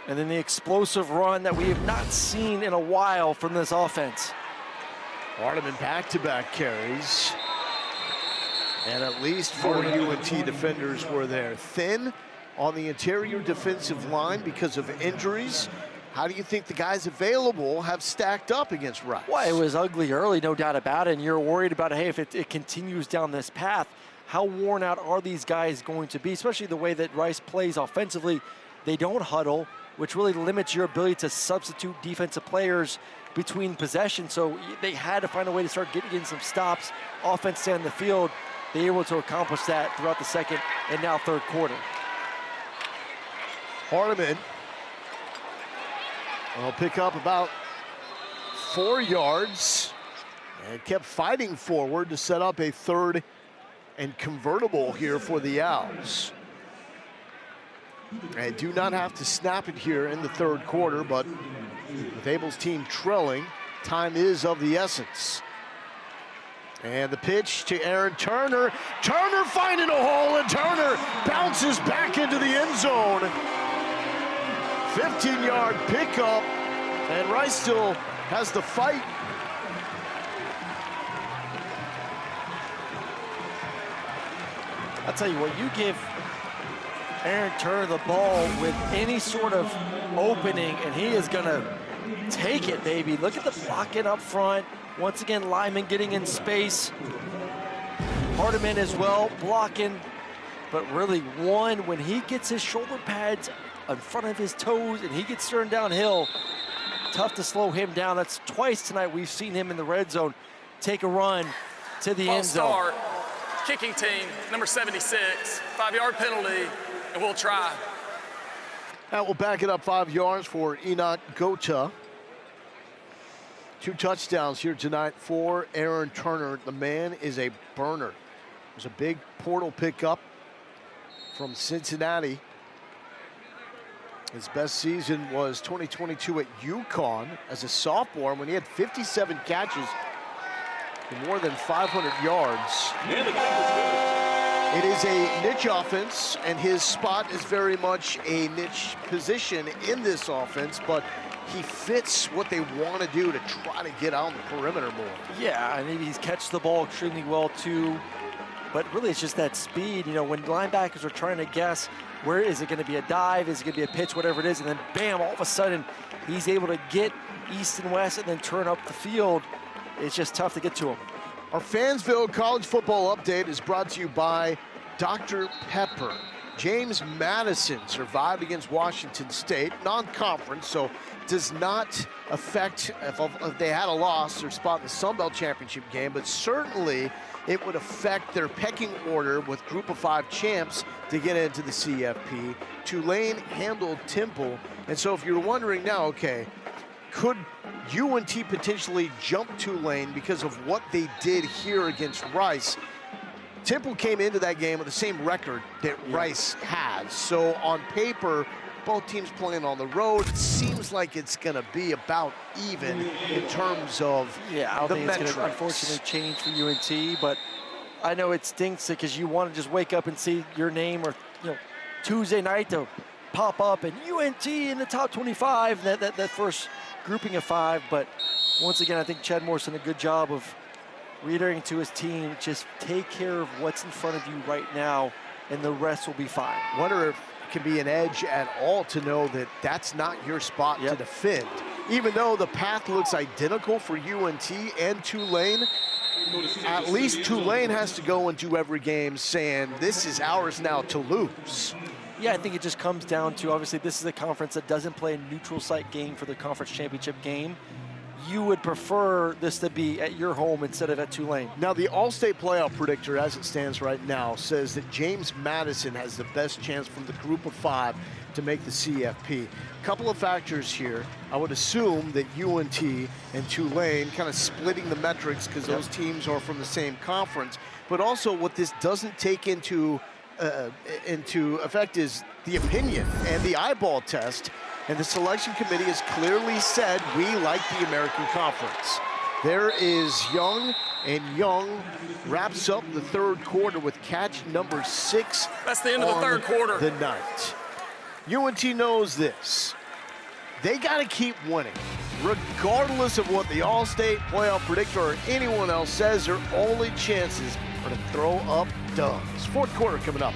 S2: And then the explosive run that we have not seen in a while from this offense.
S1: Hardham in back-to-back carries. And at least 4 UNT defenders were there. Thin on the interior defensive line because of injuries. How do you think the guys available have stacked up against Rice?
S2: Well, it was ugly early, no doubt about it, and you're worried about, hey, if it continues down this path, how worn out are these guys going to be, especially the way that Rice plays offensively. They don't huddle, which really limits your ability to substitute defensive players between possessions. So they had to find a way to start getting in some stops, offense on the field. They were able to accomplish that throughout the second and now third quarter.
S1: Hardham will pick up about 4 yards and kept fighting forward to set up a 3rd and convertible here for the Owls. They do not have to snap it here in the 3rd quarter, but with Abel's team trailing, time is of the essence. And the pitch to Aaron Turner. Turner finding a hole, and Turner bounces back into the end zone. 15-yard pickup, and Rice still has the fight.
S2: I'll tell you what, you give Aaron Turner the ball with any sort of opening, and he is gonna take it, baby. Look at the blocking up front. Once again, Lyman getting in space. Hardham as well, blocking. But really, when he gets his shoulder pads in front of his toes and he gets turned downhill, tough to slow him down. That's twice tonight we've seen him in the red zone take a run to the end zone.
S5: Start, kicking team, number 76, 5-yard penalty, and we'll try.
S1: That will back it up 5 yards for Enoch Gota. 2 touchdowns here tonight for Aaron Turner. The man is a burner. It was a big portal pickup from Cincinnati. His best season was 2022 at UConn as a sophomore when he had 57 catches for more than 500 yards. It is a niche offense, and his spot is very much a niche position in this offense, but he fits what they want to do to try to get out on the perimeter more.
S2: Yeah, I mean, he's catched the ball extremely well too, but really it's just that speed. You know, when linebackers are trying to guess, where is it going to be, a dive, is it going to be a pitch, whatever it is, and then bam, all of a sudden he's able to get east and west and then turn up the field. It's just tough to get to him.
S1: Our Fansville College Football Update is brought to you by Dr. Pepper. James Madison survived against Washington State, non-conference, so does not affect if they had a loss their spot in the Sun Belt Championship game, but certainly it would affect their pecking order with Group of 5 champs to get into the CFP. Tulane handled Temple, and so if you're wondering now, okay, could UNT potentially jump Tulane because of what they did here against Rice? Temple came into that game with the same record that Rice has. So on paper, both teams playing on the road, it seems like it's going to be about even in terms of
S2: I don't think
S1: metrics.
S2: it's going to unfortunately change for UNT, but I know it stinks because you want to just wake up and see your name, or Tuesday night to pop up and UNT in the top 25, that first grouping of 5. But once again, I think Chad Morrison did a good job of reiterating to his team, just take care of what's in front of you right now, and the rest will be fine.
S1: Wonder if it can be an edge at all to know that that's not your spot to defend. Even though the path looks identical for UNT and Tulane, at least Tulane has to go into every game saying, this is ours now to lose.
S2: Yeah, I think it just comes down to, obviously, this is a conference that doesn't play a neutral site game for the conference championship game. You would prefer this to be at your home instead of at Tulane.
S1: Now, the All-State playoff predictor, as it stands right now, says that James Madison has the best chance from the group of 5 to make the CFP. Couple of factors here. I would assume that UNT and Tulane kind of splitting the metrics because those teams are from the same conference. But also what this doesn't take into effect is the opinion and the eyeball test. And the selection committee has clearly said we like the American Conference. There is Young, and Young wraps up the third quarter with catch number 6.
S5: That's the end of the third quarter.
S1: The night. UNT knows this. They got to keep winning. Regardless of what the All-State playoff predictor or anyone else says, their only chances are to throw up dubs. Fourth quarter coming up.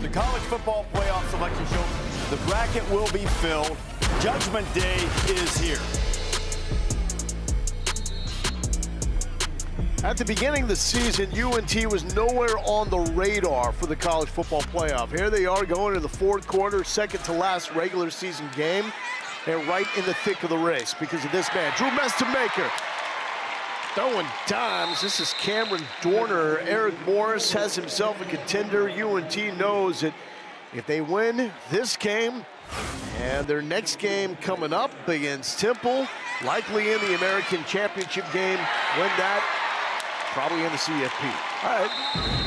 S10: The college football playoff selection show, the bracket will be filled. Judgment Day is here.
S1: At the beginning of the season, UNT was nowhere on the radar for the college football playoff. Here they are going to the fourth quarter, second to last regular season game. They're right in the thick of the race because of this man, Drew Mestamaker. Throwing dimes. This is Cameron Dorner. Eric Morris has himself a contender. UNT knows that if they win this game and their next game coming up against Temple, likely in the American Championship game, win that, probably in the CFP.
S2: All right,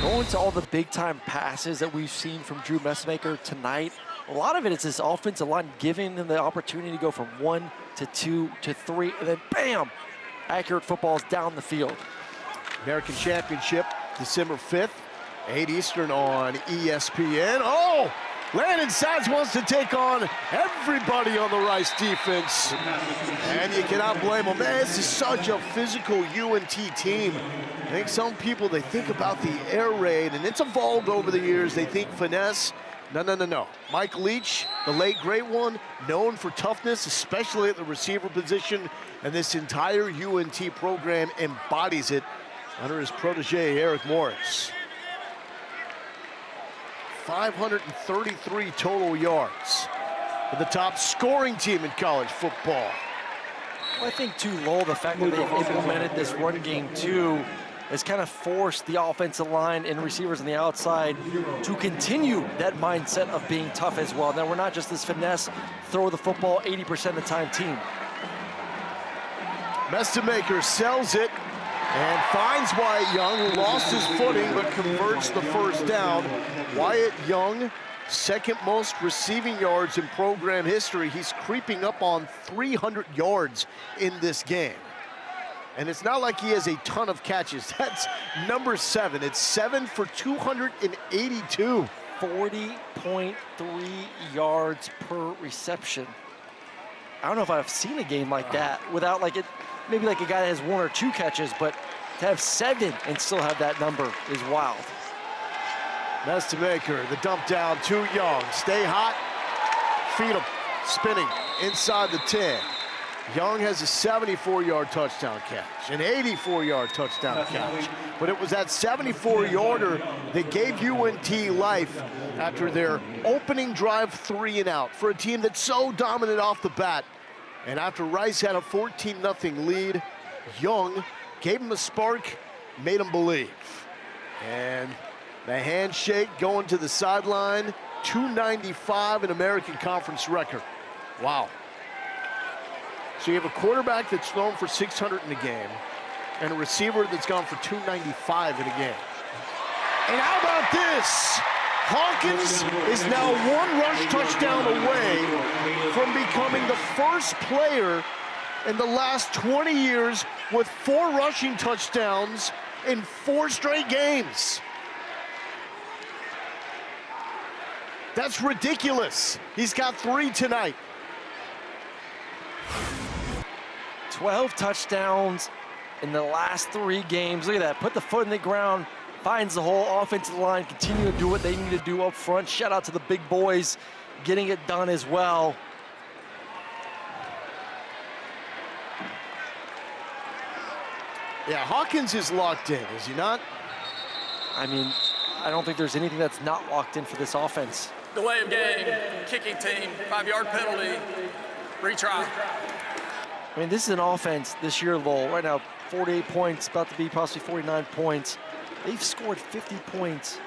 S2: going to all the big-time passes that we've seen from Drew Mestamaker tonight, a lot of it is this offensive line giving them the opportunity to go from 1 to 2 to 3, and then bam, accurate footballs down the field.
S1: American Championship, December 5th, 8 Eastern on ESPN. Oh, Landon Sides wants to take on everybody on the Rice defense, and you cannot blame him. Man, this is such a physical UNT team. I think some people, they think about the air raid, and it's evolved over the years. They think finesse. No. Mike Leach, the late great one, known for toughness, especially at the receiver position, and this entire UNT program embodies it under his protege, Eric Morris. 533 total yards for the top scoring team in college football.
S2: Well, I think, too, Lowell, the fact that they've implemented this run game, too, has kind of forced the offensive line and receivers on the outside to continue that mindset of being tough as well. Now, we're not just this finesse, throw the football 80% of the time team.
S1: Mestamaker sells it and finds Wyatt Young, who lost his footing but converts the first down. Wyatt Young, second most receiving yards in program history. He's creeping up on 300 yards in this game. And it's not like he has a ton of catches. That's number 7. It's 7 for 282.
S2: 40.3 yards per reception. I don't know if I've seen a game like that without like it, maybe like a guy that has 1 or 2 catches, but to have 7 and still have that number is wild.
S1: Mestamaker, the dump down to Young. Stay hot, feed him, spinning inside the 10. Young has a 74-yard touchdown catch, an 84-yard touchdown catch. But it was that 74-yarder that gave UNT life after their opening drive 3 and out for a team that's so dominant off the bat. And after Rice had a 14-0 lead, Young gave him a spark, made him believe. And the handshake going to the sideline, 295, an American Conference record. Wow. So you have a quarterback that's thrown for 600 in a game and a receiver that's gone for 295 in a game. And how about this? Hawkins is now 1 rush touchdown away from becoming the first player in the last 20 years with 4 rushing touchdowns in 4 straight games. That's ridiculous. He's got 3 tonight.
S2: 12 touchdowns in the last 3 games. Look at that, put the foot in the ground, finds the whole offensive line, continue to do what they need to do up front. Shout out to the big boys getting it done as well.
S1: Yeah, Hawkins is locked in, is he not?
S2: I mean, I don't think there's anything that's not locked in for this offense.
S5: Delay of game, kicking team, 5-yard penalty, retry.
S2: I mean, this is an offense this year, Lowell. Right now, 48 points, about to be possibly 49 points. They've scored 50 points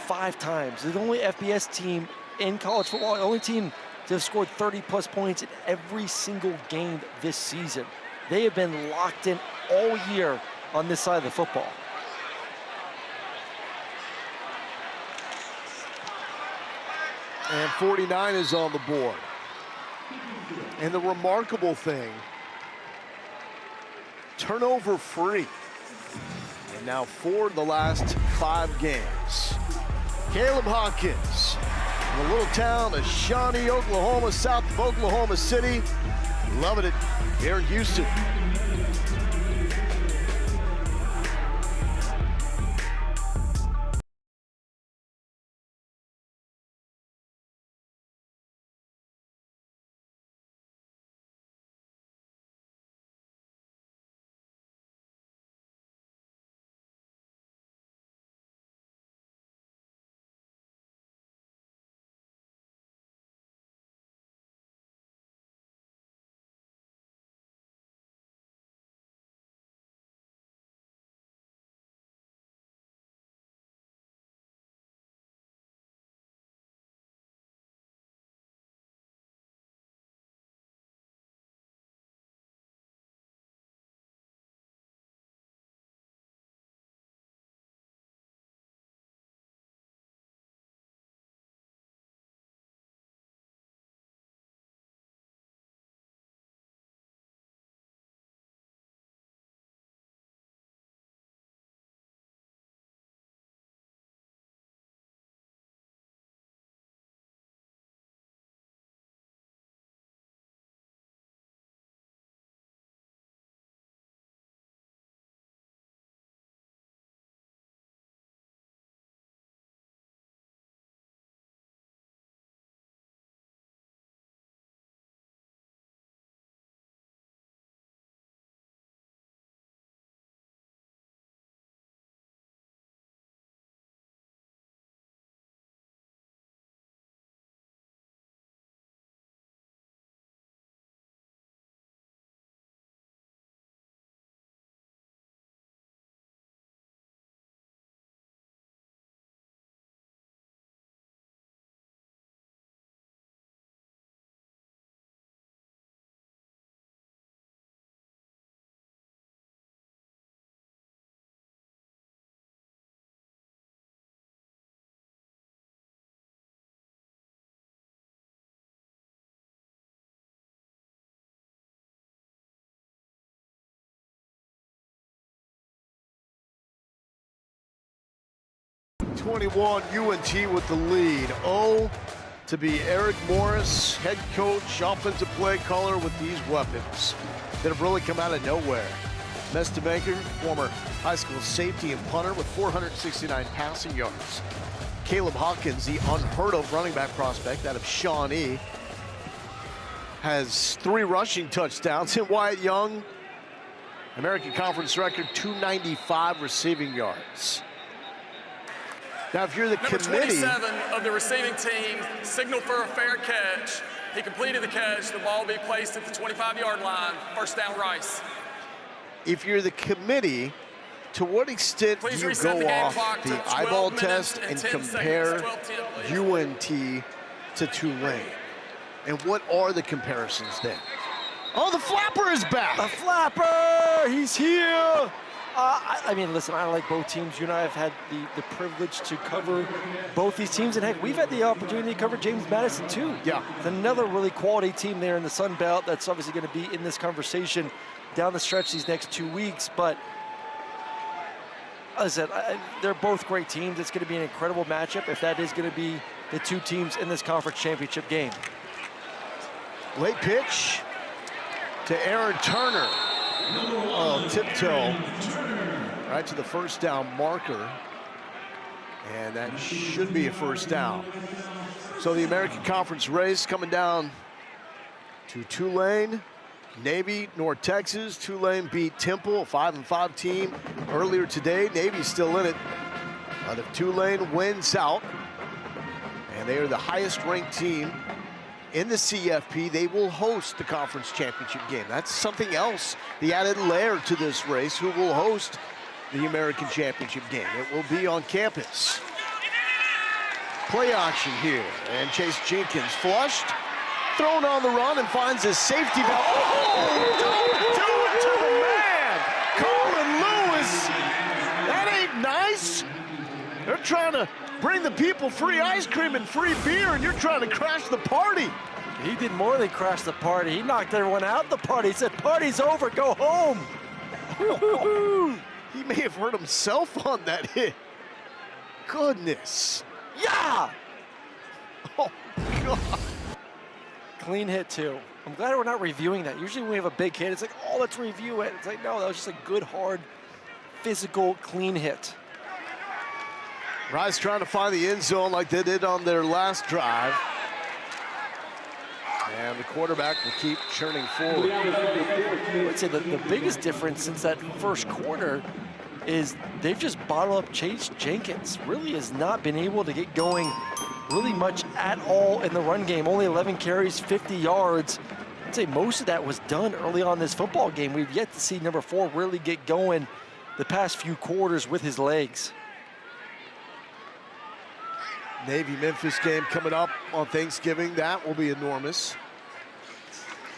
S2: 5 times. They're the only FBS team in college football, the only team to have scored 30-plus points in every single game this season. They have been locked in all year on this side of the football.
S1: And 49 is on the board. And the remarkable thing, turnover free. And now 4 of the last 5 games. Caleb Hawkins, from the little town of Shawnee, Oklahoma, south of Oklahoma City. Loving it here in Houston. 21, UNT with the lead. To be Eric Morris, head coach, offensive play caller with these weapons that have really come out of nowhere. Mestemaker, former high school safety and punter with 469 passing yards. Caleb Hawkins, the unheard of running back prospect out of Shawnee, has 3 rushing touchdowns. And Wyatt Young, American Conference record, 295 receiving yards. Now, if you're the
S5: Number
S1: committee,
S5: 27 of the receiving team signaled for a fair catch. He completed the catch. The ball will be placed at the 25-yard line. First down, Rice.
S1: if you're the committee, to what extent do you go off the eyeball test and compare UNT to Tulane? And what are the comparisons then? Oh, the flapper is back!
S2: The flapper! He's here! I mean, listen, I like both teams. You and I have had the privilege to cover both these teams. And heck, we've had the opportunity to cover James Madison too.
S1: Yeah.
S2: It's another really quality team there in the Sun Belt that's obviously going to be in this conversation down the stretch these next 2 weeks. But as I said, they're both great teams. It's going to be an incredible matchup if that is going to be the two teams in this conference championship game.
S1: Late pitch to Aaron Turner. Oh, tiptoe right to the first down marker. And that should be a first down. So the American Conference race coming down to Tulane, Navy, North Texas. Tulane beat Temple, a 5-5 team earlier today. Navy's still in it. But if Tulane wins out, and they are the highest ranked team in the CFP, they will host the conference championship game. That's something else, the added layer to this race, who will host the American championship game. It will be on campus. Play action here, and Chase Jenkins flushed, thrown on the run, and finds his safety valve. Oh, don't do it to the man! Colin Lewis, that ain't nice. They're trying to bring the people free ice cream and free beer, and you're trying to crash the party.
S2: He did more than crash the party. He knocked everyone out the party. He said, party's over, go home.
S1: He may have hurt himself on that hit. Goodness.
S2: Yeah!
S1: Oh, God.
S2: Clean hit, too. I'm glad we're not reviewing that. Usually when we have a big hit, it's like, oh, let's review it. It's like, no, that was just a good, hard, physical, clean hit.
S1: Rice trying to find the end zone like they did on their last drive. And the quarterback will keep churning forward.
S2: I would say that the biggest difference since that first quarter is they've just bottled up Chase Jenkins. Really has not been able to get going really much at all in the run game. Only 11 carries, 50 yards. I'd say most of that was done early on this football game. We've yet to see number 4 really get going the past few quarters with his legs.
S1: Navy-Memphis game coming up on Thanksgiving. That will be enormous.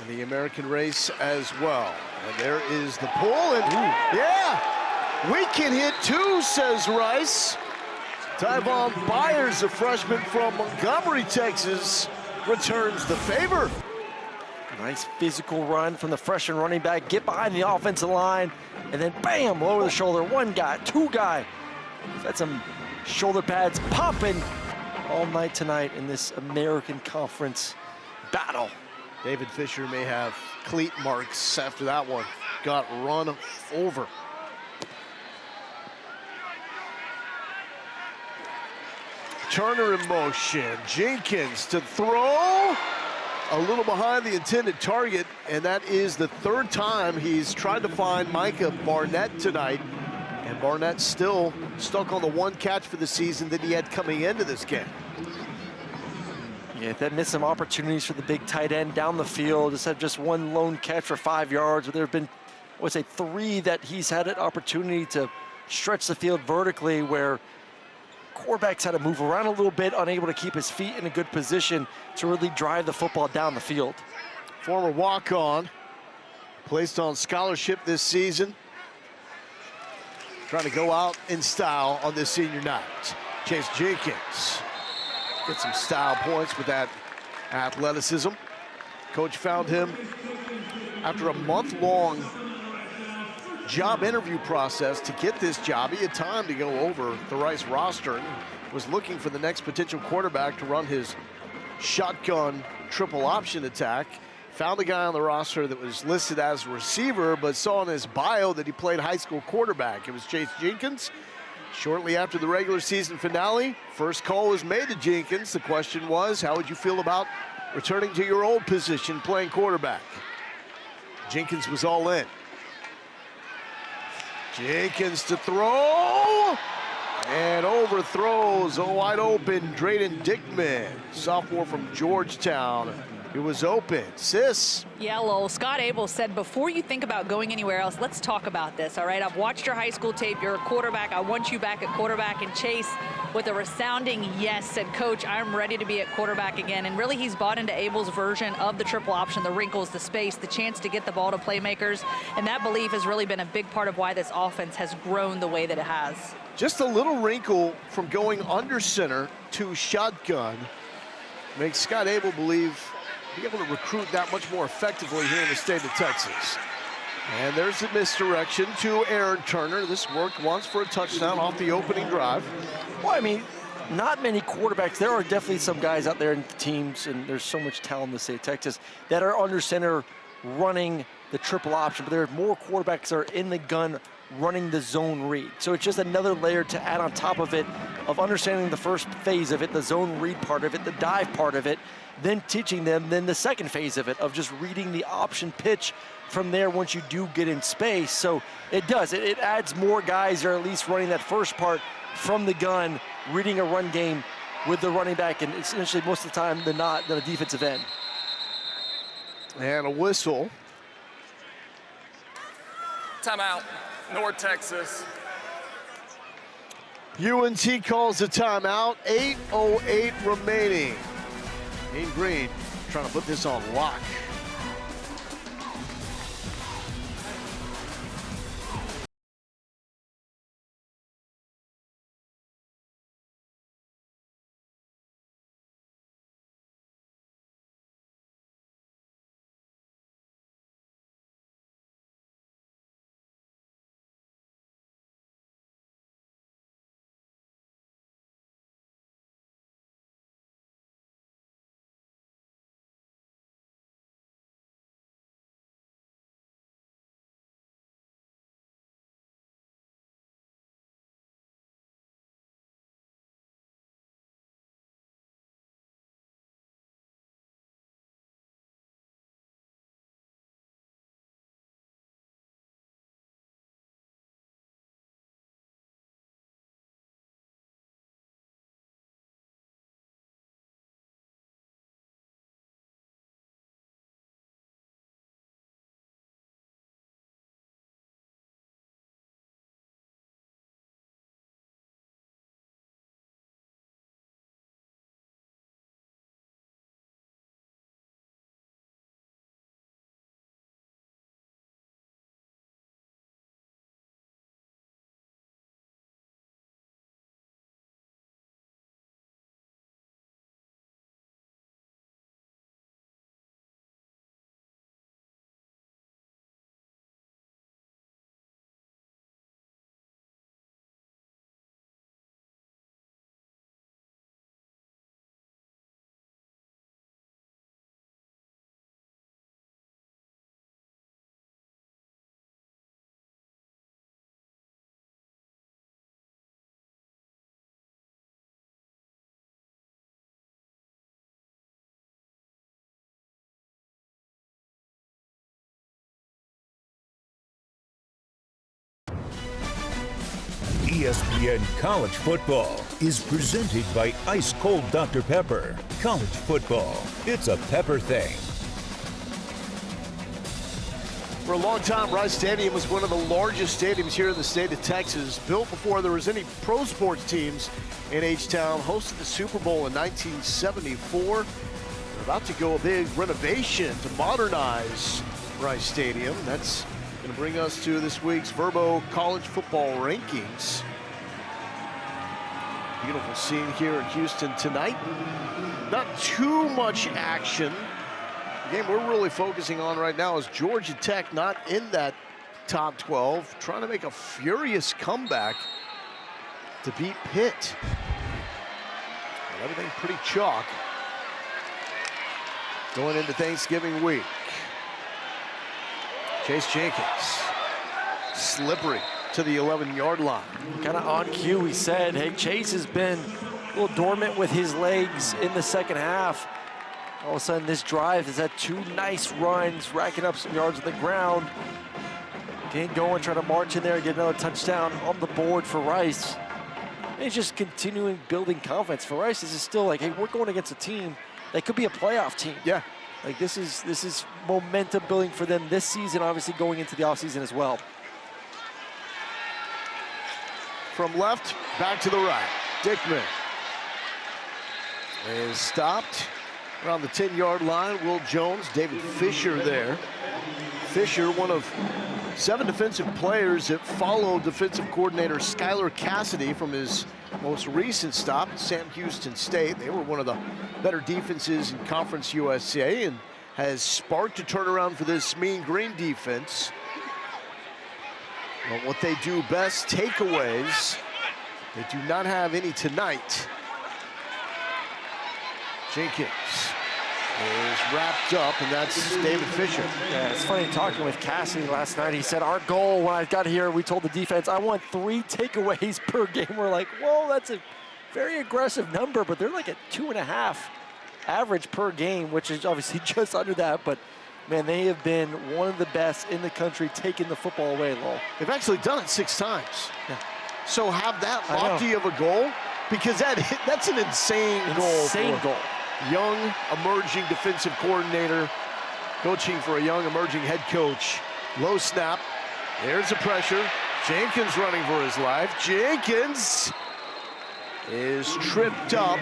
S1: And the American race as well. And there is the pull. And yeah, we can hit too, says Rice. Tyvon Byers, a freshman from Montgomery, Texas, returns the favor.
S2: Nice physical run from the freshman running back. Get behind the offensive line. And then bam, over the shoulder. One guy, two guy. Got some shoulder pads popping all night tonight in this American Conference battle.
S1: David Fisher may have cleat marks after that one. Got run over. Turner in motion. Jenkins to throw. A little behind the intended target, and that is the third time he's tried to find Micah Barnett tonight. And Barnett still stuck on the one catch for the season that he had coming into this game.
S2: Yeah, that missed some opportunities for the big tight end down the field. Just had just one lone catch for 5 yards. But there have been, I would say, 3 that he's had an opportunity to stretch the field vertically, where quarterbacks had to move around a little bit, unable to keep his feet in a good position to really drive the football down the field.
S1: Former walk-on, placed on scholarship this season. Trying to go out in style on this senior night. Chase Jenkins get some style points with that athleticism. Coach found him after a month-long job interview process to get this job. He had time to go over the Rice roster and was looking for the next potential quarterback to run his shotgun triple option attack. Found a guy on the roster that was listed as a receiver, but saw in his bio that he played high school quarterback. It was Chase Jenkins. Shortly after the regular season finale, first call was made to Jenkins. The question was, how would you feel about returning to your old position, playing quarterback? Jenkins was all in. Jenkins to throw, and overthrows a wide open Drayden Dickman, sophomore from Georgetown. It was open. Sis.
S3: Yeah, Lowell. Scott Abel said, before you think about going anywhere else, let's talk about this, all right? I've watched your high school tape. You're a quarterback. I want you back at quarterback. And Chase, with a resounding yes, said, Coach, I'm ready to be at quarterback again. And really, he's bought into Abel's version of the triple option, the wrinkles, the space, the chance to get the ball to playmakers. And that belief has really been a big part of why this offense has grown the way that it has.
S1: Just a little wrinkle from going under center to shotgun makes Scott Abel believe be able to recruit that much more effectively here in the state of Texas. And there's a misdirection to Aaron Turner. This worked once for a touchdown off the opening drive.
S2: Well, I mean, not many quarterbacks. There are definitely some guys out there in teams, and there's so much talent in the state of Texas, that are under center running the triple option, but there are more quarterbacks that are in the gun running the zone read. So it's just another layer to add on top of it, of understanding the first phase of it, the zone read part of it, the dive part of it, then teaching them then the second phase of it, of just reading the option pitch from there once you do get in space. So it does, it adds more guys, or at least running that first part from the gun, reading a run game with the running back, and essentially most of the time the defensive end.
S1: And a whistle.
S5: Timeout, North Texas.
S1: UNT calls a timeout, 8:08 remaining. Mean Green trying to put this on lock.
S4: ESPN College Football is presented by Ice Cold Dr. Pepper. College football, it's a pepper thing.
S1: For a long time, Rice Stadium was one of the largest stadiums here in the state of Texas. Built before there was any pro sports teams in H-Town. Hosted the Super Bowl in 1974. They're about to go a big renovation to modernize Rice Stadium. That's going to bring us to this week's Verbo College Football Rankings. Beautiful scene here in Houston tonight. Not too much action. The game we're really focusing on right now is Georgia Tech not in that top 12, trying to make a furious comeback to beat Pitt. And everything pretty chalk going into Thanksgiving week. Chase Jenkins, slippery to the 11-yard line.
S2: Kind of on cue, he said, hey, Chase has been a little dormant with his legs in the second half. All of a sudden, this drive has had 2 nice runs, racking up some yards on the ground. Can't go and try to march in there and get another touchdown on the board for Rice. And he's just continuing building confidence. For Rice, this is still like, hey, we're going against a team that could be a playoff team.
S1: Yeah.
S2: Like this is momentum building for them this season, obviously going into the offseason as well.
S1: From left, back to the right. Dickman is stopped around the 10-yard line. Will Jones, David Fisher there. Fisher, one of 7 defensive players that followed defensive coordinator Skylar Cassidy from his most recent stop at Sam Houston State. They were one of the better defenses in Conference USA and has sparked a turnaround for this Mean Green defense. But what they do best, takeaways. They do not have any tonight. Jenkins is wrapped up, and that's David Fisher.
S2: Yeah, it's funny talking with Cassidy last night. He said, our goal when I got here, we told the defense, I want 3 takeaways per game. We're like, whoa, that's a very aggressive number, but they're like at 2.5 average per game, which is obviously just under that. But man, they have been one of the best in the country taking the football away, Lowell.
S1: They've actually done it 6 times.
S2: Yeah.
S1: So have that lofty of a goal, because that's an insane goal.
S2: Insane goal.
S1: Young, emerging defensive coordinator, coaching for a young, emerging head coach. Low snap. There's the pressure. Jenkins running for his life. Jenkins is tripped up.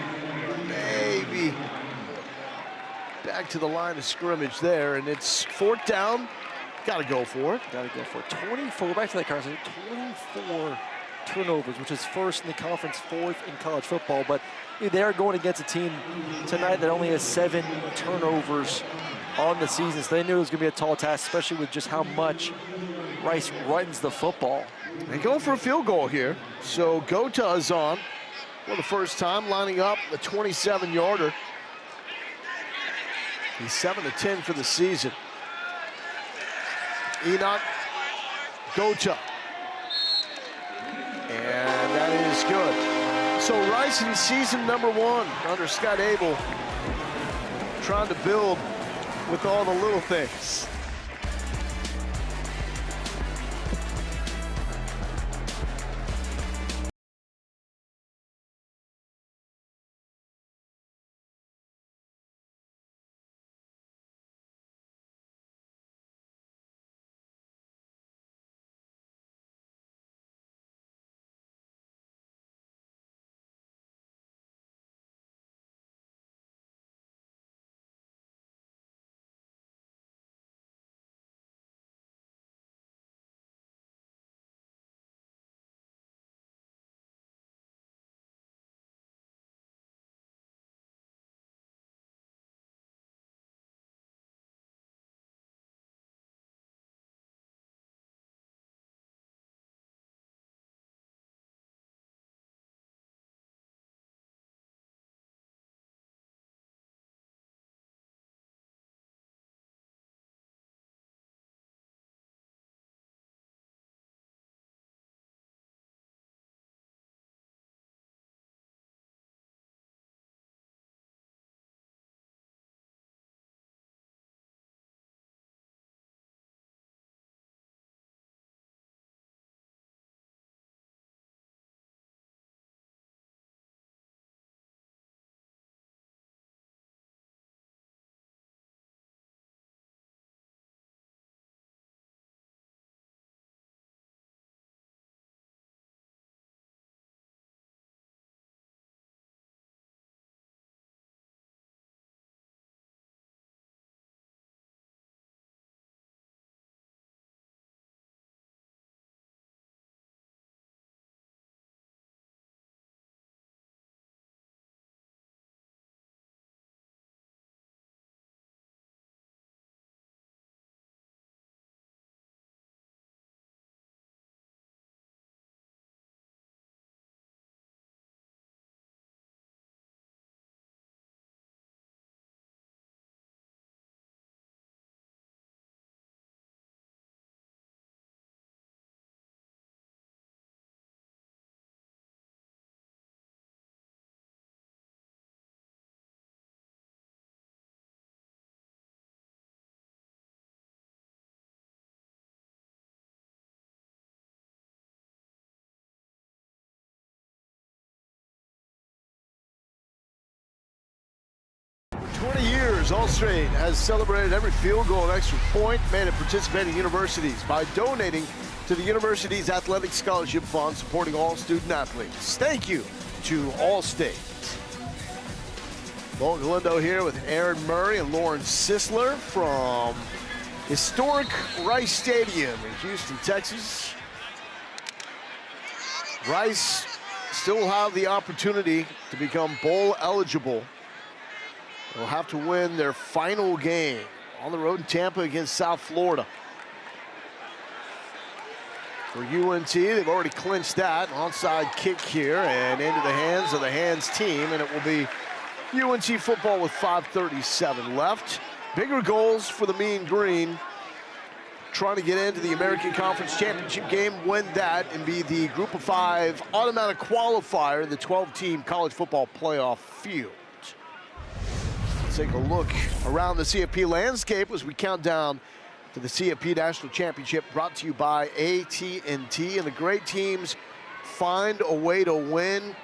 S1: Maybe back to the line of scrimmage there, and it's 4th down. Got to go for it.
S2: Got to go for it. 24, back to that Carson, 24 turnovers, which is first in the conference, 4th in college football. But they are going against a team tonight that only has 7 turnovers on the season. So they knew it was going to be a tall task, especially with just how much Rice runs the football.
S1: They go for a field goal here. So Gota is on for the first time, lining up a 27-yarder. He's 7-10 for the season. Enoch Gota. And that is good. So Rice in season number 1 under Scott Abel, trying to build with all the little things. Tigers, Allstate has celebrated every field goal and extra point made at participating universities by donating to the university's athletic scholarship fund supporting all student athletes. Thank you to Allstate. Bo Galindo here with Aaron Murray and Lauren Sisler from historic Rice Stadium in Houston, Texas. Rice still have the opportunity to become bowl eligible. They'll have to win their final game on the road in Tampa against South Florida. For UNT, they've already clinched that. Onside kick here and into the hands of the Hands team, and it will be UNT football with 5:37 left. Bigger goals for the Mean Green. Trying to get into the American Conference Championship game, win that, and be the Group of 5 automatic qualifier in the 12-team college football playoff field. Let's take a look around the CFP landscape as we count down to the CFP National Championship, brought to you by AT&T. And the great teams find a way to win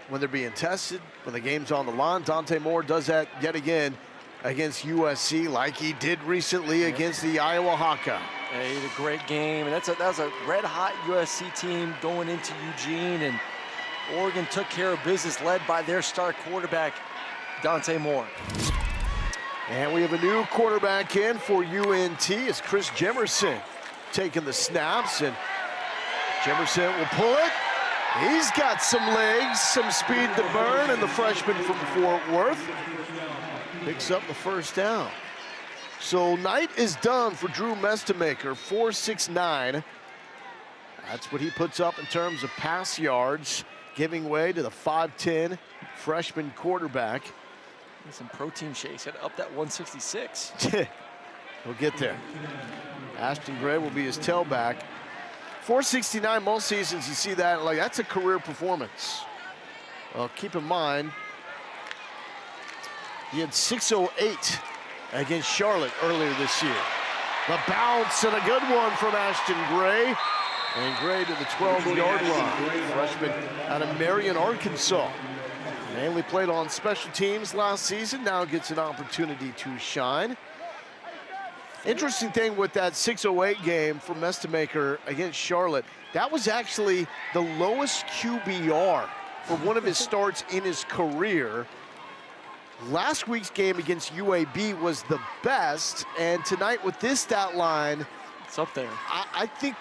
S1: when they're being tested, when the game's on the line. Dante Moore does that yet again against USC, like he did recently against the Iowa Hawkeye.
S2: Yeah, he had a great game, and that was a red-hot USC team going into Eugene, and Oregon took care of business, led by their star quarterback, Dante Moore.
S1: And we have a new quarterback in for UNT. It's Chris Jemerson taking the snaps, and Jemerson will pull it. He's got some legs, some speed to burn, and the freshman from Fort Worth picks up the first down. So night is done for Drew Mestemaker, 4.69. That's what he puts up in terms of pass yards, giving way to the 5'10" freshman quarterback.
S2: Some protein shakes, had up that 166.
S1: He'll get there. Ashton Gray will be his tailback. 4.69, most seasons you see that, like that's a career performance. Well, keep in mind, he had 6.08 against Charlotte earlier this year. The bounce and a good one from Ashton Gray. And Gray to the 12-yard line. Freshman out of Marion, Arkansas. Mainly played on special teams last season, now gets an opportunity to shine. Interesting thing with that 6.08 game for Mestemaker against Charlotte, that was actually the lowest QBR for one of his starts in his career. Last week's game against UAB was the best, and tonight with this stat line,
S2: it's up there.
S1: I think,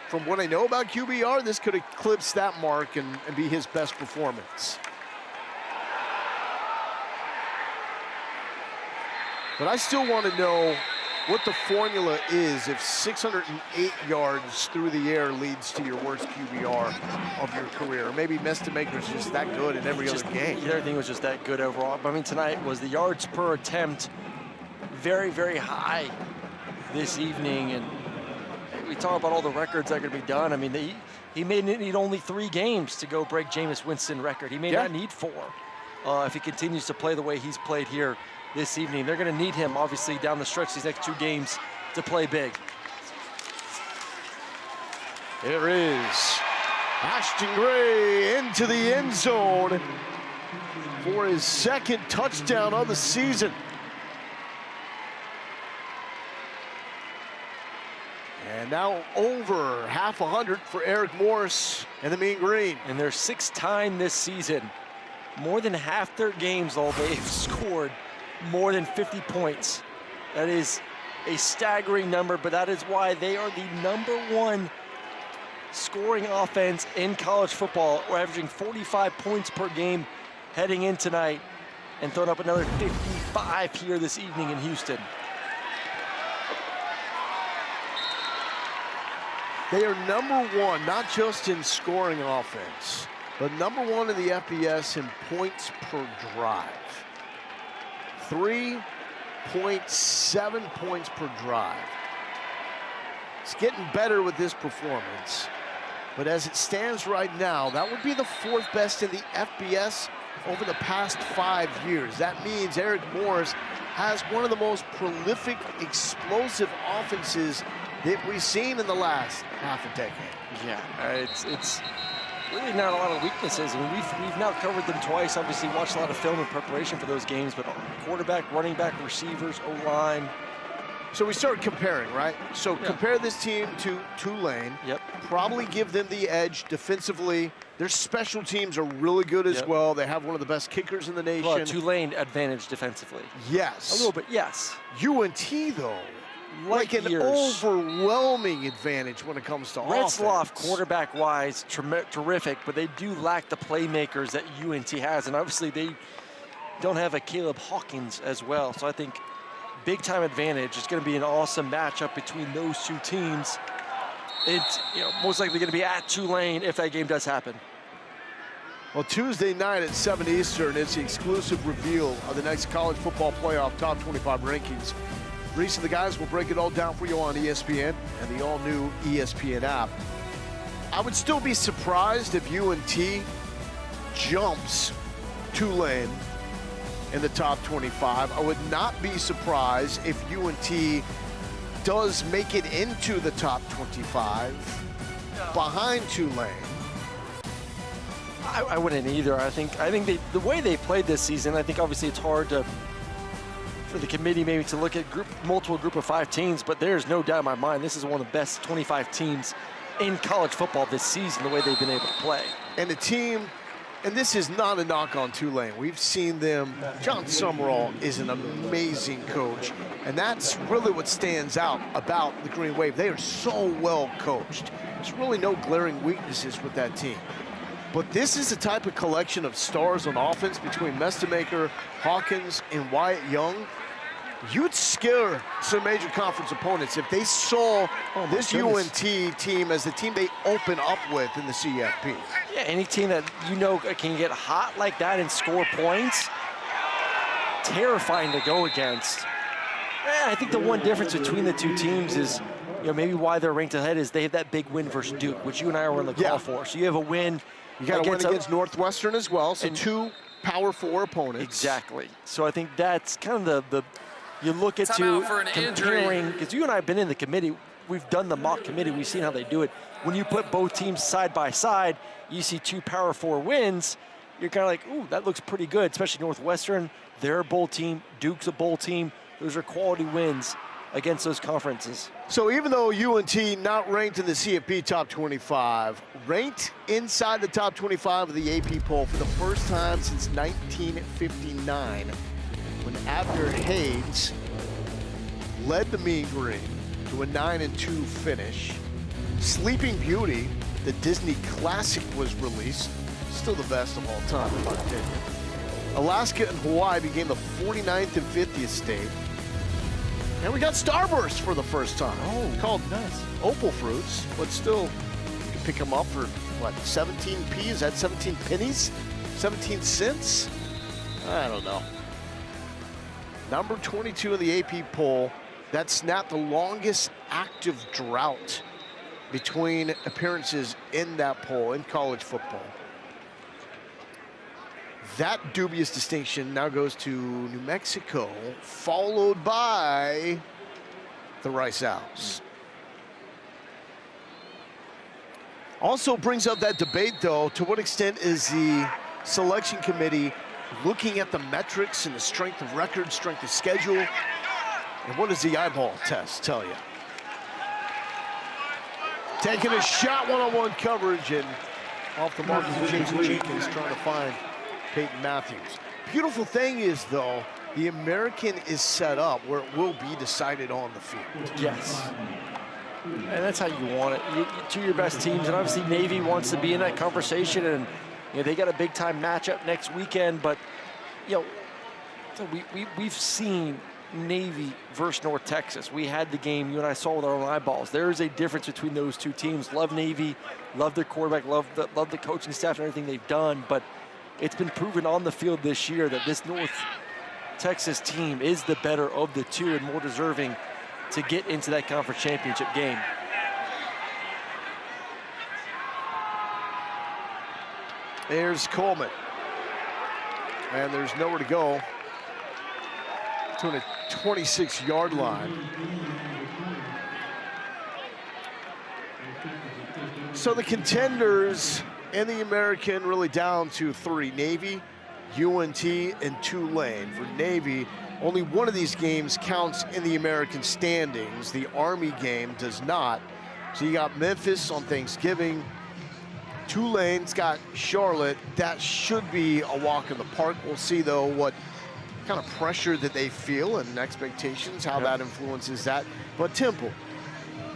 S1: from what I know about QBR, this could eclipse that mark and be his best performance. But I still want to know what the formula is if 608 yards through the air leads to your worst QBR of your career. Maybe Mestemaker's just that good in every other game.
S2: Everything was just that good overall. But I mean, tonight was the yards per attempt very, very high this evening. And we talk about all the records that are going to be done. I mean, he may need only 3 games to go break Jameis Winston's record. He may not need 4 if he continues to play the way he's played here this evening. They're going to need him, obviously, down the stretch these next 2 games to play big.
S1: There is Ashton Gray into the end zone for his 2nd touchdown of the season. And now over half 100 for Eric Morris and the Mean Green.
S2: And their 6th time this season. More than half their games, though, they've scored more than 50 points. That is a staggering number, but that is why they are the #1 scoring offense in college football. We're averaging 45 points per game heading in tonight and throwing up another 55 here this evening in Houston.
S1: They are #1, not just in scoring offense, but #1 in the FBS in points per drive. 3.7 points per drive. It's getting better with this performance, but as it stands right now, that would be the 4th best in the FBS over the past 5 years. That means Eric Morris has one of the most prolific, explosive offenses that we've seen in the last half a decade.
S2: Yeah, it's really not a lot of weaknesses. I mean, we've now covered them twice. Obviously, watched a lot of film in preparation for those games, but quarterback, running back, receivers, O-line.
S1: So we started comparing, right? So compare this team to Tulane.
S2: Yep.
S1: Probably give them the edge defensively. Their special teams are really good as well. They have one of the best kickers in the nation.
S2: Well, Tulane advantage defensively.
S1: Yes.
S2: A little bit, yes.
S1: UNT, though, like an overwhelming advantage when it comes to offense.
S2: Retzloff, quarterback-wise, terrific, but they do lack the playmakers that UNT has, and obviously they don't have a Caleb Hawkins as well. So I think big-time advantage. It's going to be an awesome matchup between those two teams. It's most likely going to be at Tulane if that game does happen.
S1: Well, Tuesday night at 7 Eastern, it's the exclusive reveal of the next college football playoff top 25 rankings. Reese and the guys will break it all down for you on ESPN and the all-new ESPN app. I would still be surprised if UNT jumps Tulane in the top 25. I would not be surprised if UNT does make it into the top 25 behind Tulane.
S2: I wouldn't either. I think the way they played this season, I think obviously it's hard for the committee maybe to look at multiple group of 5 teams, but there's no doubt in my mind this is one of the best 25 teams in college football this season, the way they've been able to play.
S1: And the team, and this is not a knock on Tulane. We've seen them. John Summerall is an amazing coach, and that's really what stands out about the Green Wave. They are so well coached. There's really no glaring weaknesses with that team. But this is a type of collection of stars on offense between Mestemaker, Hawkins, and Wyatt Young. You'd scare some major conference opponents if they saw this UNT team as the team they open up with in the CFP.
S2: Yeah, any team that can get hot like that and score points, terrifying to go against. I think the one difference between the two teams is, maybe why they're ranked ahead is they have that big win versus Duke, which you and I were on the call for. So you have a win.
S1: You got to win against Northwestern as well, so 2 Power 4 opponents.
S2: Exactly. So I think that's kind of the you look at comparing, because you and I have been in the committee. We've done the mock committee. We've seen how they do it. When you put both teams side by side, you see 2 Power 4 wins. You're kind of like, ooh, that looks pretty good, especially Northwestern. They're a bowl team. Duke's a bowl team. Those are quality wins against those conferences.
S1: So even though UNT not ranked in the CFP top 25, ranked inside the top 25 of the AP poll for the first time since 1959, when Abner Hayes led the Mean Green to a 9-2 finish. Sleeping Beauty, the Disney classic, was released. Still the best of all time, in my opinion. Alaska and Hawaii became the 49th and 50th state. And we got Starburst for the first time. Called
S2: nice.
S1: Opal Fruits, but still, you can pick them up for, what, 17p? Is that 17 pennies? 17 cents? I don't know. Number 22 in the AP poll. That snapped the longest active drought between appearances in that poll in college football. That dubious distinction now goes to New Mexico, followed by the Rice Owls. Also brings up that debate, though, to what extent is the selection committee looking at the metrics and the strength of record, strength of schedule, and what does the eyeball test tell you? Taking a shot one-on-one coverage, and off the mark is Jason Jenkins trying to find Peyton Matthews. Beautiful thing is, though, the American is set up where it will be decided on the field.
S2: Yes. And that's how you want it. Two of your best teams, and obviously Navy wants to be in that conversation, and they got a big-time matchup next weekend, but so we've seen Navy versus North Texas. We had the game, you and I saw with our own eyeballs. There is a difference between those two teams. Love Navy, love their quarterback, love the coaching staff and everything they've done, but it's been proven on the field this year that this North Texas team is the better of the two and more deserving to get into that conference championship game.
S1: There's Coleman. And there's nowhere to go to the 26-yard line. So the contenders in the American really down to 3, Navy, UNT, and Tulane. For Navy, only one of these games counts in the American standings. The Army game does not. So you got Memphis on Thanksgiving. Tulane's got Charlotte. That should be a walk in the park. We'll see, though, what kind of pressure that they feel and expectations, how that influences that. But Temple.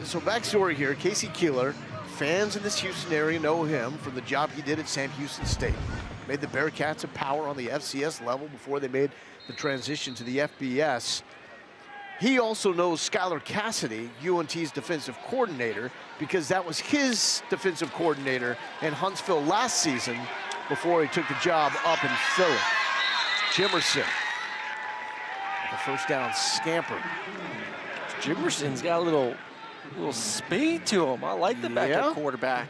S1: So backstory here, Casey Keeler, fans in this Houston area know him for the job he did at Sam Houston State. Made the Bearcats a power on the FCS level before they made the transition to the FBS. He also knows Skylar Cassidy, UNT's defensive coordinator, because that was his defensive coordinator in Huntsville last season before he took the job up in Philly. Jimerson, the first down scamper.
S2: Jimerson's got a little speed to him. I like the backup quarterback.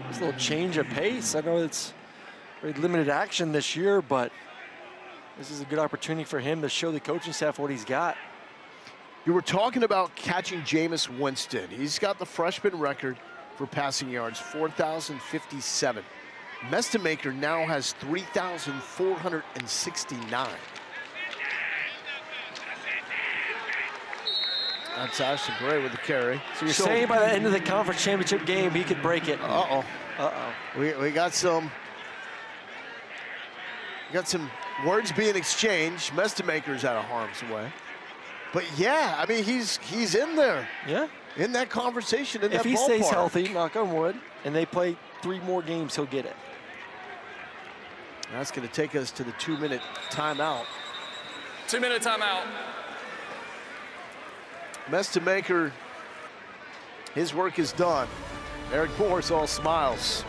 S2: There's a little change of pace. I know it's very limited action this year, but this is a good opportunity for him to show the coaching staff what he's got.
S1: You were talking about catching Jameis Winston. He's got the freshman record for passing yards, 4,057. Mestemaker now has 3,469. That's Ashton Gray with the carry.
S2: So you're saying by the end of the conference championship game, he could break it.
S1: Uh-oh. We got some words being exchanged. Mestemaker's out of harm's way. But yeah, I mean, he's in there.
S2: Yeah.
S1: In that conversation, in that ballpark.
S2: If he stays healthy, knock on wood, and they play 3 more games, he'll get it.
S1: That's going to take us to the 2-minute timeout.
S5: 2-minute timeout.
S1: Mestemaker, his work is done. Eric Morris all smiles.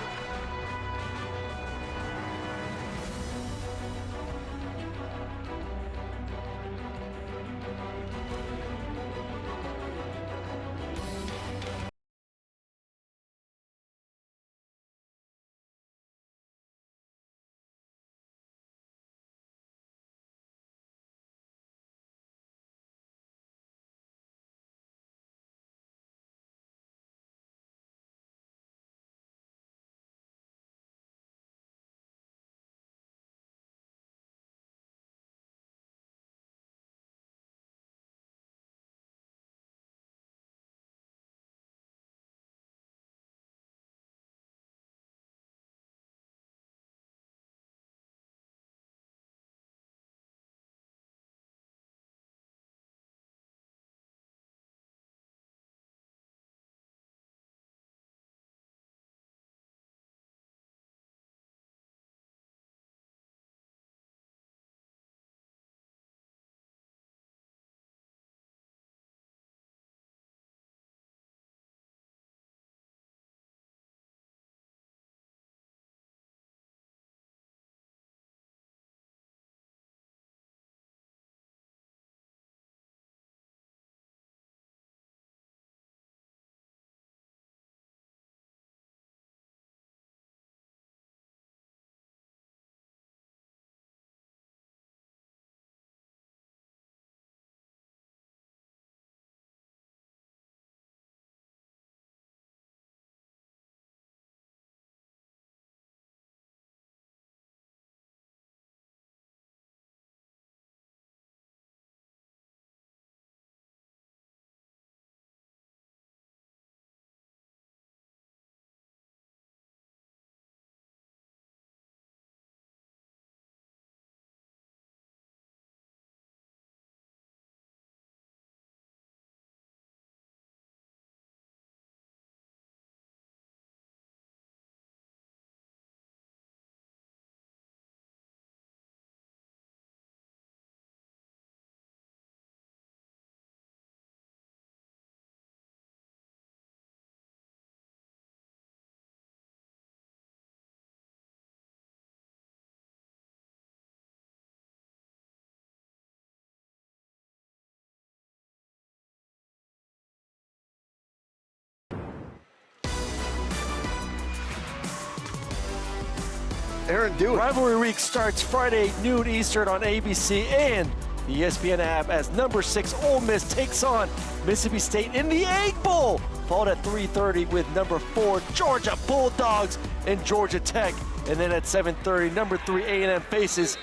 S2: Aaron, do it. Rivalry Week starts Friday, noon Eastern on ABC, and the ESPN app as number 6 Ole Miss takes on Mississippi State in the Egg Bowl. Followed at 3:30 with number 4 Georgia Bulldogs and Georgia Tech. And then at 7:30, number 3 A&M faces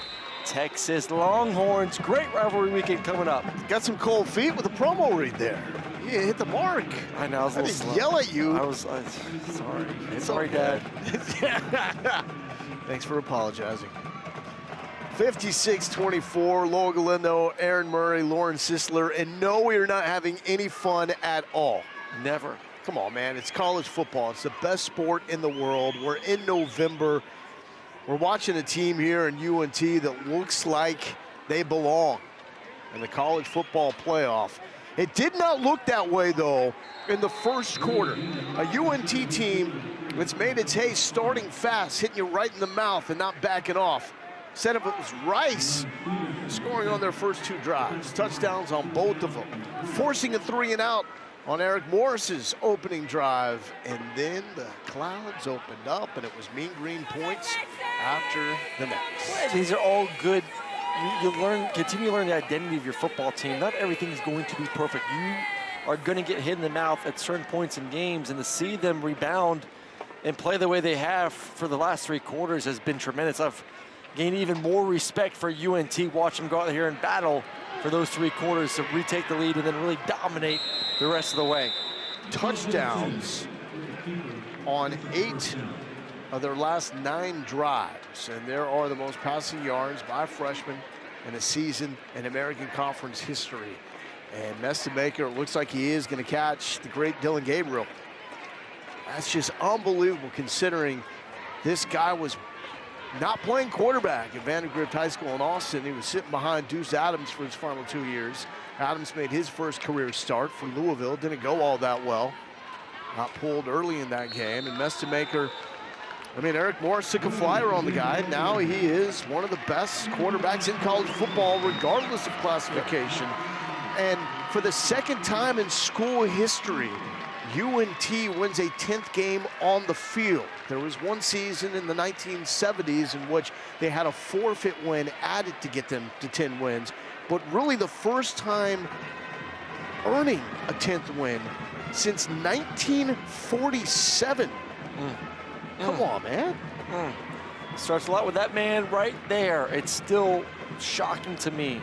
S2: Texas Longhorns. Great rivalry weekend coming up.
S1: Got some cold feet with a promo read there. You hit the mark.
S2: I know, I was a
S1: I
S2: little
S1: didn't
S2: slow.
S1: yell at you.
S2: I was sorry.
S1: It's
S2: Sorry,
S1: okay.
S2: Dad.
S1: Thanks for apologizing. 56-24, Loa Galindo, Aaron Murray, Lauren Sisler, and no, we are not having any fun at all.
S2: Never.
S1: Come on, man. It's college football. It's the best sport in the world. We're in November. We're watching a team here in UNT that looks like they belong in the college football playoff. It did not look that way, though, in the first quarter. A UNT team that's made its hay starting fast, hitting you right in the mouth and not backing off. Instead of it was Rice scoring on their first 2 drives. Touchdowns on both of them. Forcing a 3-and-out on Eric Morris's opening drive. And then the clouds opened up, and it was mean green points after the next.
S2: These are all good. You continue to learn the identity of your football team. Not everything is going to be perfect. You are going to get hit in the mouth at certain points in games, and to see them rebound and play the way they have for the last 3 quarters has been tremendous. I've gained even more respect for UNT. Watch them go out here and battle for those 3 quarters to retake the lead and then really dominate the rest of the way.
S1: Touchdowns on 8 of their last 9 drives, and there are the most passing yards by freshmen in a season in American Conference history. And Mestemaker, it looks like he is going to catch the great Dylan Gabriel. That's just unbelievable, considering this guy was not playing quarterback at Vandergrift High School in Austin. He was sitting behind Deuce Adams for his final 2 years. Adams made his first career start for Louisville. Didn't go all that well. Got pulled early in that game. And Mestemaker, I mean, Eric Morris took a flyer on the guy. Now he is one of the best quarterbacks in college football, regardless of classification. And for the second time in school history, UNT wins a 10th game on the field. There was one season in the 1970s in which they had a forfeit win added to get them to 10 wins, but really the first time earning a 10th win since 1947. Come on, man.
S2: Starts a lot with that man right there. It's still shocking to me.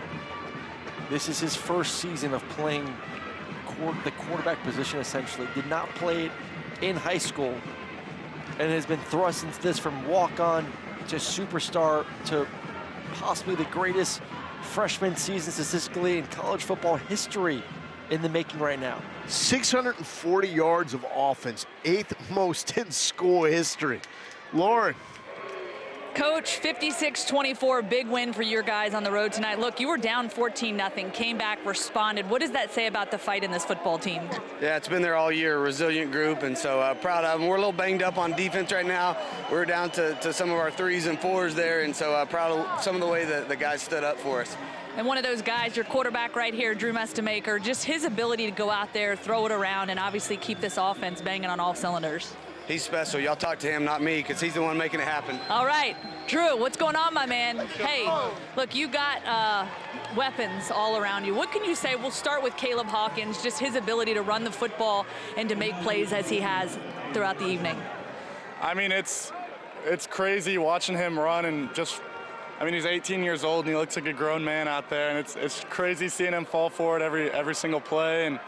S2: This is his first season of playing the quarterback position, essentially. Did not play it in high school and has been thrust into this from walk-on to superstar to possibly the greatest freshman season statistically in college football history in the making right now.
S1: 640 yards of offense, 8th most in school history. Lauren.
S3: Coach, 56-24, big win for your guys on the road tonight. Look, you were down 14-0, came back, responded. What does that say about the fight in this football team?
S7: Yeah, it's been there all year, a resilient group, and so proud of them. We're a little banged up on defense right now. We're down to some of our 3s and 4s there, and so proud of some of the way that the guys stood up for us.
S3: And one of those guys, your quarterback right here, Drew Mestemaker, just his ability to go out there, throw it around, and obviously keep this offense banging on all cylinders.
S7: He's special. Y'all talk to him, not me, because he's the one making it happen.
S3: All right. Drew, what's going on, my man? Hey, look, you got weapons all around you. What can you say? We'll start with Caleb Hawkins, just his ability to run the football and to make plays as he has throughout the evening.
S11: I mean, it's crazy watching him run and just, I mean, he's 18 years old and he looks like a grown man out there, and it's crazy seeing him fall forward every single play, and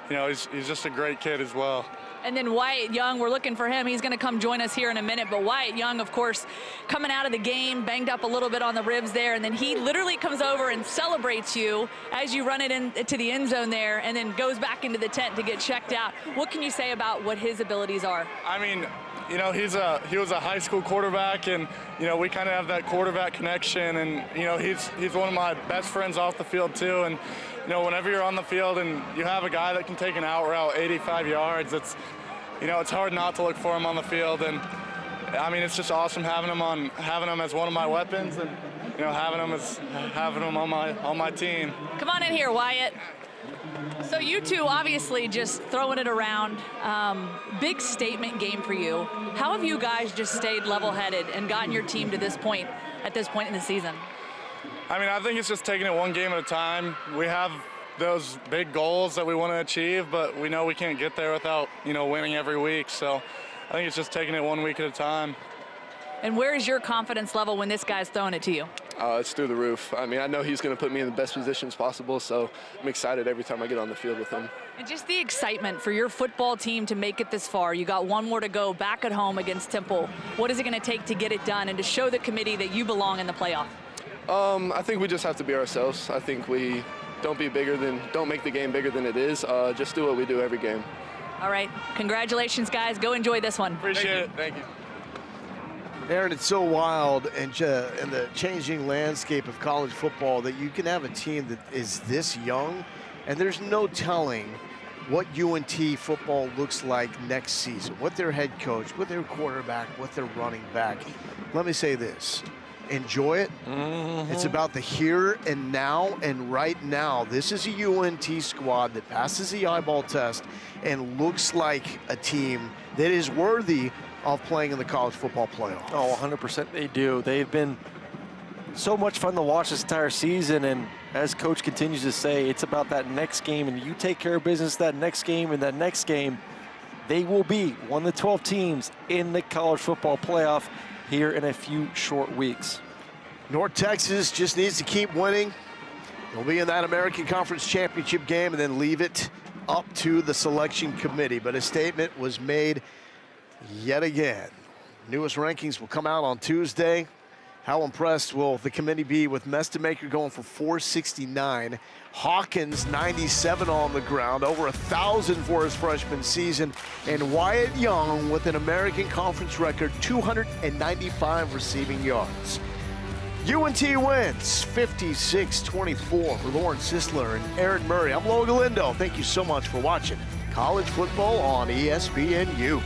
S11: you know, he's just a great kid as well.
S3: And then Wyatt Young, we're looking for him. He's going to come join us here in a minute. But Wyatt Young, of course, coming out of the game, banged up a little bit on the ribs there. And then he literally comes over and celebrates you as you run it into the end zone there, and then goes back into the tent to get checked out. What can you say about what his abilities are?
S11: I mean, you know, he was a high school quarterback, and, you know, we kind of have that quarterback connection. And, you know, he's one of my best friends off the field, too. And, you know, whenever you're on the field and you have a guy that can take an out route 85 yards, it's hard not to look for him on the field. And I mean, it's just awesome having him as one of my weapons, and you know, having him on my team.
S3: Come on in here, Wyatt. So you two obviously just throwing it around. Big statement game for you. How have you guys just stayed level-headed and gotten your team to this point at this point in the season?
S11: I mean, I think it's just taking it one game at a time. We have those big goals that we want to achieve, but we know we can't get there without, winning every week. So I think it's just taking it 1 week at a time.
S3: And where is your confidence level when this guy's throwing it to you?
S12: It's through the roof. I mean, I know he's going to put me in the best positions possible, so I'm excited every time I get on the field with him.
S3: And just the excitement for your football team to make it this far. You got one more to go back at home against Temple. What is it going to take to get it done and to show the committee that you belong in the playoff?
S12: I think we just have to be ourselves. I think we don't make the game bigger than it is. Just do what we do every game.
S3: All right. Congratulations, guys. Go enjoy this one.
S11: Appreciate it.
S12: Thank you.
S1: Aaron, it's so wild in the changing landscape of college football that you can have a team that is this young, and there's no telling what UNT football looks like next season, what their head coach, what their quarterback, what their running back. Let me say this. Enjoy it. It's about the here and now, and right now, this is a UNT squad that passes the eyeball test and looks like a team that is worthy of playing in the college football playoff.
S2: Oh, 100% they do. They've been so much fun to watch this entire season, and as Coach continues to say, it's about that next game, and you take care of business that next game, and that next game, they will be one of the 12 teams in the college football playoff here in a few short weeks.
S1: North Texas just needs to keep winning. They'll be in that American Conference Championship game and then leave it up to the selection committee. But a statement was made yet again. Newest rankings will come out on Tuesday. How impressed will the committee be with Mestemaker going for 469, Hawkins 97 on the ground, over 1,000 for his freshman season, and Wyatt Young with an American Conference record 295 receiving yards. UNT wins 56-24 for Lawrence Sisler and Aaron Murray. I'm Lo Galindo. Thank you so much for watching College Football on ESPNU.